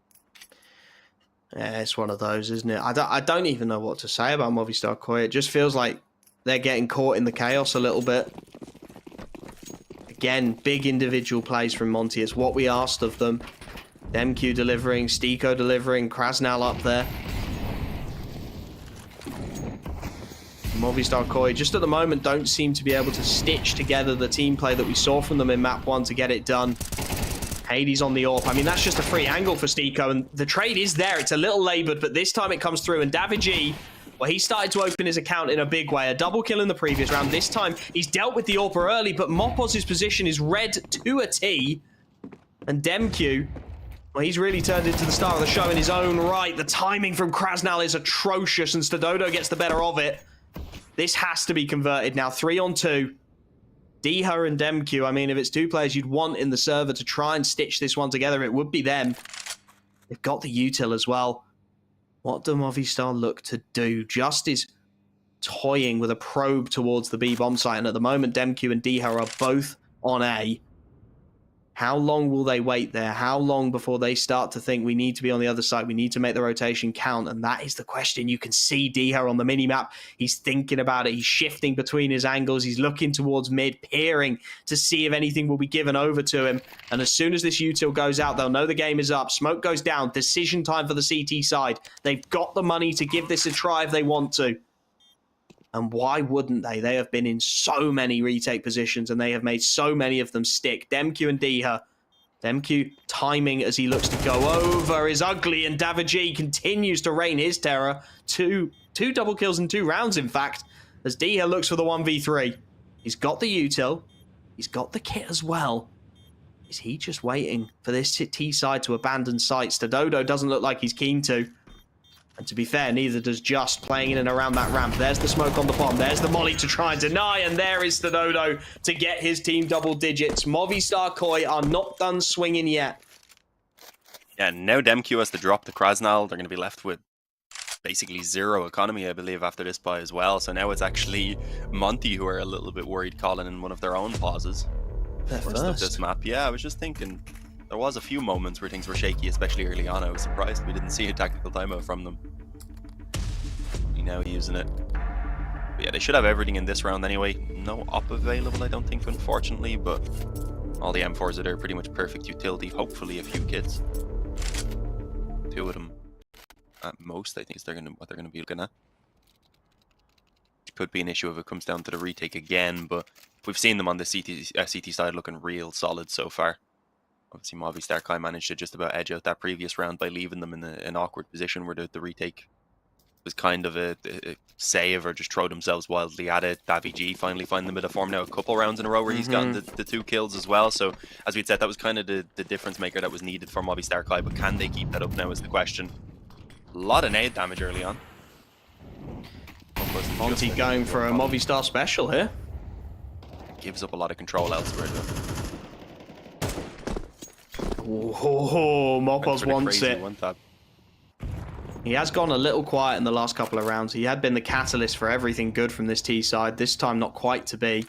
Yeah, it's one of those, isn't it? I don't even know what to say about Movistar Koi. It just feels like they're getting caught in the chaos a little bit. Again, big individual plays from Monte. It's what we asked of them. Demq delivering, Steeko delivering, Krasnal up there. Movistar Koi just at the moment don't seem to be able to stitch together the team play that we saw from them in map 1 to get it done. Hades on the AWP. I mean, that's just a free angle for Stico, and the trade is there. It's a little labored, but this time it comes through, and Davigi, well, he started to open his account in a big way. A double kill in the previous round. This time, he's dealt with the AWP early, but Mopos' position is read to a T. And Demq, well, he's really turned into the star of the show in his own right. The timing from Krasnal is atrocious, and Stododo gets the better of it. This has to be converted now. 3-on-2. Diha and Demq, I mean, if it's two players you'd want in the server to try and stitch this one together, it would be them. They've got the util as well. What do Movistar look to do? Just is toying with a probe towards the B bomb site, and at the moment, Demq and Diha are both on A. How long will they wait there? How long before they start to think we need to be on the other side? We need to make the rotation count. And that is the question. You can see Diha on the minimap. He's thinking about it. He's shifting between his angles. He's looking towards mid, peering to see if anything will be given over to him. And as soon as this util goes out, they'll know the game is up. Smoke goes down. Decision time for the CT side. They've got the money to give this a try if they want to. And why wouldn't they? They have been in so many retake positions, and they have made so many of them stick. Demq and Diha. Demq timing as he looks to go over is ugly, and Davigi continues to reign his terror. Two double kills in 2 rounds, in fact, as Diha looks for the 1v3. He's got the util. He's got the kit as well. Is he just waiting for this T side to abandon sight? Stododo doesn't look like he's keen to. And to be fair, neither does Just, playing in and around that ramp. There's the smoke on the bomb. There's the molly to try and deny. And there is Stododo to get his team double digits. Movistar Koi are not done swinging yet.
Yeah, now Demq has to drop the Krasnal. They're going to be left with basically 0 economy, I believe, after this buy as well. So now it's actually Monte who are a little bit worried, calling in one of their own pauses.
First
of this map. Yeah, I was just thinking... There was a few moments where things were shaky, especially early on. I was surprised we didn't see a tactical timeout from them. Now using it. But yeah, they should have everything in this round anyway. No op available, I don't think, unfortunately, but all the M4s are there, pretty much perfect utility. Hopefully a few kits. 2 of them at most, I think, is what they're gonna be looking at. It could be an issue if it comes down to the retake again, but we've seen them on the CT side looking real solid so far. Obviously, Movistar Kai managed to just about edge out that previous round by leaving them in an awkward position where the retake was kind of a save or just throw themselves wildly at it. Davigi finally finding a bit of form now, a couple rounds in a row where he's gotten the 2 kills as well. So, as we'd said, that was kind of the difference maker that was needed for Movistar Kai, but can they keep that up now is the question. A lot of nade damage early on.
Monte going for a Movistar special here.
Gives up a lot of control elsewhere, though.
Oh, Mopos wants it.
One-tap.
He has gone a little quiet in the last couple of rounds. He had been the catalyst for everything good from this T side. This time, not quite to be.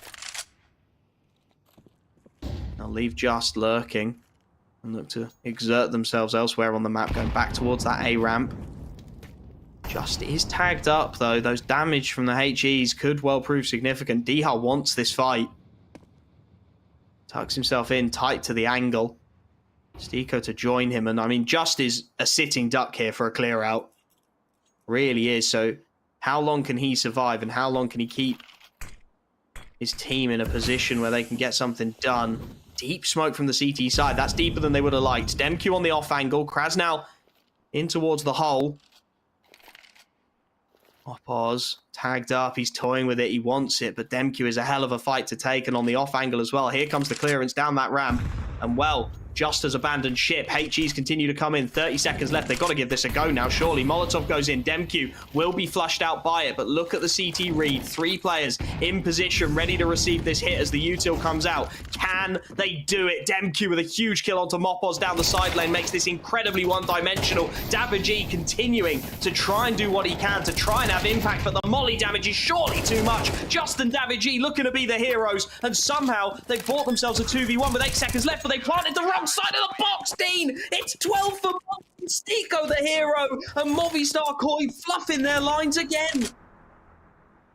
I'll leave Just lurking and look to exert themselves elsewhere on the map, going back towards that A ramp. Just is tagged up, though. Those damage from the HEs could well prove significant. Diha wants this fight. Tucks himself in tight to the angle. Stico to join him, and I mean, Just is a sitting duck here for a clear out. Really is. So how long can he survive, and how long can he keep his team in a position where they can get something done? Deep smoke from the CT side. That's deeper than they would have liked. Demq on the off angle. Krasnal in towards the hole. Mopos tagged up. He's toying with it. He wants it, but Demq is a hell of a fight to take, and on the off angle as well. Here comes the clearance down that ramp, and well, Just as abandoned ship. HEs continue to come in. 30 seconds left. They've got to give this a go now, surely. Molotov goes in. Demq will be flushed out by it, but look at the CT read. 3 players in position, ready to receive this hit as the util comes out. Can they do it? Demq with a huge kill onto Mopos down the side lane makes this incredibly one-dimensional. Davigi continuing to try and do what he can to try and have impact, but the molly damage is surely too much. Just and Davigi looking to be the heroes, and somehow they've bought themselves a 2v1 with 8 seconds left, but they planted the wrong side of the box, Dean! It's 12 for Stico, the hero, and Movistar Koi fluffing their lines again.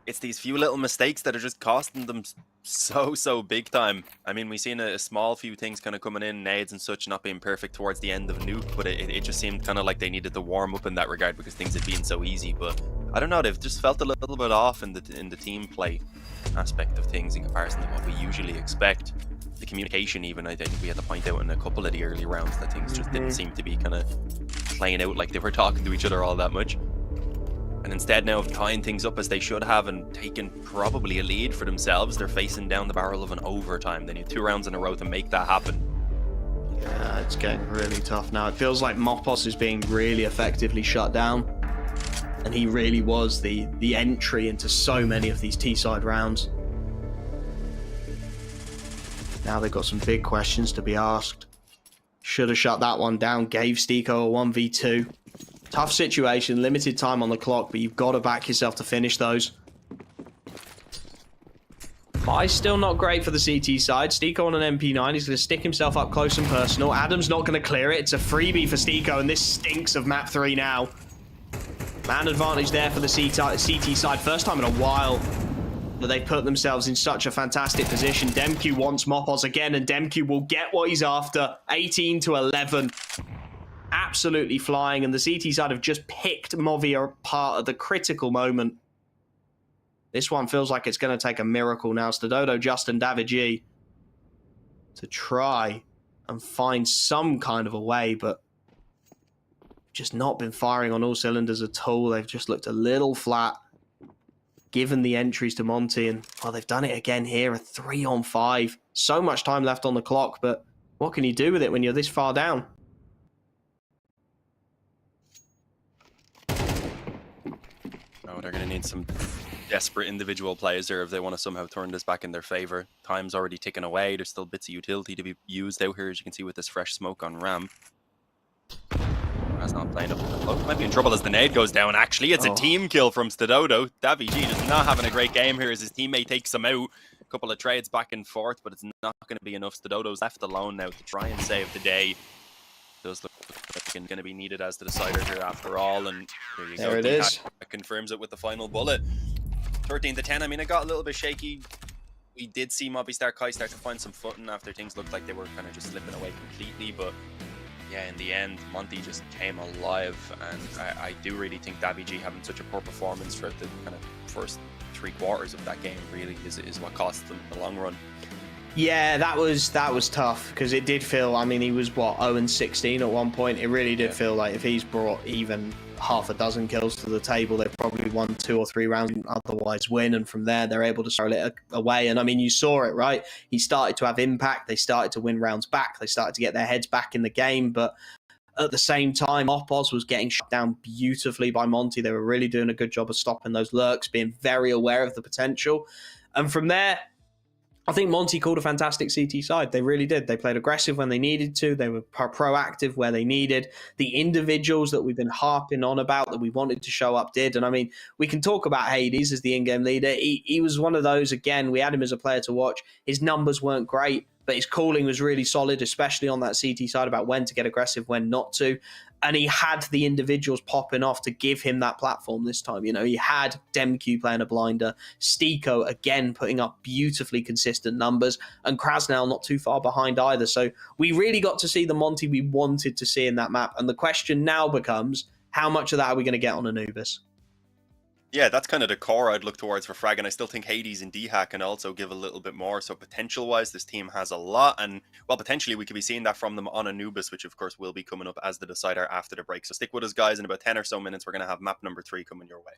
It's these few little mistakes that are just costing them so big time. I mean, we've seen a small few things kind of coming in, nades and such not being perfect towards the end of Nuke, but it just seemed kind of like they needed to warm up in that regard because things had been so easy. But I don't know, they've just felt a little bit off in the team play aspect of things in comparison to what we usually expect. the communication even, I think we had to point out in a couple of the early rounds that things just didn't seem to be kind of playing out like they were talking to each other all that much. And instead now of tying things up as they should have and taking probably a lead for themselves, they're facing down the barrel of an overtime. They need 2 rounds in a row to make that happen.
Yeah, it's getting really tough now. It feels like Mopos is being really effectively shut down. And he really was the entry into so many of these T-side rounds. Now they've got some big questions to be asked. Should have shut that one down. Gave Stiko a 1v2. Tough situation, limited time on the clock, but you've got to back yourself to finish those. Buy still not great for the CT side. Stiko on an MP9. He's going to stick himself up close and personal. Adam's not going to clear it. It's a freebie for Stiko, and this stinks of map 3 now. Man advantage there for the CT side. First time in a while that they put themselves in such a fantastic position. Demku wants Mopos again, and Demku will get what he's after. 18-11. Absolutely flying, and the CT side have just picked Movi apart at the critical moment. This one feels like it's going to take a miracle now. Stadodo, Justin, David G to try and find some kind of a way, but just not been firing on all cylinders at all. They've just looked a little flat, given the entries to Monte, and well, they've done it again here, a 3-on-5. So much time left on the clock, but what can you do with it when you're this far down?
Oh, they're going to need some desperate individual plays there if they want to somehow turn this back in their favor. Time's already ticking away. There's still bits of utility to be used out here, as you can see with this fresh smoke on ramp. That's not playing up to the float. Might be in trouble as the nade goes down. Actually, it's a team kill from Stadodo. Davy G just not having a great game here as his teammate takes him out. A couple of trades back and forth, but it's not going to be enough. Stadodo's left alone now to try and save the day. Does look like it's going to be needed as the decider here after all, and there you go.
There it is.
Confirms it with the final bullet. 13-10. I mean, it got a little bit shaky. We did see Movistar Kai start to find some footing after things looked like they were kind of just slipping away completely, but yeah, in the end, Monte just came alive, and I do really think Davy G having such a poor performance for the kind of first 3 quarters of that game really is what cost them in the long run.
Yeah, that was tough, because it did feel, I mean, he was, what, 0-16 at one point. It really did feel like if he's brought even half a dozen kills to the table, they've probably won 2 or 3 rounds and otherwise win, and from there, they're able to throw it away. And I mean, you saw it, right? He started to have impact. They started to win rounds back. They started to get their heads back in the game, but at the same time, Opos was getting shut down beautifully by Monte. They were really doing a good job of stopping those lurks, being very aware of the potential. And from there, I think Monte called a fantastic CT side. They really did. They played aggressive when they needed to. They were proactive where they needed. The individuals that we've been harping on about that we wanted to show up did. And I mean, we can talk about Hades as the in-game leader. He was one of those, again, we had him as a player to watch. His numbers weren't great, but his calling was really solid, especially on that CT side about when to get aggressive, when not to. And he had the individuals popping off to give him that platform this time. You know, he had Demku playing a blinder, Stiko again putting up beautifully consistent numbers, and Krasnell not too far behind either. So we really got to see the Monte we wanted to see in that map. And the question now becomes, how much of that are we going to get on Anubis?
Yeah, that's kind of the core I'd look towards for Frag, and I still think Hades and DHA can also give a little bit more. So potential-wise, this team has a lot, and well, potentially we could be seeing that from them on Anubis, which of course will be coming up as the decider after the break. So stick with us, guys. In about 10 or so minutes, we're going to have map number 3 coming your way.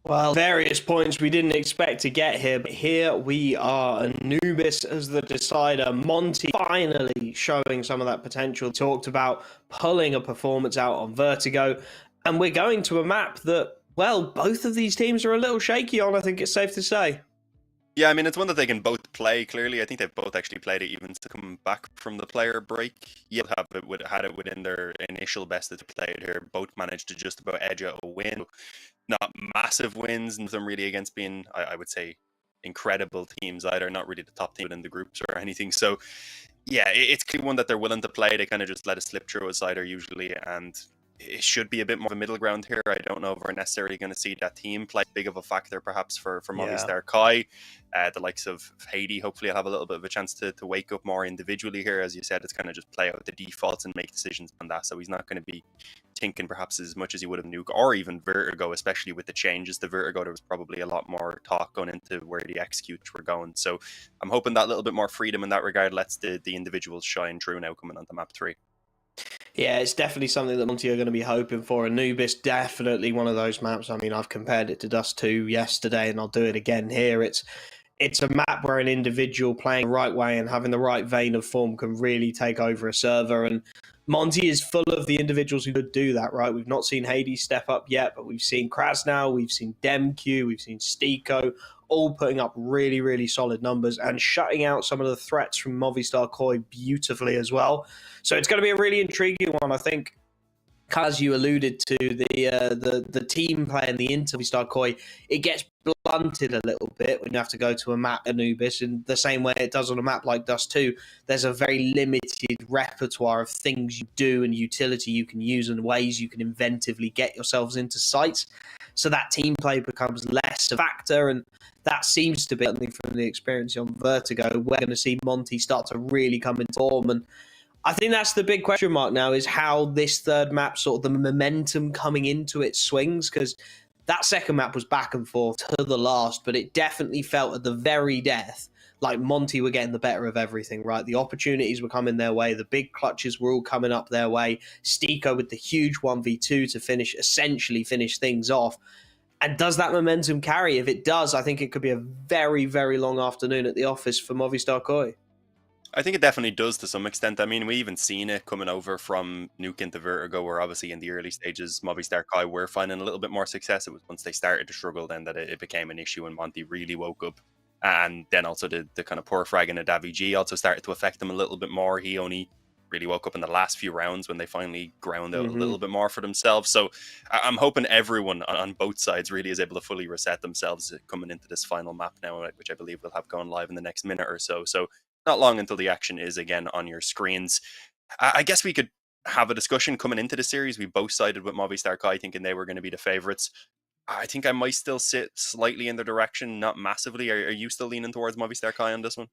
Well, various points we didn't expect to get here, but here we are. Anubis as the decider. Monte finally showing some of that potential. Talked about pulling a performance out on Vertigo. And we're going to a map that, well, both of these teams are a little shaky on, I think it's safe to say.
Yeah, I mean, it's one that they can both play, clearly. I think they've both actually played it even to come back from the player break. Yeah, had it within their initial best that they played here. Both managed to just about edge out a win. Not massive wins, and them really against being, I would say, incredible teams either. Not really the top team in the groups or anything. So, yeah, it's clear one that they're willing to play. They kind of just let it slip through a cider usually, and it should be a bit more of a middle ground here. I don't know if we're necessarily going to see that team play big of a factor perhaps for Movistar Kai. The likes of Haiti, hopefully I'll have a little bit of a chance to wake up more individually here. As you said, it's kind of just play out the defaults and make decisions on that. So he's not going to be thinking perhaps as much as he would have Nuke or even Vertigo, especially with the changes to Vertigo. There was probably a lot more talk going into where the executes were going. So I'm hoping that little bit more freedom in that regard lets the individuals shine through now coming onto map 3.
Yeah, it's definitely something that Monte are going to be hoping for. Anubis, definitely one of those maps. I mean, I've compared it to Dust 2 yesterday, and I'll do it again here. It's a map where an individual playing the right way and having the right vein of form can really take over a server. And Monte is full of the individuals who could do that, right? We've not seen Hades step up yet, but we've seen Krasnow, we've seen Demq, we've seen Stiko, all putting up really, really solid numbers and shutting out some of the threats from Movistar Koi beautifully as well. So it's going to be a really intriguing one, I think. As you alluded to, the team play and the Movistar Koi, it gets blunted a little bit when you have to go to a map Anubis in the same way it does on a map like Dust 2. There's a very limited repertoire of things you do and utility you can use and ways you can inventively get yourselves into sites. So that team play becomes less a factor, and that seems to be something from the experience on Vertigo. We're going to see Monte start to really come into form, and I think that's the big question mark now, is how this third map, sort of the momentum coming into it swings, because that second map was back and forth to the last, but it definitely felt at the very death like Monte were getting the better of everything, right? The opportunities were coming their way. The big clutches were all coming up their way. Stiko with the huge 1v2 to essentially finish things off. And does that momentum carry? If it does, I think it could be a very, very long afternoon at the office for Movistar Koi.
I think it definitely does to some extent. I mean, we even seen it coming over from Nuke into Vertigo, where obviously in the early stages, Movistar Kai were finding a little bit more success. It was once they started to struggle then that it became an issue, and Monte really woke up. And then also the kind of poor fragging of Davi G also started to affect him a little bit more. He only really woke up in the last few rounds when they finally ground out a little bit more for themselves. So I'm hoping everyone on both sides really is able to fully reset themselves coming into this final map now, which I believe we'll have going live in the next minute or so. So not long until the action is again on your screens. I guess we could have a discussion coming into the series. We both sided with Movistar Kai, thinking they were going to be the favourites. I think I might still sit slightly in their direction, not massively. Are you still leaning towards Movistar Kai on this one?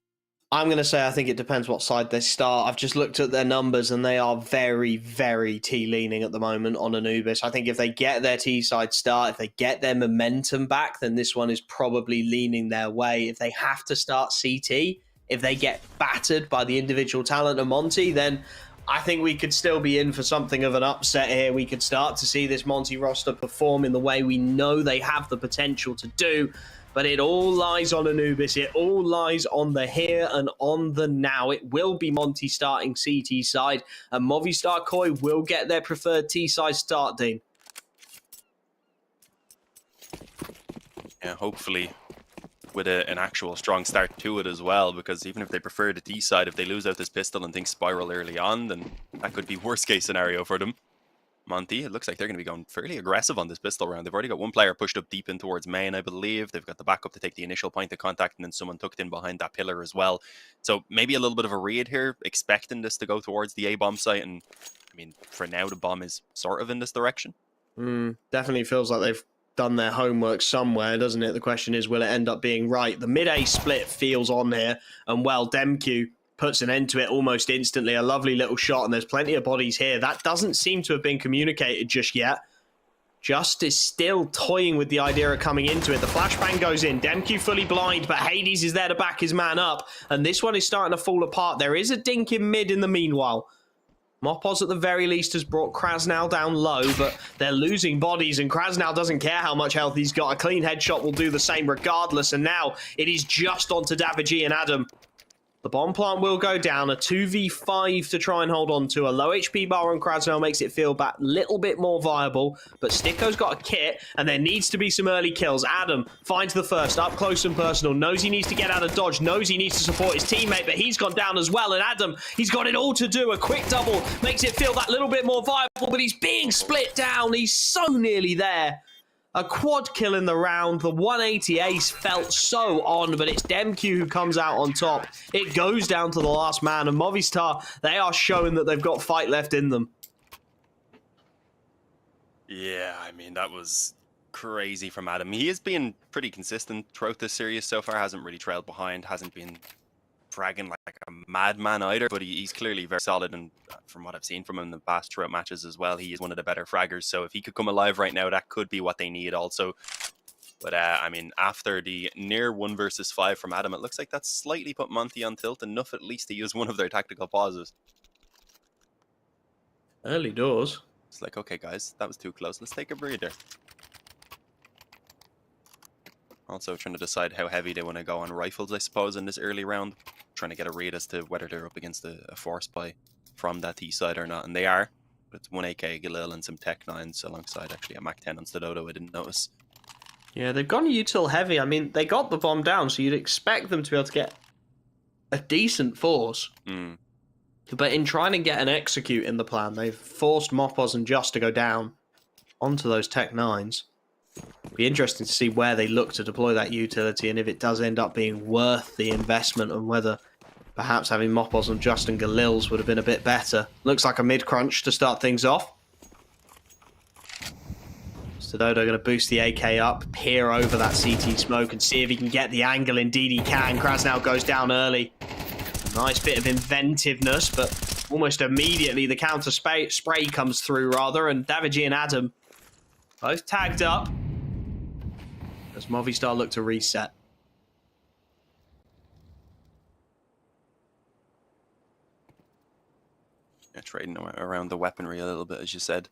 I'm going to say I think it depends what side they start. I've just looked at their numbers and they are very, very T-leaning at the moment on Anubis. I think if they get their T-side start, if they get their momentum back, then this one is probably leaning their way. If they have to start CT, if they get battered by the individual talent of Monte, then I think we could still be in for something of an upset here. We could start to see this Monte roster perform in the way we know they have the potential to do. But it all lies on Anubis. It all lies on the here and on the now. It will be Monte starting CT side, and Movistar Koi will get their preferred T-side start, Dean.
Yeah, hopefully with an actual strong start to it as well, because even if they prefer the T side, if they lose out this pistol and things spiral early on, then that could be worst case scenario for them. Monte, it looks like they're going to be going fairly aggressive on this pistol round. They've already got one player pushed up deep in towards main, I believe. They've got the backup to take the initial point of contact, and then someone tucked in behind that pillar as well. So maybe a little bit of a raid here, expecting this to go towards the A bomb site. And I mean, for now, the bomb is sort of in this direction.
Definitely feels like they've done their homework somewhere, doesn't it? The question is, will it end up being right? The mid-A split feels on here, and well, Demq puts an end to it almost instantly. A lovely little shot, and there's plenty of bodies here. That doesn't seem to have been communicated just yet. Just is still toying with the idea of coming into it. The flashbang goes in. Demq fully blind, but Hades is there to back his man up, and this one is starting to fall apart. There is a dink in mid in the meanwhile. Mopos at the very least has brought Krasnal down low, but they're losing bodies, and Krasnal doesn't care how much health he's got. A clean headshot will do the same regardless, and now it is just onto Davigi and Adam. The bomb plant will go down, a 2v5 to try and hold on to. A low HP bar on Krasnal makes it feel a little bit more viable, but Sticko's got a kit, and there needs to be some early kills. Adam finds the first, up close and personal, knows he needs to get out of dodge, knows he needs to support his teammate, but he's gone down as well, and Adam, he's got it all to do. A quick double makes it feel that little bit more viable, but he's being split down. He's so nearly there. A quad kill in the round. The 180 ace felt so on, but it's Demq who comes out on top. It goes down to the last man, and Movistar, they are showing that they've got fight left in them.
Yeah, I mean, that was crazy from Adam. He has been pretty consistent throughout this series so far. Hasn't really trailed behind, hasn't been fragging like a madman either, but he's clearly very solid, and from what I've seen from him in the past throughout matches as well, he is one of the better fraggers. So if he could come alive right now, that could be what they need also. But I mean, after the near 1 versus 5 from Adam, it looks like that's slightly put Monte on tilt, enough at least to use one of their tactical pauses.
Early doors.
It's like, okay guys, that was too close, let's take a breather. Also trying to decide how heavy they want to go on rifles, I suppose, in this early round. Trying to get a read as to whether they're up against a force buy from that T side or not. And they are. But it's 1 AK Galil and some Tech 9s alongside actually a Mac 10 on Stododo, I didn't notice.
Yeah, they've gone util heavy. I mean, they got the bomb down, so you'd expect them to be able to get a decent force.
Mm.
But in trying to get an execute in the plan, they've forced Mopos and Just to go down onto those Tech 9s. Be interesting to see where they look to deploy that utility, and if it does end up being worth the investment, and whether perhaps having Mopos and Justin Galils would have been a bit better. Looks like a mid-crunch to start things off. Stododo going to boost the AK up, peer over that CT smoke and see if he can get the angle. Indeed he can. Krasnal goes down early. Nice bit of inventiveness, but almost immediately the counter spray comes through rather, and Davigi and Adam both tagged up as Movistar look to reset.
Yeah, trading around the weaponry a little bit, as you said.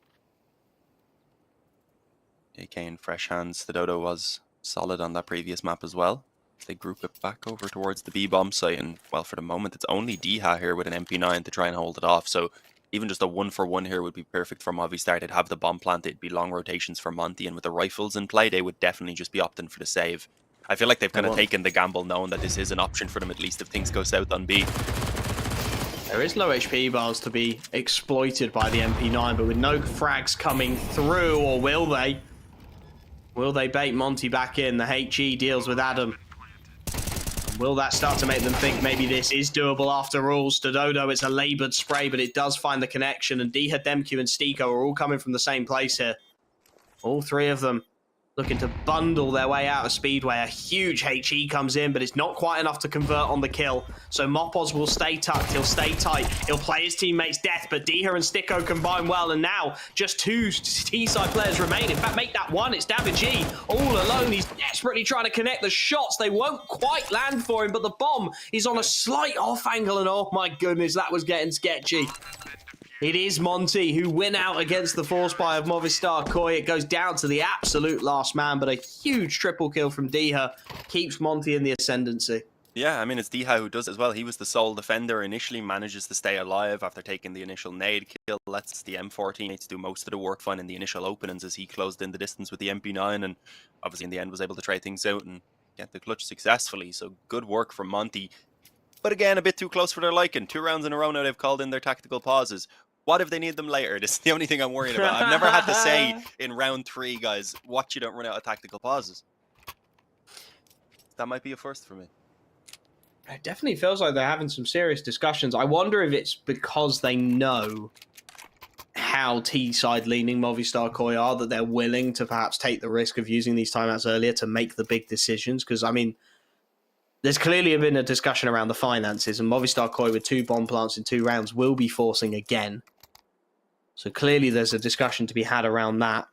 AK in fresh hands. The Dodo was solid on that previous map as well. They group it back over towards the B-bomb site, and well, for the moment, it's only Diha here with an MP9 to try and hold it off. So even just a 1-for-1 here would be perfect for Movistar. They'd have the bomb plant, it'd be long rotations for Monte, and with the rifles in play, they would definitely just be opting for the save. I feel like they've kind of taken the gamble, knowing that this is an option for them, at least if things go south on B.
There is low HP bars to be exploited by the MP9, but with no frags coming through, or will they? Will they bait Monte back in? The HE deals with Adam. Will that start to make them think maybe this is doable after all? Stododo, it's a laboured spray, but it does find the connection, and Diha, Demq, and Stiko are all coming from the same place here. All three of them looking to bundle their way out of Speedway. A huge HE comes in, but it's not quite enough to convert on the kill. So Mopos will stay tucked, he'll stay tight, he'll play his teammate's death, but Diha and Stiko combine well, and now just 2 T-side players remain. In fact, make that 1, it's Davigi all alone. He's desperately trying to connect the shots. They won't quite land for him, but the bomb is on a slight off angle, and oh my goodness, that was getting sketchy. It is Monte who win out against the force buy of Movistar Koi. It goes down to the absolute last man, but a huge triple kill from Diha keeps Monte in the ascendancy.
Yeah, I mean, it's Diha who does it as well. He was the sole defender, initially manages to stay alive after taking the initial nade kill. Lets the M14 to do most of the work, finding the initial openings as he closed in the distance with the MP9, and obviously in the end was able to try things out and get the clutch successfully. So good work from Monte. But again, a bit too close for their liking. 2 rounds in a row now they've called in their tactical pauses. What if they need them later? This is the only thing I'm worried about. I've never had to say in round 3, guys, watch you don't run out of tactical pauses. That might be a first for me.
It definitely feels like they're having some serious discussions. I wonder if it's because they know how T-side leaning Movistar Koi are, that they're willing to perhaps take the risk of using these timeouts earlier to make the big decisions. Because, I mean, there's clearly been a discussion around the finances, and Movistar Koi with 2 bomb plants in 2 rounds will be forcing again. So clearly there's a discussion to be had around that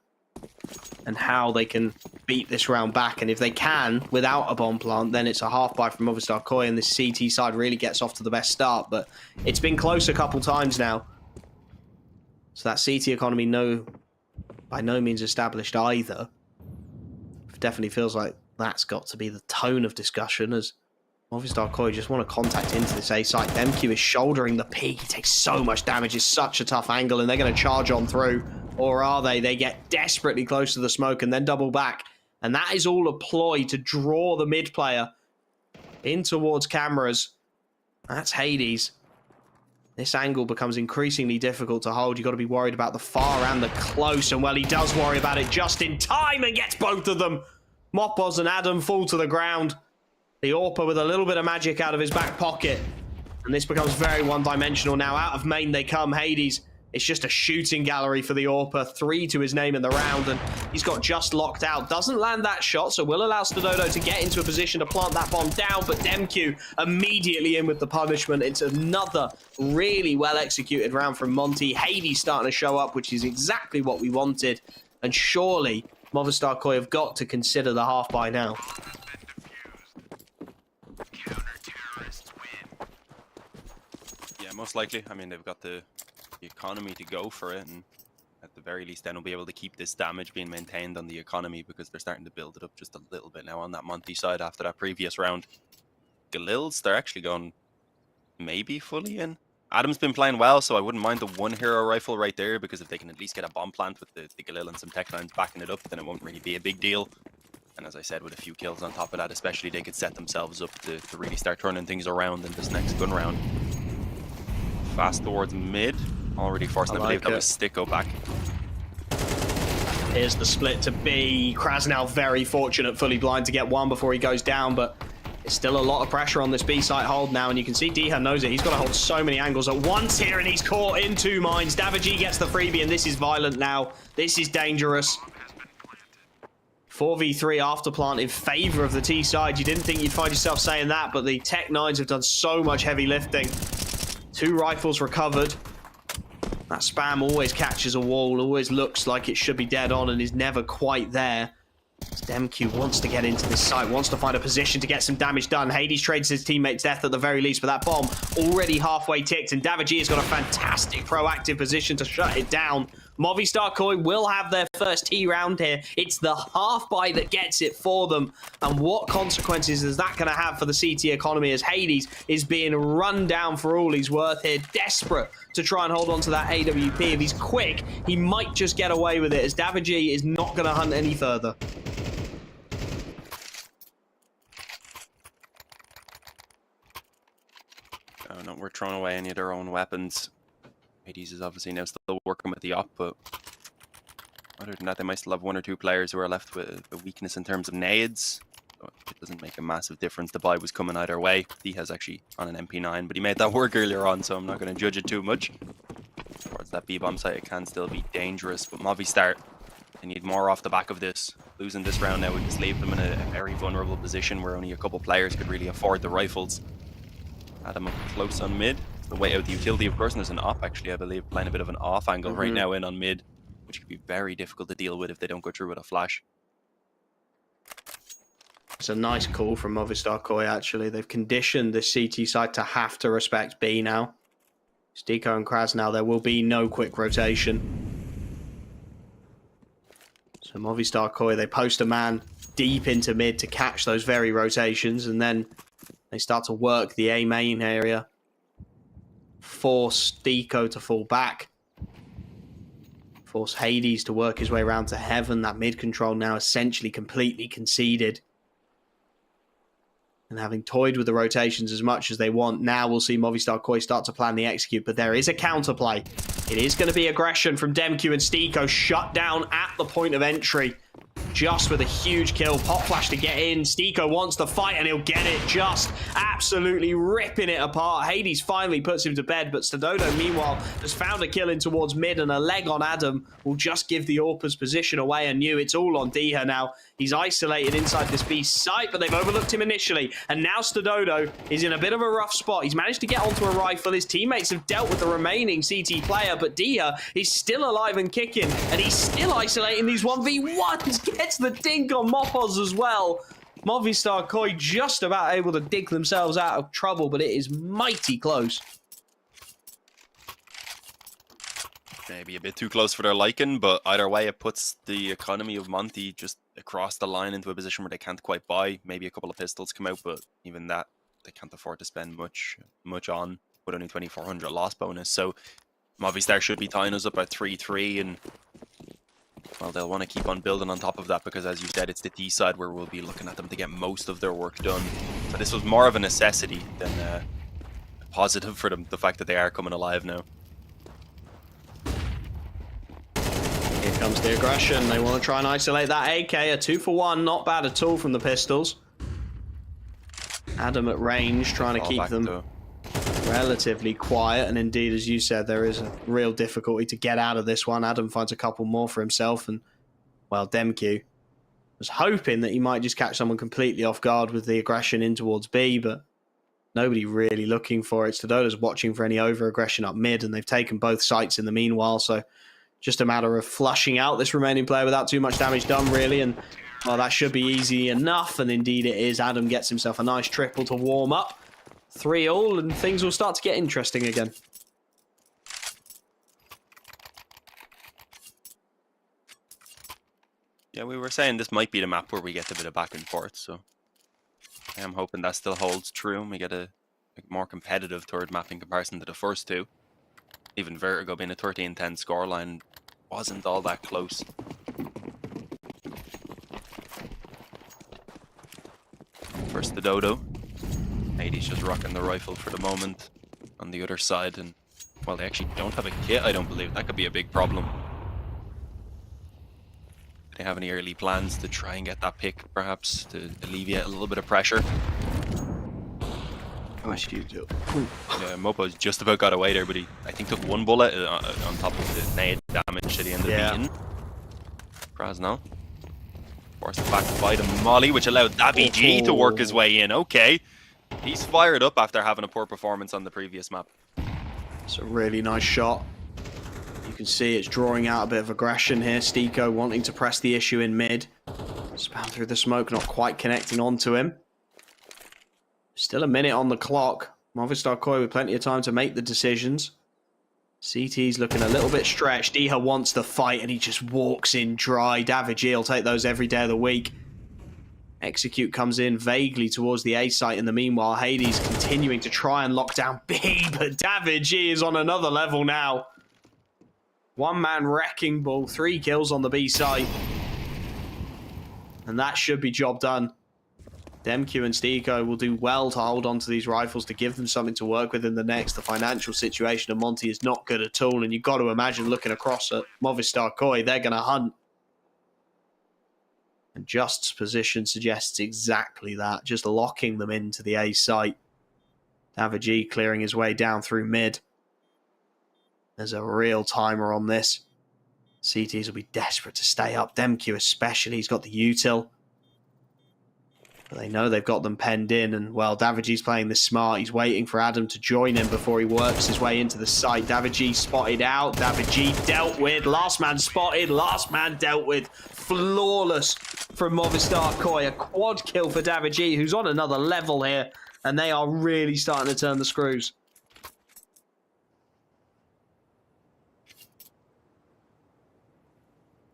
and how they can beat this round back. And if they can, without a bomb plant, then it's a half buy from Movistar Koi, and this CT side really gets off to the best start. But it's been close a couple times now. So that CT economy by no means established either. It definitely feels like that's got to be the tone of discussion as Movistar Koi just want to contact into this A site. MQ is shouldering the peak. He takes so much damage. It's such a tough angle, and they're going to charge on through. Or are they? They get desperately close to the smoke and then double back. And that is all a ploy to draw the mid player in towards cameras. That's Hades. This angle becomes increasingly difficult to hold. You've got to be worried about the far and the close. And, well, he does worry about it just in time and gets both of them. Mopos and Adam fall to the ground. The AWPer with a little bit of magic out of his back pocket. And this becomes very one-dimensional now. Out of main they come. Hades. It's just a shooting gallery for the AWPer. 3 to his name in the round, and he's got just locked out. Doesn't land that shot, so will allow Stododo to get into a position to plant that bomb down, but Demq immediately in with the punishment. It's another really well-executed round from Monte. Hades starting to show up, which is exactly what we wanted. And surely, Movistar Koi have got to consider the half by now.
Yeah, most likely. I mean, they've got the economy to go for it, and at the very least then we'll be able to keep this damage being maintained on the economy because they're starting to build it up just a little bit now on that Monte side after that previous round. Galils, they're actually going maybe fully in. Adam's been playing well, so I wouldn't mind the one hero rifle right there, because if they can at least get a bomb plant with the Galil and some tech lines backing it up, then it won't really be a big deal. And as I said, with a few kills on top of that especially, they could set themselves up to really start turning things around in this next gun round. Fast towards mid. Already forced, I believe that was Sticko back.
Here's the split to B. Krasnow very fortunate, fully blind to get one before he goes down, but it's still a lot of pressure on this B site hold now, and you can see Diha knows it. He's got to hold so many angles at once here, and he's caught in 2 mines. Davaji gets the freebie, and this is violent now. This is dangerous. 4v3 after plant in favor of the T side. You didn't think you'd find yourself saying that, but the Tech 9s have done so much heavy lifting. 2 rifles recovered. That spam always catches a wall, always looks like it should be dead on and is never quite there. Demq wants to get into this site, wants to find a position to get some damage done. Hades trades his teammate's death at the very least, but that bomb already halfway ticked, and Davaji has got a fantastic proactive position to shut it down. Movistar Koi will have their first T round here. It's the half buy that gets it for them. And what consequences is that going to have for the CT economy as Hades is being run down for all he's worth here, desperate to try and hold on to that AWP. If he's quick, he might just get away with it, as Davaji is not going to hunt any further.
Oh, no, we're throwing away any of their own weapons. Hades is obviously now still working with the op, but other than that, they might still have 1 or 2 players who are left with a weakness in terms of nades. But it doesn't make a massive difference. The buy was coming either way. He has actually on an MP9, but he made that work earlier on, so I'm not going to judge it too much. Towards that B-bomb site, it can still be dangerous, but Movistar, they need more off the back of this. Losing this round now would just leave them in a very vulnerable position where only a couple players could really afford the rifles. Adam up close on mid. The way out the utility, of course, and there's an op actually, I believe, playing a bit of an off angle right now in on mid, which could be very difficult to deal with if they don't go through with a flash.
It's a nice call from Movistar Koi, actually. They've conditioned the CT side to have to respect B now. Stiko and Krasnow, there will be no quick rotation. So Movistar Koi, they post a man deep into mid to catch those very rotations, and then they start to work the A main area. Force Stiko to fall back. Force Hades to work his way around to heaven. That mid control now essentially completely conceded. And having toyed with the rotations as much as they want, now we'll see Movistar Koi start to plan the execute, but there is a counterplay. It is going to be aggression from Demq and Stiko, shut down at the point of entry. Just with a huge kill. Pop flash to get in. Stiko wants to fight and he'll get it. Just absolutely ripping it apart. Hades finally puts him to bed, but Stododo, meanwhile, has found a kill in towards mid, and a leg on Adam will just give the AWPer's position away anew. It's all on Diha now. He's isolated inside this B site, but they've overlooked him initially. And now Stododo is in a bit of a rough spot. He's managed to get onto a rifle. His teammates have dealt with the remaining CT player, but Diha is still alive and kicking, and he's still isolating these 1v1s. Gets the dink on Mopos as well. Movistar Koi just about able to dig themselves out of trouble, but it is mighty close.
maybe a bit too close for their liking, but either way, it puts the economy of Monte just across the line into a position where they can't quite buy. Maybe a couple of pistols come out, but even that, they can't afford to spend much on with only 2,400 loss bonus. So Movistar should be tying us up at 3-3, and well, they'll want to keep on building on top of that because, as you said, it's the D side where we'll be looking at them to get most of their work done. So this was more of a necessity than a positive for them, the fact that they are coming alive now.
Here comes the aggression. They want to try and isolate that AK. A 2-for-1, not bad at all from the pistols. Adam at range, trying to keep them relatively quiet. And indeed, as you said, there is a real difficulty to get out of this one. Adam finds a couple more for himself. And, well, Demq was hoping that he might just catch someone completely off guard with the aggression in towards B, but nobody really looking for it. Stadoda's watching for any over-aggression up mid, and they've taken both sites in the meanwhile, so just a matter of flushing out this remaining player without too much damage done, really, and well, that should be easy enough, and indeed it is. Adam gets himself a nice triple to warm up. 3-all, and things will start to get interesting again.
Yeah, we were saying this might be the map where we get a bit of back and forth, so I am hoping that still holds true and we get a more competitive third map in comparison to the first two. Even Vertigo being a 13-10 scoreline wasn't all that close. First the Dodo. Hades just rocking the rifle for the moment on the other side, and well, they actually don't have a kit, I don't believe. That could be a big problem. Do they have any early plans to try and get that pick, perhaps, to alleviate a little bit of pressure?
Gosh, you do.
Yeah, Mopo's just about got away there, but he, I think, took one bullet on top of the nade damage that he ended up eating. Krasnal forced back by the molly, which allowed DaviG to work his way in. Okay, he's fired up after having a poor performance on the previous map.
It's a really nice shot. You can see it's drawing out a bit of aggression here. Stiko wanting to press the issue in mid. Spam through the smoke, not quite connecting onto him. Still a minute on the clock. Movistar Koi with plenty of time to make the decisions. CT's looking a little bit stretched. Iha wants the fight and he just walks in dry. DaviG will take those every day of the week. Execute comes in vaguely towards the A site in the meanwhile. Hades continuing to try and lock down B, but DaviG is on another level now. One-man wrecking ball, 3 kills on the B site. And that should be job done. Demq and Stiko will do well to hold on to these rifles to give them something to work with in the next. The financial situation of Monte is not good at all, and you've got to imagine looking across at Movistar Koi, they're going to hunt. And Just's position suggests exactly that, just locking them into the A site. DaviG clearing his way down through mid. There's a real timer on this. CTs will be desperate to stay up. Demq especially, he's got the util. But they know they've got them penned in, and well, DaviG's playing this smart. He's waiting for Adam to join him before he works his way into the site. DaviG spotted out. DaviG dealt with. Last man spotted. Last man dealt with. Flawless from Movistar Koi. A quad kill for DaviG, who's on another level here, and they are really starting to turn the screws.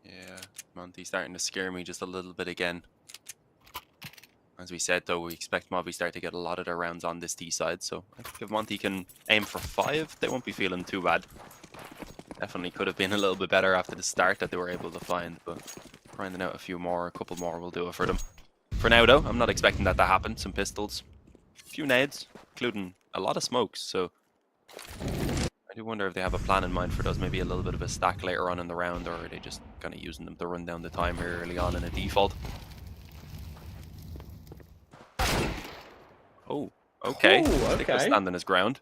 Yeah, Monte's starting to scare me just a little bit again. As we said, though, we expect Movistar to get a lot of their rounds on this D side, so I think if Monte can aim for 5, they won't be feeling too bad. Definitely could have been a little bit better after the start that they were able to find, but grinding out a couple more will do it for them. For now, though, I'm not expecting that to happen. Some pistols, a few nades, including a lot of smokes, so I do wonder if they have a plan in mind for those, maybe a little bit of a stack later on in the round, or are they just kind of using them to run down the time here early on in a default? Oh, okay. Stick standing his ground.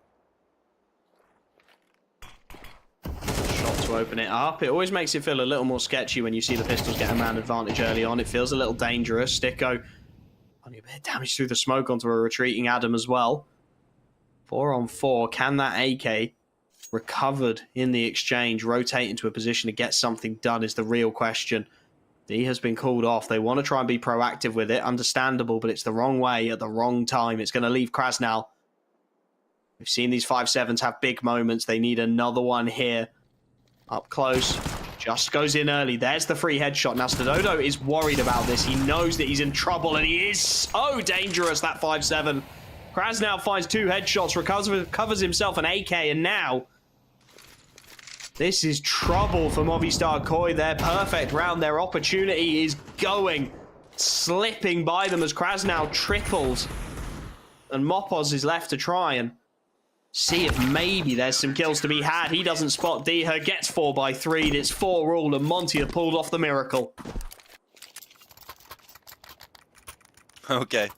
Shot to open it up. It always makes it feel a little more sketchy when you see the pistols get a man advantage early on. It feels a little dangerous. Stiko only a bit of damage through the smoke onto a retreating Adam as well. 4 on 4. Can that AK, recovered in the exchange, rotate into a position to get something done is the real question. D has been called off. They want to try and be proactive with it. Understandable, but it's the wrong way at the wrong time. It's going to leave Krasnal. We've seen these 5-7s have big moments. They need another one here. Up close. Just goes in early. There's the free headshot. Now, Stododo is worried about this. He knows that he's in trouble, and he is so dangerous, that 5-7. Krasnow finds 2 headshots, recovers himself an AK, and now this is trouble for Movistar Koi. Their perfect round, their opportunity is going, slipping by them as Krasnow triples. And Mopos is left to try and see if maybe there's some kills to be had. He doesn't spot Diha, gets 4x3. It's 4 all, and Monte have pulled off the miracle.
Okay.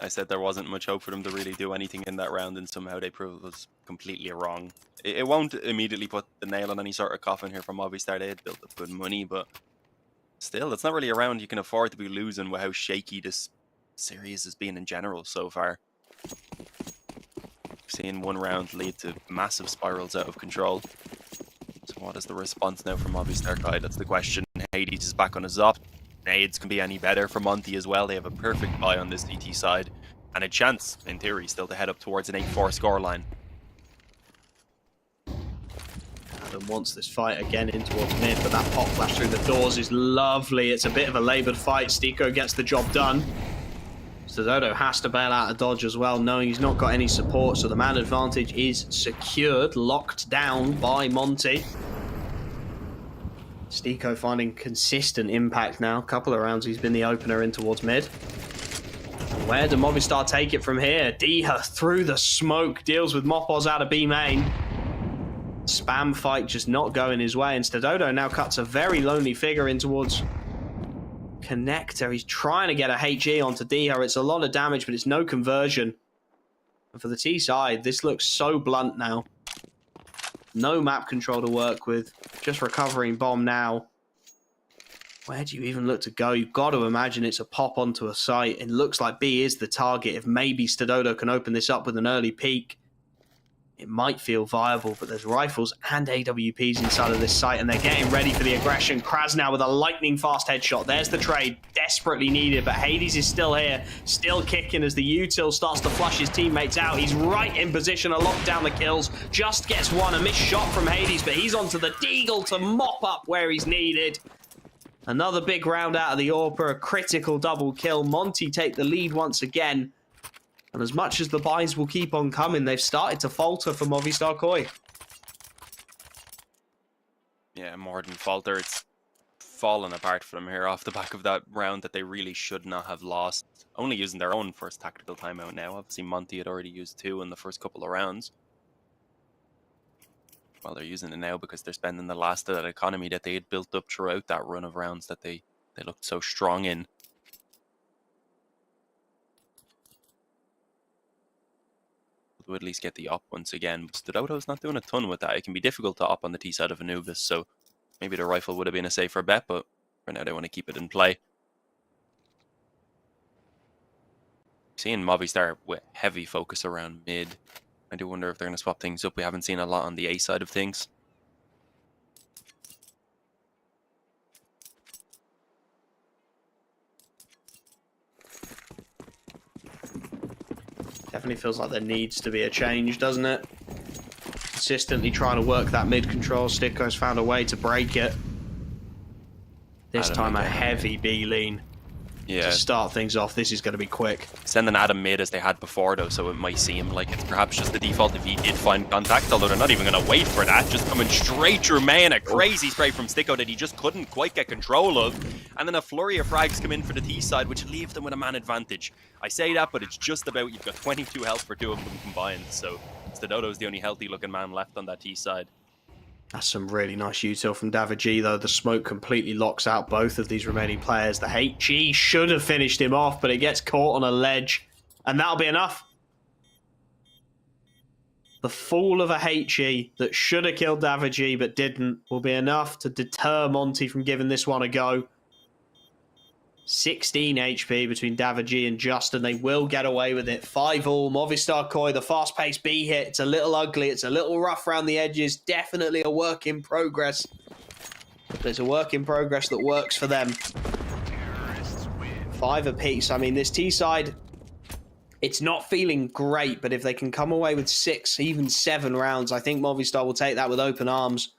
I said there wasn't much hope for them to really do anything in that round, and somehow they proved it was completely wrong. It won't immediately put the nail on any sort of coffin here from Movistar. They had built up good money, but still, it's not really a round you can afford to be losing with how shaky this series has been in general so far. Seeing one round lead to massive spirals out of control. So what is the response now from Movistar Kai? That's the question. Hades is back on his op. Nades can be any better for Monte as well. They have a perfect buy on this CT side. And a chance, in theory, still to head up towards an 8-4 scoreline.
Adam wants this fight again in towards mid, but that pop flash through the doors is lovely. It's a bit of a laboured fight. Stiko gets the job done. Stododo has to bail out a dodge as well, knowing he's not got any support, so the man advantage is secured, locked down by Monte. Stiko finding consistent impact now. A couple of rounds he's been the opener in towards mid. Where do Movistar take it from here? Diha through the smoke, deals with Mopos out of B main. Spam fight just not going his way, and Stododo now cuts a very lonely figure in towards Connector. He's trying to get a HE onto Diha. It's a lot of damage, but it's no conversion. And for the T side, this looks so blunt now. No map control to work with. Just recovering bomb now. Where do you even look to go? You've got to imagine it's a pop onto a site. It looks like B is the target. If maybe Stododo can open this up with an early peek, it might feel viable, but there's rifles and AWPs inside of this site, and they're getting ready for the aggression. Krasnow with a lightning-fast headshot. There's the trade, desperately needed, but Hades is still here, still kicking as the util starts to flush his teammates out. He's right in position to lock down the kills, just gets one, a missed shot from Hades, but he's onto the Deagle to mop up where he's needed. Another big round out of the AWPer, a critical double kill. Monte take the lead once again. And as much as the buys will keep on coming, they've started to falter for Movistar Koi.
Yeah, more than falter. It's fallen apart for them here off the back of that round that they really should not have lost. Only using their own first tactical timeout now. Obviously, Monte had already used 2 in the first couple of rounds. Well, they're using it now because they're spending the last of that economy that they had built up throughout that run of rounds that they looked so strong in. We'll at least get the op once again. But Stododo's not doing a ton with that. It can be difficult to op on the T side of Anubis, so maybe the rifle would have been a safer bet, but for now they want to keep it in play. Seeing Movistar with heavy focus around mid. I do wonder if they're going to swap things up. We haven't seen a lot on the A side of things.
Definitely feels like there needs to be a change, doesn't it? Consistently trying to work that mid control. Stiko's found a way to break it. This time a heavy B lean.
Yeah.
To start things off, this is going to be quick.
Sending Adam mid as they had before, though, so it might seem like it's perhaps just the default if he did find contact, although they're not even going to wait for that. Just coming straight through main, a crazy spray from Stiko that he just couldn't quite get control of. And then a flurry of frags come in for the T side, which leave them with a man advantage. I say that, but it's just about, you've got 22 health for 2 of them combined, so Stododo's the only healthy looking man left on that T side.
That's some really nice util from Davigi, though. The smoke completely locks out both of these remaining players. The HG should have finished him off, but it gets caught on a ledge, and that'll be enough. The fall of a HG that should have killed Davigi but didn't will be enough to deter Monte from giving this one a go. 16 HP between Davigi and Justin. They will get away with it. 5-all. Movistar Koi, the fast-paced B hit. It's a little ugly. It's a little rough around the edges. Definitely a work in progress. But it's a work in progress that works for them. 5 apiece. I mean, this T side, it's not feeling great, but if they can come away with 6, even 7 rounds, I think Movistar will take that with open arms.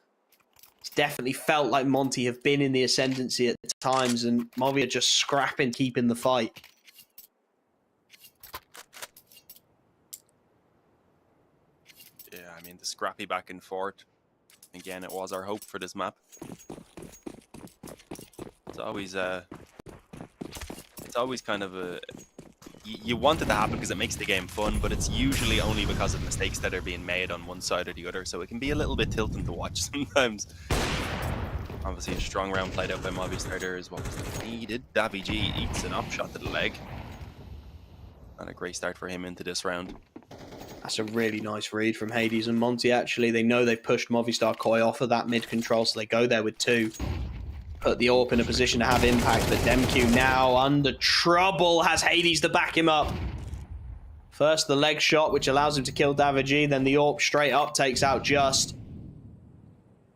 definitely felt like Monte have been in the ascendancy at times, and Movi are just scrapping, keeping the fight.
Yeah, I mean, the scrappy back and forth. Again, it was our hope for this map. It's always kind of a... You want it to happen because it makes the game fun, but it's usually only because of mistakes that are being made on one side or the other, so it can be a little bit tilting to watch sometimes. Obviously, a strong round played out by Movistar there is what was needed. Davy G eats an up shot to the leg. And a great start for him into this round.
That's a really nice read from Hades and Monte, actually. They know they've pushed Movistar Koi off of that mid control, so they go there with 2. Put the AWP in a position to have impact, but DemQ now under trouble, has Hades to back him up. First the leg shot, which allows him to kill Davigi, then the AWP straight up takes out Just.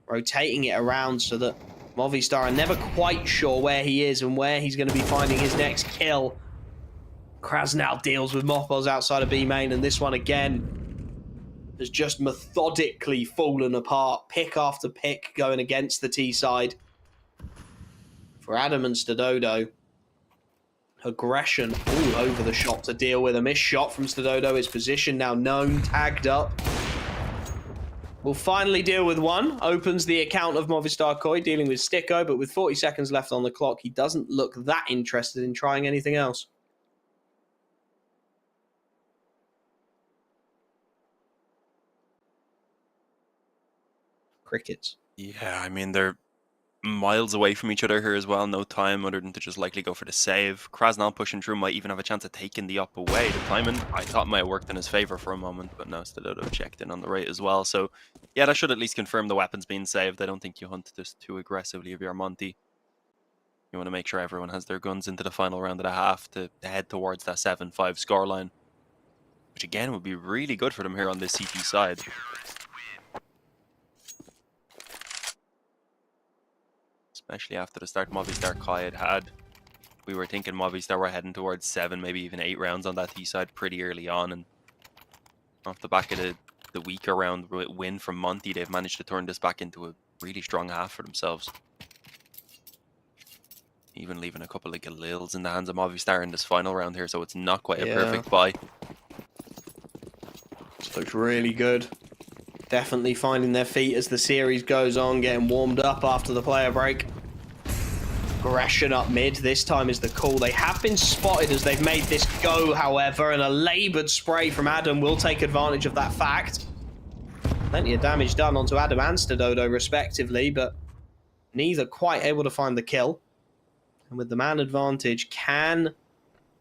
Rotating it around so that Movistar are never quite sure where he is and where he's going to be finding his next kill. Krasnal deals with Mopos outside of B main, and this one again has just methodically fallen apart. Pick after pick going against the T side. For Adam and Stadodo, aggression all over the shot to deal with. A missed shot from Stadodo. His position now known, tagged up. Will finally deal with one. Opens the account of Movistar Koi, dealing with Sticko, but with 40 seconds left on the clock, he doesn't look that interested in trying anything else. Crickets.
Yeah, I mean, they're miles away from each other here as well. No time other than to just likely go for the save. Krasnal pushing through might even have a chance of taking the up away. The timing, I thought, might have worked in his favor for a moment, but no, Stadodo checked in on the right as well. So, yeah, that should at least confirm the weapons being saved. I don't think you hunt this too aggressively if you're Monte. You want to make sure everyone has their guns into the final round of the half to head towards that 7-5 scoreline, which again would be really good for them here on this CT side. Especially after the start Movistar Kai had. We were thinking Movistar were heading towards 7, maybe even 8 rounds on that T side pretty early on, and off the back of the weaker round win from Monte, they've managed to turn this back into a really strong half for themselves. Even leaving a couple of Galils in the hands of Movistar in this final round here, so it's not quite a perfect buy.
This looks really good. Definitely finding their feet as the series goes on, getting warmed up after the player break. Aggression up mid, this time is the call. They have been spotted as they've made this go, however, and a laboured spray from Adam will take advantage of that fact. Plenty of damage done onto Adam and Stadodo respectively, but neither quite able to find the kill. And with the man advantage, can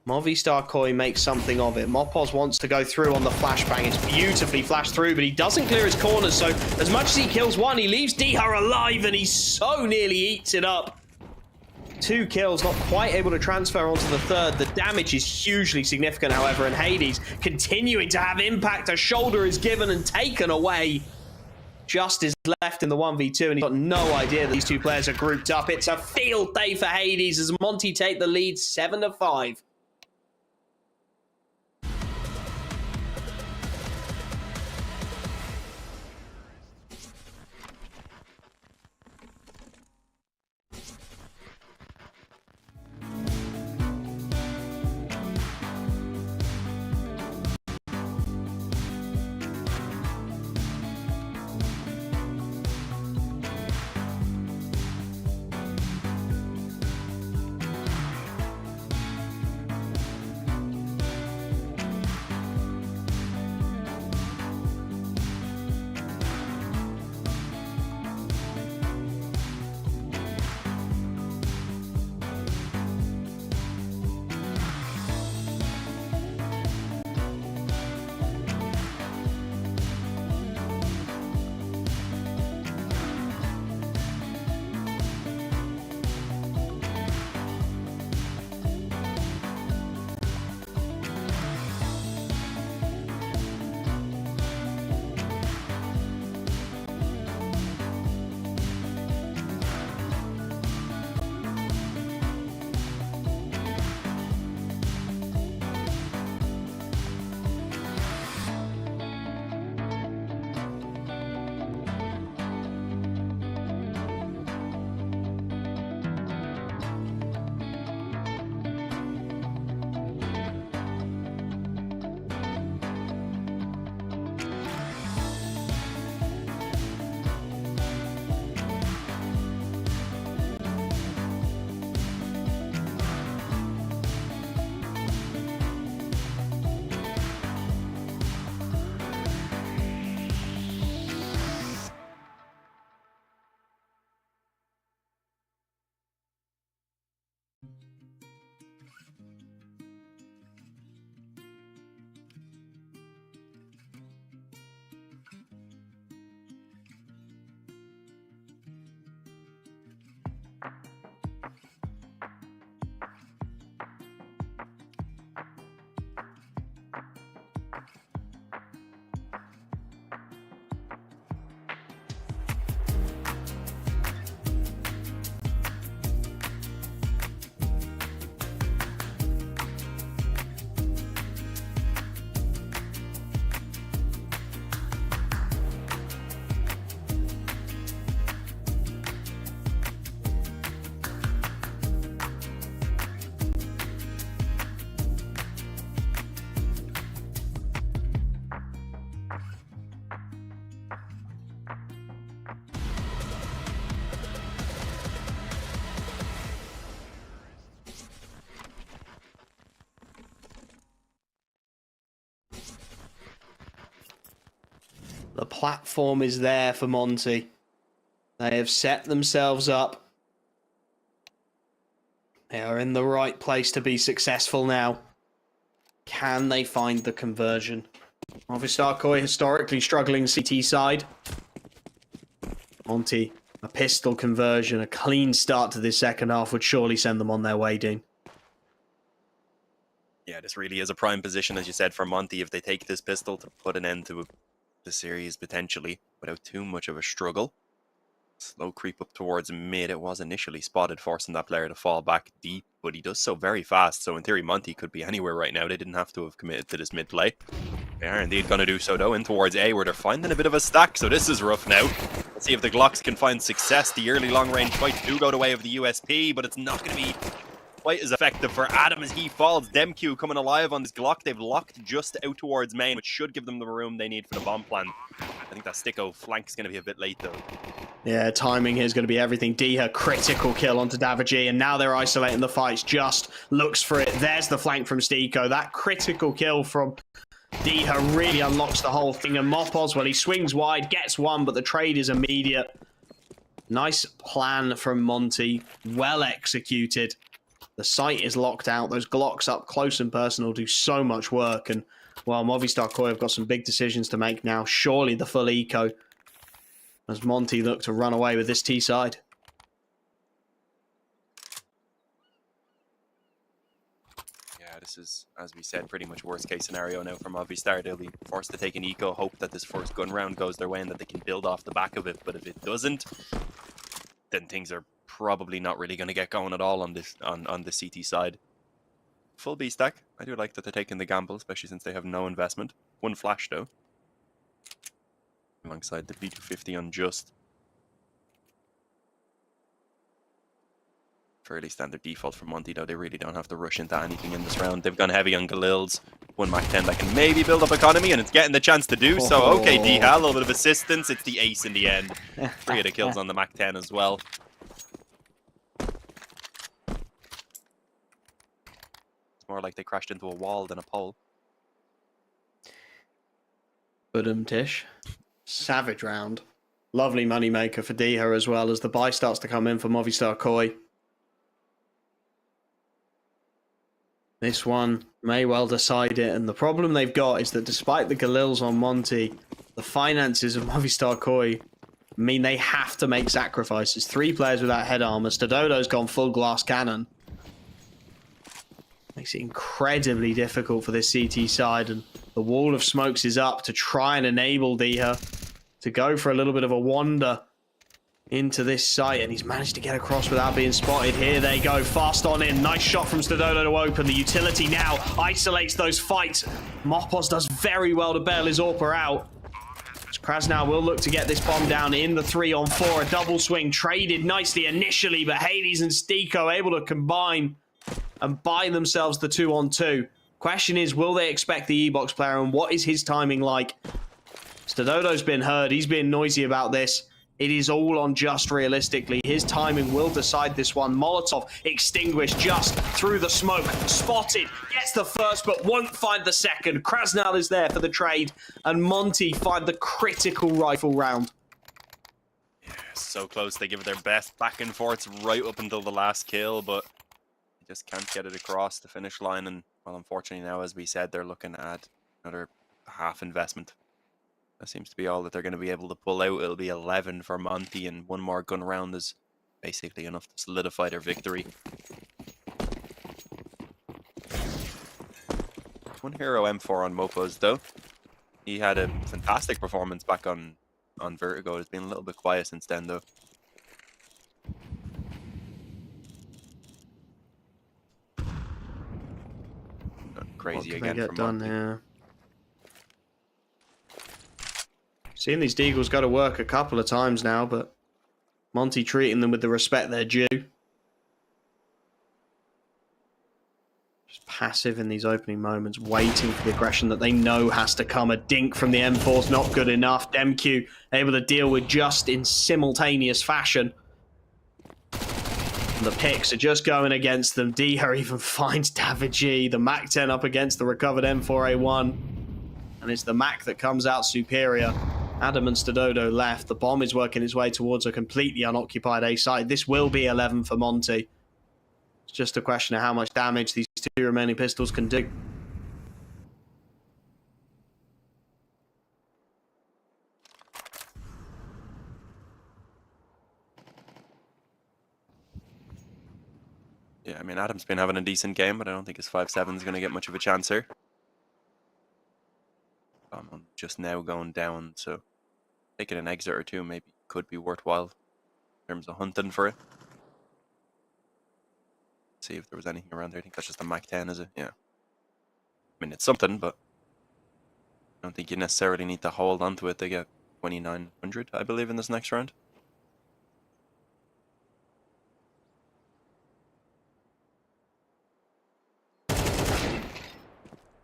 Movistar Koi makes something of it. Mopos wants to go through on the flashbang. It's beautifully flashed through, but he doesn't clear his corners. So as much as he kills one, he leaves Dihar alive, and he so nearly eats it up. 2 kills, not quite able to transfer onto the third. The damage is hugely significant, however, and Hades continuing to have impact. A shoulder is given and taken away. Just is left in the 1v2, and he's got no idea that these 2 players are grouped up. It's a field day for Hades as Monte take the lead 7-5. The platform is there for Monte. They have set themselves up. They are in the right place to be successful now. Can they find the conversion? Movistar Koi historically struggling CT side. Monte, a pistol conversion, a clean start to this second half would surely send them on their way, Dean.
Yeah, this really is a prime position, as you said, for Monte. If they take this pistol to put an end to the series potentially without too much of a struggle. Slow creep up towards mid. It was initially spotted, forcing that player to fall back deep, but he does so very fast. So in theory, Monte could be anywhere right now. They didn't have to have committed to this mid play. They are indeed going to do so, though, in towards A, where they're finding a bit of a stack. So this is rough now. Let's see if the Glocks can find success. The early long-range fights do go the way of the USP, but it's not going to be quite as effective for Adam as he falls. Demq coming alive on this Glock. They've locked just out towards main, which should give them the room they need for the bomb plan. I think that Sticko flank is going to be a bit late, though.
Yeah, timing here is going to be everything. Diha, critical kill onto Davigi, and now they're isolating the fights. Just looks for it. There's the flank from Sticko. That critical kill from Diha really unlocks the whole thing. And Mopos, well, he swings wide, gets one, but the trade is immediate. Nice plan from Monte. Well executed. The site is locked out. Those Glocks up close and personal do so much work. And, well, Movistar Koi have got some big decisions to make now. Surely the full eco as Monte look to run away with this T side.
Yeah, this is, as we said, pretty much worst case scenario now for Movistar. They'll be forced to take an eco, hope that this first gun round goes their way and that they can build off the back of it. But if it doesn't, then things are probably not really going to get going at all on this on the CT side. Full B stack. I do like that they're taking the gamble, especially since they have no investment. One flash though, alongside the B250 unjust. Fairly standard default for Monte though. They really don't have to rush into anything in this round. They've gone heavy on Galil's. One Mac 10 that can maybe build up economy, and it's getting the chance to do so. Okay, Dihal, a little bit of assistance. It's the ace in the end. 3 of the kills on the Mac 10 as well. More like they crashed into a wall than a pole.
Tish. Savage round. Lovely moneymaker for Diha as well as the buy starts to come in for Movistar Koi. This one may well decide it, and the problem they've got is that despite the Galils on Monte, the finances of Movistar Koi mean they have to make sacrifices. 3 players without head armor. Stadodo's gone full glass cannon. Makes it incredibly difficult for this CT side, and the wall of smokes is up to try and enable Diha to go for a little bit of a wander into this site, and he's managed to get across without being spotted. Here they go, fast on in. Nice shot from Stadodo to open. The utility now isolates those fights. Mopos does very well to bail his AWPer out. Krasnow will look to get this bomb down in the 3-on-4. A double swing traded nicely initially, but Hades and Stiko able to combine and buy themselves the 2-on-2. Question is, will they expect the E-Box player, and what is his timing like? Stadodo's been heard. He's been noisy about this. It is all on Just realistically. His timing will decide this one. Molotov extinguished just through the smoke. Spotted. Gets the first, but won't find the second. Krasnal is there for the trade, and Monte find the critical rifle round.
Yeah, so close. They give it their best back and forth right up until the last kill, but just can't get it across the finish line. And, well, unfortunately now, as we said, they're looking at another half investment. That seems to be all that they're going to be able to pull out. It'll be 11 for Monte, and one more gun round is basically enough to solidify their victory. One hero M4 on Mopos, though. He had a fantastic performance back on Vertigo. It's been a little bit quiet since then, though. Crazy again for Monte.
Yeah. Seen these Deagles go to work a couple of times now, but Monte treating them with the respect they're due. Just passive in these opening moments, waiting for the aggression that they know has to come. A dink from the M4's not good enough. Demq able to deal with just in simultaneous fashion. And the picks are just going against them. Diha even finds Davigi. The Mac 10 up against the recovered M4A1. And it's the Mac that comes out superior. Adam and Stododo left. The bomb is working its way towards a completely unoccupied A site. This will be 11 for Monte. It's just a question of how much damage these two remaining pistols can do.
Yeah, I mean, Adam's been having a decent game, but I don't think his 5-7 is going to get much of a chance here. I'm just now going down, so taking an exit or two maybe could be worthwhile in terms of hunting for it. See if there was anything around there. I think that's just a Mac 10, is it? Yeah. I mean, it's something, but I don't think you necessarily need to hold on to it. They get 2,900, I believe, in this next round.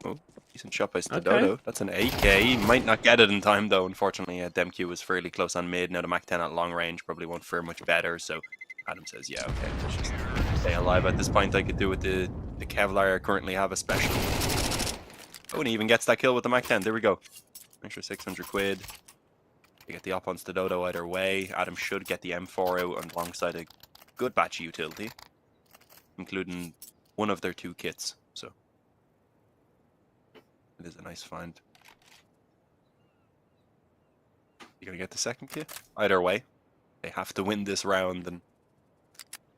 Oh, decent shot by Stododo.
Okay.
That's an AK. He might not get it in time, though, unfortunately. DemQ was fairly close on mid. Now the Mac 10 at long range probably won't fare much better, so Adam says, yeah, okay, let's just stay alive at this point. I could do with the Kevlar I currently have, especially. Oh, and he even gets that kill with the Mac 10. There we go. Extra 600 quid. They get the op on Stododo either way. Adam should get the M4 out alongside a good batch of utility, including one of their 2 kits. So it is a nice find. You gonna get the second kit? Either way, they have to win this round, and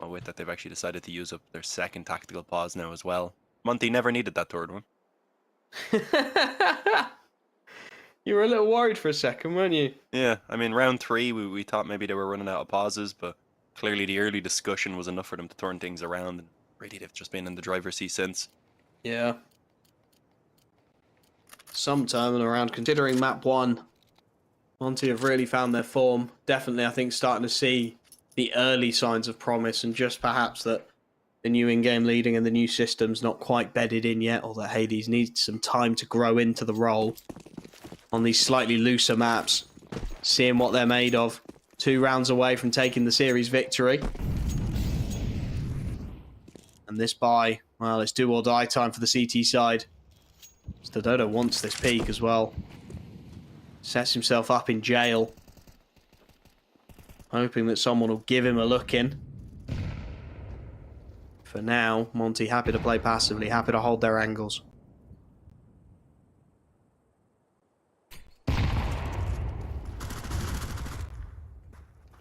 well, with that, they've actually decided to use up their second tactical pause now as well. Monte never needed that third one.
You were a little worried for a second, weren't you?
Yeah, I mean, round 3, we thought maybe they were running out of pauses, but clearly the early discussion was enough for them to turn things around, and really they've just been in the driver's seat since.
Yeah. Some turning around, considering map 1. Monte have really found their form. Definitely, I think, starting to see the early signs of promise, and just perhaps that the new in-game leading and the new system's not quite bedded in yet, or that Hades needs some time to grow into the role on these slightly looser maps. Seeing what they're made of. 2 rounds away from taking the series victory. And this buy, well, it's do or die time for the CT side. Stododo wants this peak as well. Sets himself up in jail. Hoping that someone will give him a look in. For now, Monte happy to play passively, happy to hold their angles.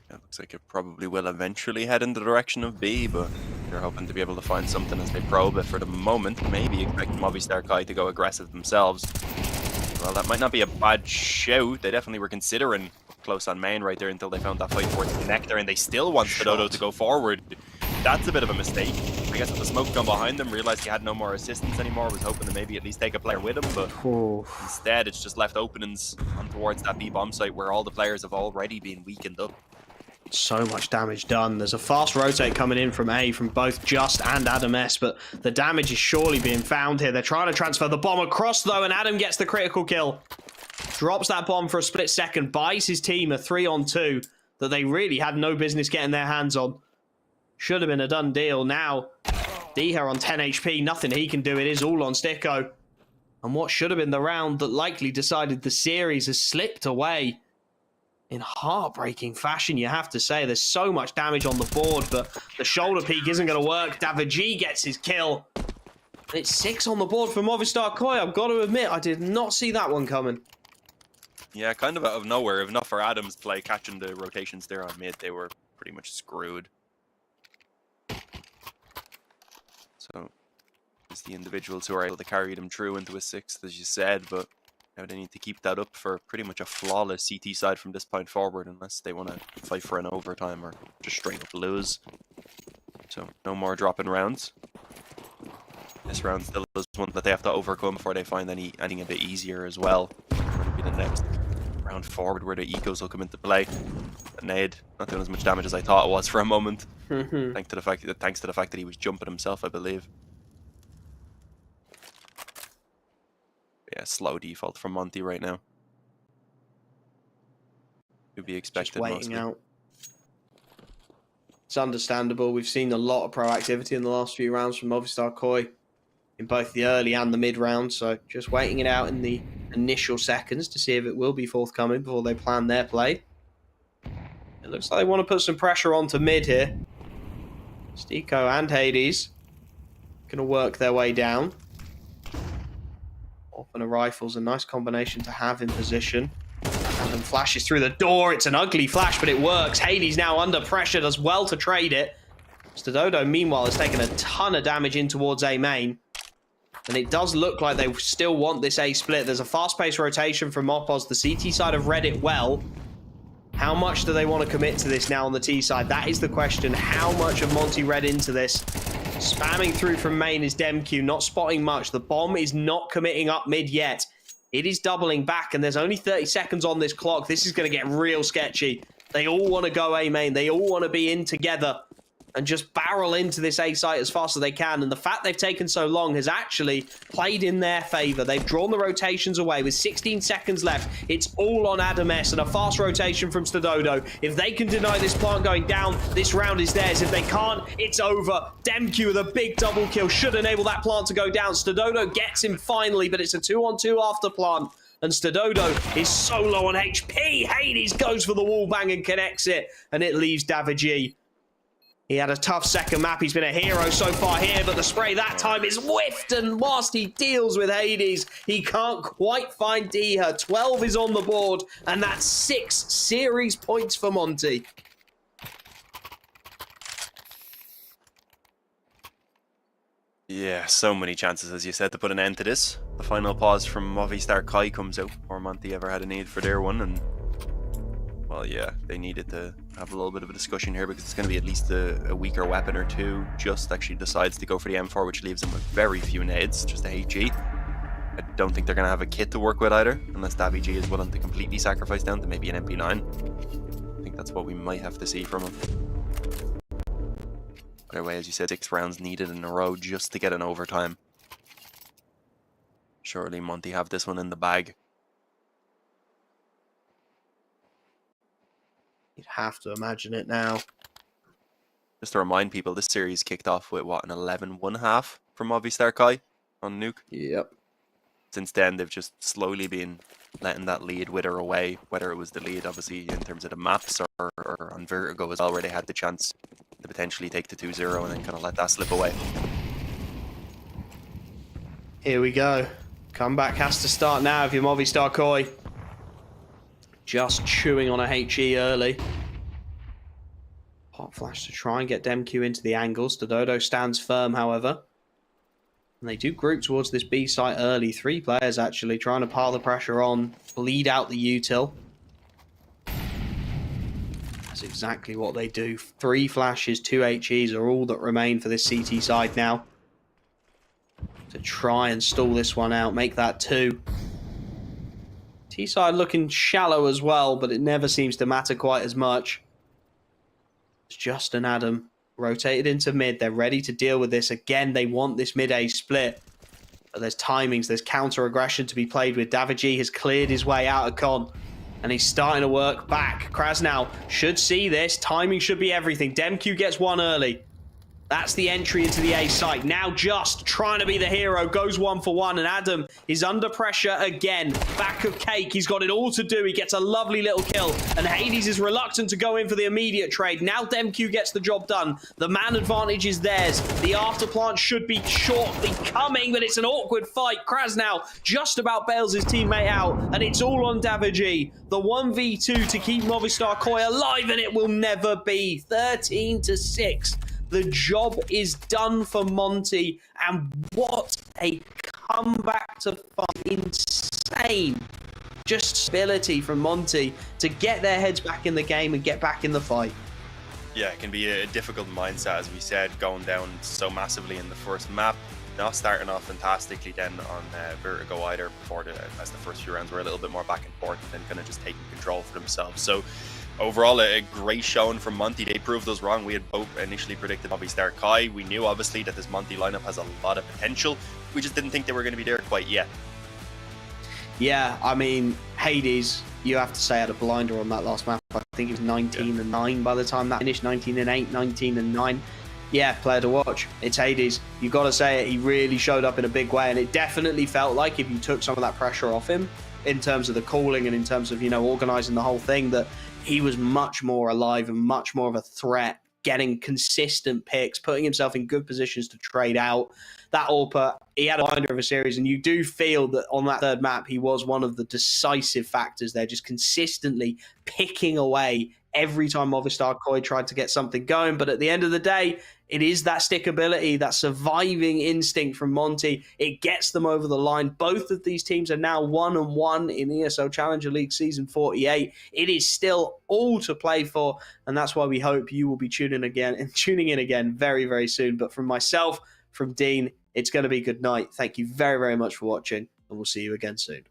Looks like it probably will eventually head in the direction of B, but they're hoping to be able to find something as they probe it for the moment. Maybe expect Movistar Kai to go aggressive themselves. Well, that might not be a bad shout. They definitely were considering close on main right there until they found that fight for the connector, and they still want Stododo to go forward. That's a bit of a mistake. I guess with the smoke gun behind them, realized he had no more assistance anymore, was hoping to maybe at least take a player with him, but instead it's just left openings on towards that B bomb site where all the players have already been weakened up.
So much damage done. There's a fast rotate coming in from A from both Just and Adam S, but the damage is surely being found here. They're trying to transfer the bomb across though, and Adam gets the critical kill. Drops that bomb for a split second, buys his team a 3-on-2 that they really had no business getting their hands on. Should have been a done deal. Now, Deha on 10 HP, nothing he can do. It is all on Sticko. And what should have been the round that likely decided the series has slipped away in heartbreaking fashion, you have to say. There's so much damage on the board, but the shoulder peak isn't going to work. Daviji gets his kill. And it's 6 on the board for Movistar Koi. I've got to admit, I did not see that one coming.
Yeah, kind of out of nowhere. If not for Adam's play catching the rotations there on mid, they were pretty much screwed. So it's the individuals who are able to carry them through into a 6th, as you said, but now they need to keep that up for pretty much a flawless CT side from this point forward, unless they want to fight for an overtime or just straight up lose. So no more dropping rounds. This round still is one that they have to overcome before they find anything a bit easier as well. It'll be the next round forward where the ecos will come into play. A nade, not doing as much damage as I thought it was for a moment. Thanks to the fact that he was jumping himself, I believe. Yeah, slow default from Monte right now. Could be expected.
Just waiting
mostly.
out. It's understandable. We've seen a lot of proactivity in the last few rounds from Movistar Koi in both the early and the mid rounds, so just waiting it out in the initial seconds to see if it will be forthcoming before they plan their play. It looks like they want to put some pressure onto mid here. Stiko and Hades going to work their way down. Open a rifle's a nice combination to have in position. And then flashes through the door. It's an ugly flash, but it works. Hades now under pressure, does well to trade it. Stododo, meanwhile, has taken a ton of damage in towards A main. And it does look like they still want this A split. There's a fast-paced rotation from Mopos. The CT side have read it well. How much do they want to commit to this now on the T side? That is the question. How much have Monte read into this? Spamming through from main is DemQ, not spotting much. The bomb is not committing up mid yet. It is doubling back, and there's only 30 seconds on this clock. This is going to get real sketchy. They all want to go A main. They all want to be in together and just barrel into this A site as fast as they can. And the fact they've taken so long has actually played in their favor. They've drawn the rotations away with 16 seconds left. It's all on Adam S and a fast rotation from Stododo. If they can deny this plant going down, this round is theirs. If they can't, it's over. DemQ with a big double kill should enable that plant to go down. Stododo gets him finally, but it's a 2-on-2 after plant. And Stododo is so low on HP. Hades goes for the wall bang and connects it. And it leaves Davigi. He had a tough second map. He's been a hero so far here, but the spray that time is whiffed, and whilst he deals with Hades, he can't quite find Diha. 12 is on the board, and that's 6 series points for Monte.
Yeah, so many chances, as you said, to put an end to this. The final pause from Movistar Kai comes out before Monte ever had a need for their one, and well, yeah, they needed to have a little bit of a discussion here because it's going to be at least a weaker weapon or two. Just actually decides to go for the M4, which leaves them with very few nades, just a HE. I don't think they're going to have a kit to work with either, unless Davigi is willing to completely sacrifice down to maybe an MP9. I think that's what we might have to see from him. Either way, as you said, 6 rounds needed in a row just to get an overtime. Surely Monte have this one in the bag.
You'd have to imagine it now.
Just to remind people, this series kicked off with, what, an 11-1.5 from Movistar Kai on Nuke?
Yep.
Since then, they've just slowly been letting that lead wither away, whether it was the lead, obviously, in terms of the maps, or on Vertigo as well, where they had the chance to potentially take the 2-0 and then kind of let that slip away.
Here we go. Comeback has to start now if you're Movistar Koi. Just chewing on a HE early. Hot flash to try and get DemQ into the angles. Stododo stands firm, however. And they do group towards this B site early. 3 players actually trying to pile the pressure on, bleed out the util. That's exactly what they do. 3 flashes, 2 HEs are all that remain for this CT side now. To try and stall this one out, make that 2. T-side looking shallow as well, but it never seems to matter quite as much. It's just an Adam. Rotated into mid. They're ready to deal with this. Again, they want this mid-A split. But there's timings. There's counter-aggression to be played with. Davigi has cleared his way out of con. And he's starting to work back. Krasnow should see this. Timing should be everything. DemQ gets one early. That's the entry into the A site. Now just trying to be the hero. Goes 1 for 1. And Adam is under pressure again. Back of cake. He's got it all to do. He gets a lovely little kill. And Hades is reluctant to go in for the immediate trade. Now DemQ gets the job done. The man advantage is theirs. The afterplant should be shortly coming. But it's an awkward fight. Krasnow just about bails his teammate out. And it's all on Davigi. The 1v2 to keep Movistar Koi alive. And it will never be. 13-6. The job is done for Monte, and what a comeback to fight. Insane. Just ability from Monte to get their heads back in the game and get back in the fight.
Yeah, it can be a difficult mindset, as we said, going down so massively in the first map. Not starting off fantastically then on Vertigo either, as the first few rounds were a little bit more back and forth, and then kind of just taking control for themselves. So overall, a great showing from Monte. They proved us wrong. We had both initially predicted Movistar Kai. We knew, obviously, that this Monte lineup has a lot of potential. We just didn't think they were going to be there quite yet.
Yeah, I mean, Hades, you have to say, had a blinder on that last map. I think it was 19-9 by the time that finished. 19-8, 19-9. Yeah, player to watch. It's Hades. You got to say it. He really showed up in a big way, and it definitely felt like if you took some of that pressure off him in terms of the calling and in terms of, organizing the whole thing, that he was much more alive and much more of a threat, getting consistent picks, putting himself in good positions to trade out. That AWPA, he had a binder of a series, and you do feel that on that third map, he was one of the decisive factors there, just consistently picking away every time Movistar Koi tried to get something going. But at the end of the day, it is that stickability, that surviving instinct from Monte. It gets them over the line. Both of these teams are now 1-1 in ESL Challenger League Season 48. It is still all to play for, and that's why we hope you will be tuning in again very, very soon. But from myself, from Dean, it's going to be good night. Thank you very, very much for watching, and we'll see you again soon.